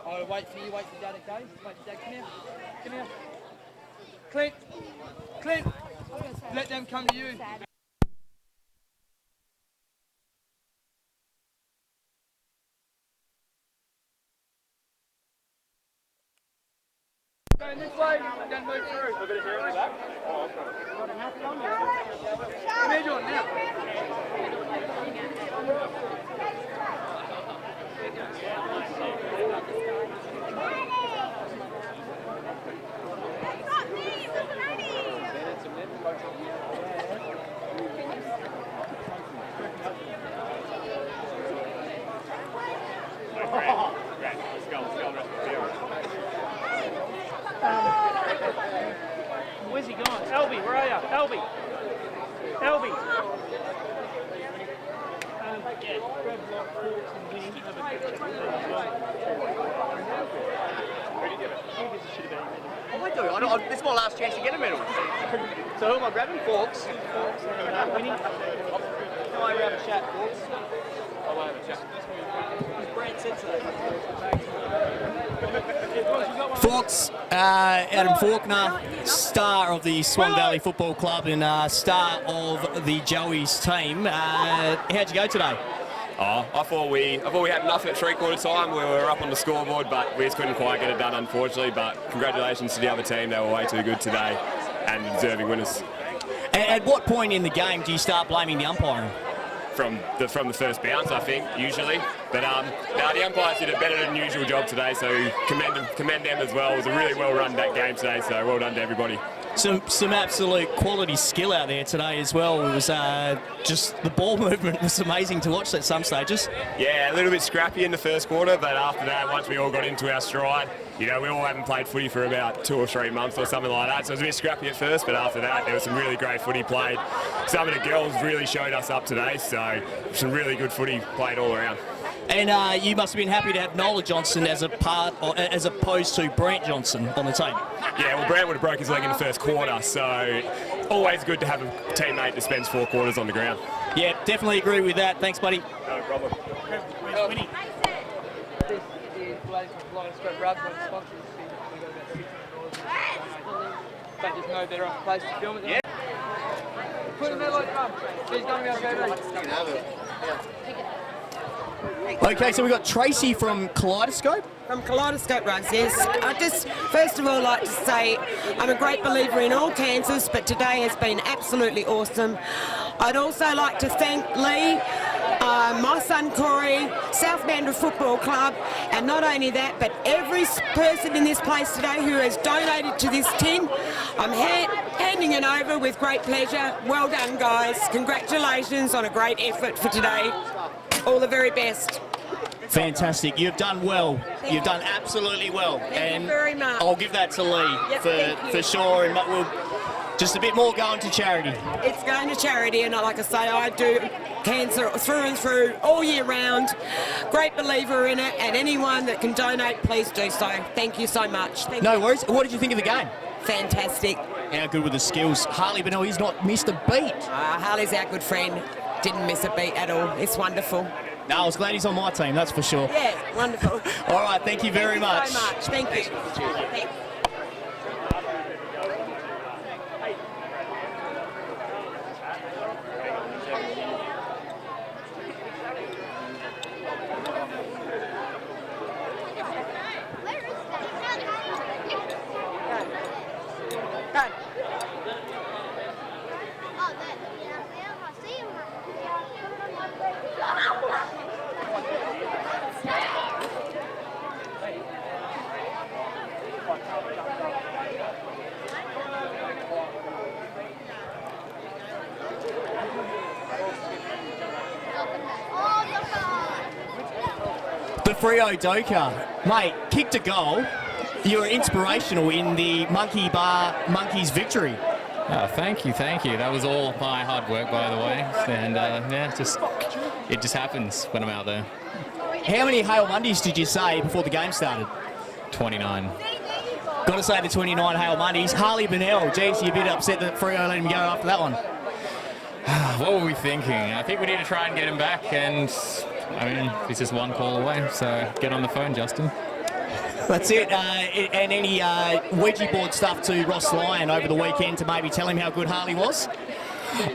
I'll wait for you. Wait for Dad, okay? Wait for Dad. Come here. Come here. Clint. Clint. Let them come to you. Going this way. Don't move through. Look at it here in the back. Come here, Jordan, now. Where's he gone? Elby, where are you? Elby. Elby. Yeah, grab block, forks and winning. Have a picture. Oh, I do. This is my last chance to get a medal. So who am I grabbing? Forks. Winning. Come over have a chat, Forks. I won't have a chat. Brad said so. Forks, Adam Faulkner, star of the Swan Valley Football Club and star of the Joey's team. How'd you go today? Oh, I thought we had enough at three-quarter time. We were up on the scoreboard, but we just couldn't quite get it done, unfortunately. But congratulations to the other team. They were way too good today and deserving winners. At what point in the game do you start blaming the umpiring? From the first bounce, I think, usually. But the umpires did a better than usual job today, so commend them as well. It was a really well-run game today, so well done to everybody. Some absolute quality skill out there today as well. It was just the ball movement was amazing to watch at some stages. Yeah, a little bit scrappy in the first quarter, but after that, once we all got into our stride, you know, we all haven't played footy for about 2 or 3 months or something like that, so it was a bit scrappy at first, but after that, there was some really great footy played. Some of the girls really showed us up today, so some really good footy played all around. And you must have been happy to have Nola Johnson as opposed to Brant Johnson on the team. Yeah, well, Brant would have broke his leg in the first quarter, so always good to have a teammate that spends 4 quarters on the ground. Yeah, definitely agree with that. Thanks, buddy. No problem. Where's Winnie? This is Ladies and Lions Scope Radford sponsors. We've got about $600. But there's no better place to film it. Yeah. Put him in like drum. He's going to be okay. Okay, so we've got Tracy from Kaleidoscope. From Kaleidoscope Rugs, yes. I just, first of all, like to say I'm a great believer in all cancers, but today has been absolutely awesome. I'd also like to thank Lee, my son Corey, South Mandurah Football Club, and not only that, but every person in this place today who has donated to this tin. I'm handing it over with great pleasure. Well done, guys. Congratulations on a great effort for today. All the very best. Fantastic. You've done well. You've done absolutely well. Thank you very much. I'll give that to Lee for sure. And we'll just a bit more going to charity. It's going to charity, and like I say, I do cancer through and through all year round. Great believer in it, and anyone that can donate, please do so. Thank you so much. No worries. What did you think of the game? Fantastic. How good with the skills? Harley Bennell, he's not missed a beat. Harley's our good friend. Didn't miss a beat at all. It's wonderful. No, I was glad he's on my team, that's for sure. Yeah, wonderful. All right, thank you very much. Thank you so much. Thank you. Thanks. Freo Doka, mate, kicked a goal. You were inspirational in the Monkey Bar Monkeys victory. Thank you. That was all my hard work, by the way. And yeah, it just happens when I'm out there. How many Hail Mondays did you say before the game started? 29. Got to say the 29 Hail Mondays. Harley Bennell, geez, you're a bit upset that Freo let him go after that one. What were we thinking? I think we need to try and get him back, and I mean, he's just one call away, so get on the phone, Justin. That's it. And any Ouija board stuff to Ross Lyon over the weekend to maybe tell him how good Harley was?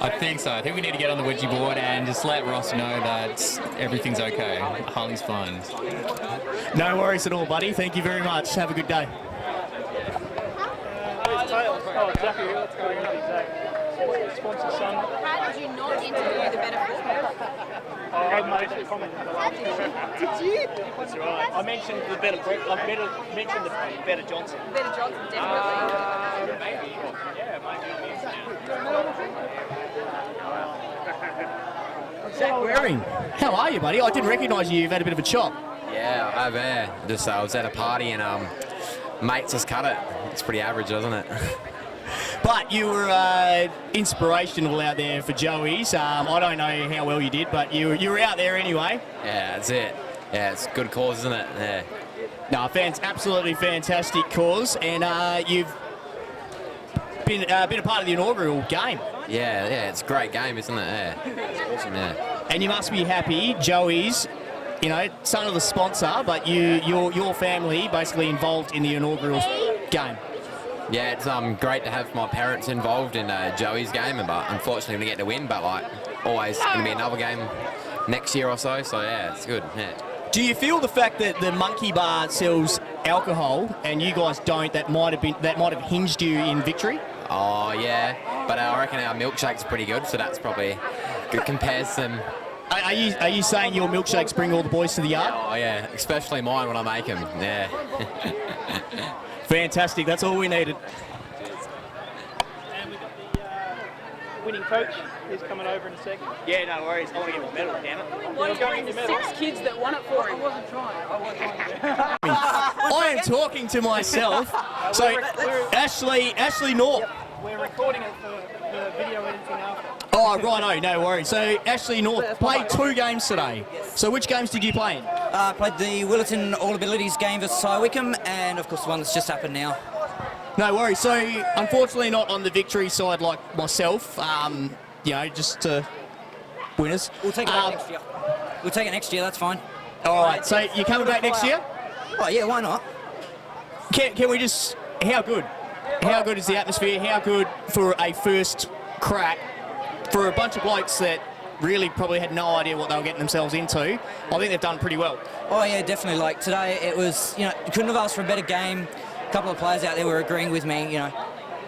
I think so. I think we need to get on the Ouija board and just let Ross know that everything's okay. Harley's fine. No worries at all, buddy. Thank you very much. Have a good day. Oh, exactly. What's going on exactly? Sponsor son. How did you not interview the better football? I made a comment. Did you? That's right. I mentioned the better. I mentioned the better Johnson. Better Johnson, definitely. Maybe. Yeah, maybe. Zach Waring, how are you, buddy? I didn't recognise you. You've had a bit of a chop. Yeah, I have. Yeah. Just I was at a party and mates just cut it. It's pretty average, isn't it? But you were inspirational out there for Joey's. I don't know how well you did, but you were out there anyway. Yeah, that's it. Yeah, it's a good cause, isn't it? Yeah. No, absolutely fantastic cause, and you've been a part of the inaugural game. Yeah, it's a great game, isn't it? Yeah, it's awesome. Yeah. And you must be happy, Joey's, son of the sponsor, but your family basically involved in the inaugural game. Yeah, it's great to have my parents involved in Joey's game, but unfortunately we didn't get to win. But like always, going to be another game next year or so. So yeah, it's good. Yeah. Do you feel the fact that the Monkey Bar sells alcohol and you guys don't, that might have hinged you in victory? Oh yeah, but I reckon our milkshake's pretty good, so that's probably good compared to them. Are you saying your milkshakes bring all the boys to the yard? Oh yeah, especially mine when I make them. Yeah. Fantastic. That's all we needed. And we've got the winning coach. He's coming over in a second. Yeah, no worries. I want to give him a medal, damn it. What are you medal? 6 kids that won it for him. I wasn't trying. I am talking to myself. So, Ashley North. Yep. We're recording it for the video editing after. Oh, righto, no worries. So, Ashley North played 2 games today. So, which games did you play in? Played the Willetton All Abilities game versus Cy Wickham, and of course the one that's just happened now. No worries. So, unfortunately, not on the victory side like myself. Just winners. We'll take it next year. We'll take it next year. That's fine. All right. So, you're coming back next year? Oh yeah, why not? Can we just? How good? How good is the atmosphere? How good for a first crack for a bunch of blokes that really probably had no idea what they were getting themselves into? I think they've done pretty well. Oh yeah, definitely. Like today, it was, you couldn't have asked for a better game. A couple of players out there were agreeing with me.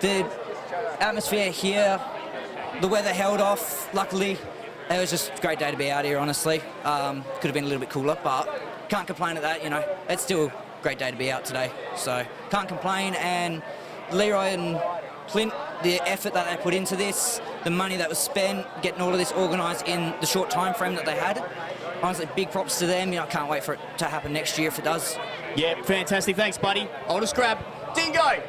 The atmosphere here, the weather held off. Luckily, it was just a great day to be out here. Honestly, could have been a little bit cooler, but can't complain at that. It's still a great day to be out today. So can't complain. And Leroy and Clint, the effort that they put into this, the money that was spent, getting all of this organised in the short time frame that they had. Honestly, big props to them. I can't wait for it to happen next year if it does. Yeah, fantastic. Thanks, buddy. I'll just grab Dingo.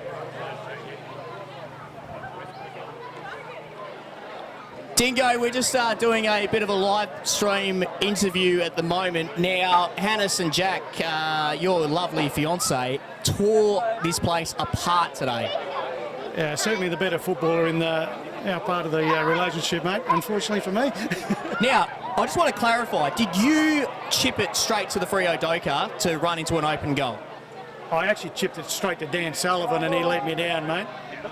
Dingo, we're just doing a bit of a live stream interview at the moment. Now, Hannes and Jack, your lovely fiance, tore this place apart today. Yeah, certainly the better footballer in our part of the relationship, mate, unfortunately for me. Now, I just want to clarify, did you chip it straight to the Freo Doka to run into an open goal? I actually chipped it straight to Dan Sullivan and he let me down, mate.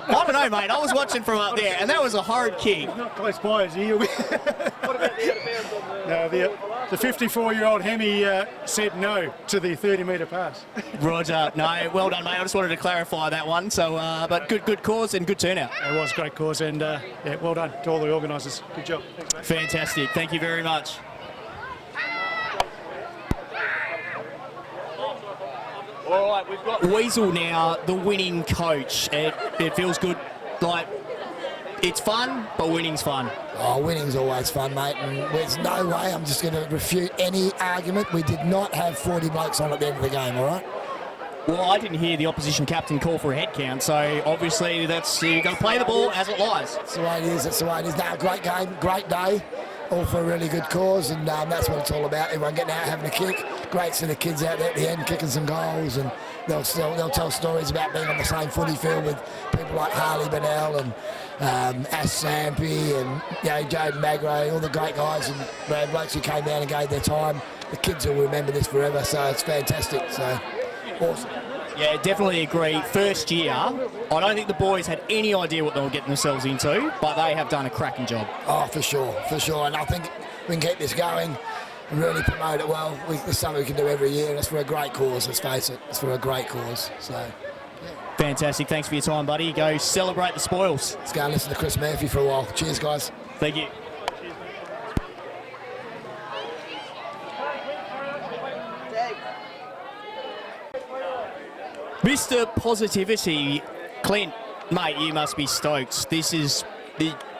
I don't know, mate. I was watching from up there, and that was a hard kick. Not close by, is he? What about the out of bounds on the... No, the 54-year-old Hemi said no to the 30-metre pass. Roger. No, well done, mate. I just wanted to clarify that one. So, but good cause and good turnout. It was a great cause, and well done to all the organisers. Good job. Thanks, mate. Fantastic. Thank you very much. All right, we've got Weasel now, the winning coach. It feels good. Like, it's fun, but winning's fun. Oh, winning's always fun, mate. And there's no way I'm just going to refute any argument. We did not have 40 blokes on at the end of the game, all right? Well, I didn't hear the opposition captain call for a head count, so obviously that's you've got to play the ball as it lies. That's the way it is. That's the way it is. Now, great game, great day, all for a really good cause, and that's what it's all about. Everyone getting out, having a kick. Great set of kids out there at the end, kicking some goals, and they'll tell stories about being on the same footy field with people like Harley Bennell and Ash Sampy and Jaden Magro, all the great guys and blokes who came down and gave their time. The kids will remember this forever, so it's fantastic. So awesome. Yeah, definitely agree. First year, I don't think the boys had any idea what they were getting themselves into, but they have done a cracking job. Oh, for sure. And I think we can keep this going and really promote it well. It's something we can do every year, and it's for a great cause, let's face it. It's for a great cause. So. Fantastic. Thanks for your time, buddy. Go celebrate the spoils. Let's go and listen to Chris Murphy for a while. Cheers, guys. Thank you. Mr. Positivity, Clint, mate, you must be stoked. This is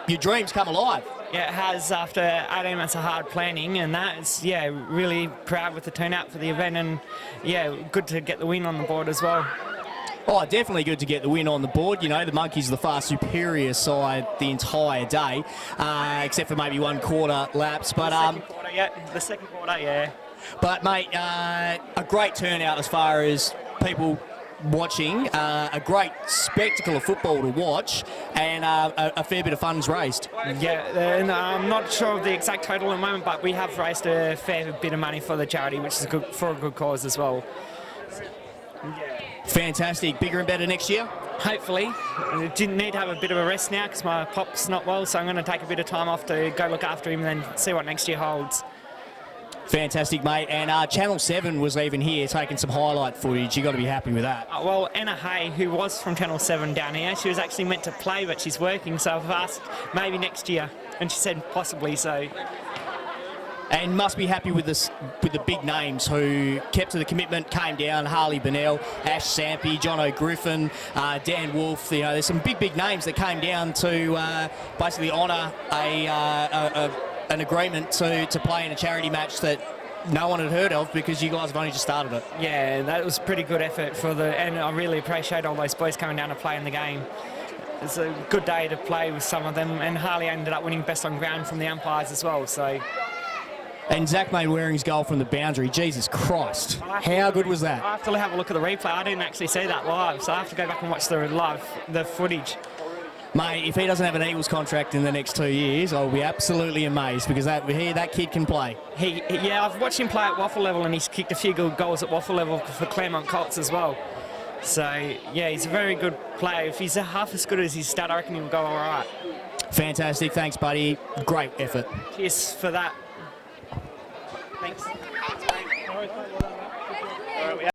your dreams come alive. Yeah, it has after 18 months of hard planning, and that's, really proud with the turnout for the event, and good to get the win on the board as well. Oh, definitely good to get the win on the board. You know, the Monkeys are the far superior side the entire day, except for maybe one quarter lapse. But the second quarter, yeah. But mate, a great turnout as far as people watching, a great spectacle of football to watch, and a fair bit of funds raised. Yeah, and I'm not sure of the exact total at the moment, but we have raised a fair bit of money for the charity, which is good for a good cause as well. Fantastic. Bigger and better next year? Hopefully. I didn't need to have a bit of a rest now because my pop's not well, so I'm going to take a bit of time off to go look after him and then see what next year holds. Fantastic, mate. And Channel 7 was even here taking some highlight footage. You've got to be happy with that. Well, Anna Hay, who was from Channel 7 down here, she was actually meant to play, but she's working, so I've asked maybe next year, and she said possibly, so... And must be happy with the big names who kept to the commitment, came down. Harley Bennell, Ash Sampy, John O'Griffin, Dan Wolfe. You know, there's some big names that came down to basically honour an agreement to play in a charity match that no one had heard of because you guys have only just started it. Yeah, that was a pretty good effort and I really appreciate all those boys coming down to play in the game. It's a good day to play with some of them, and Harley ended up winning best on ground from the umpires as well. So. And Zach made Waring's goal from the boundary. Jesus Christ. How good was that? I have to have a look at the replay. I didn't actually see that live, so I have to go back and watch the footage. Mate, if he doesn't have an Eagles contract in the next 2 years, I'll be absolutely amazed because that kid can play. I've watched him play at waffle level, and he's kicked a few good goals at waffle level for Claremont Colts as well. So, he's a very good player. If he's half as good as his stat, I reckon he'll go all right. Fantastic. Thanks, buddy. Great effort. Cheers for that. Thanks.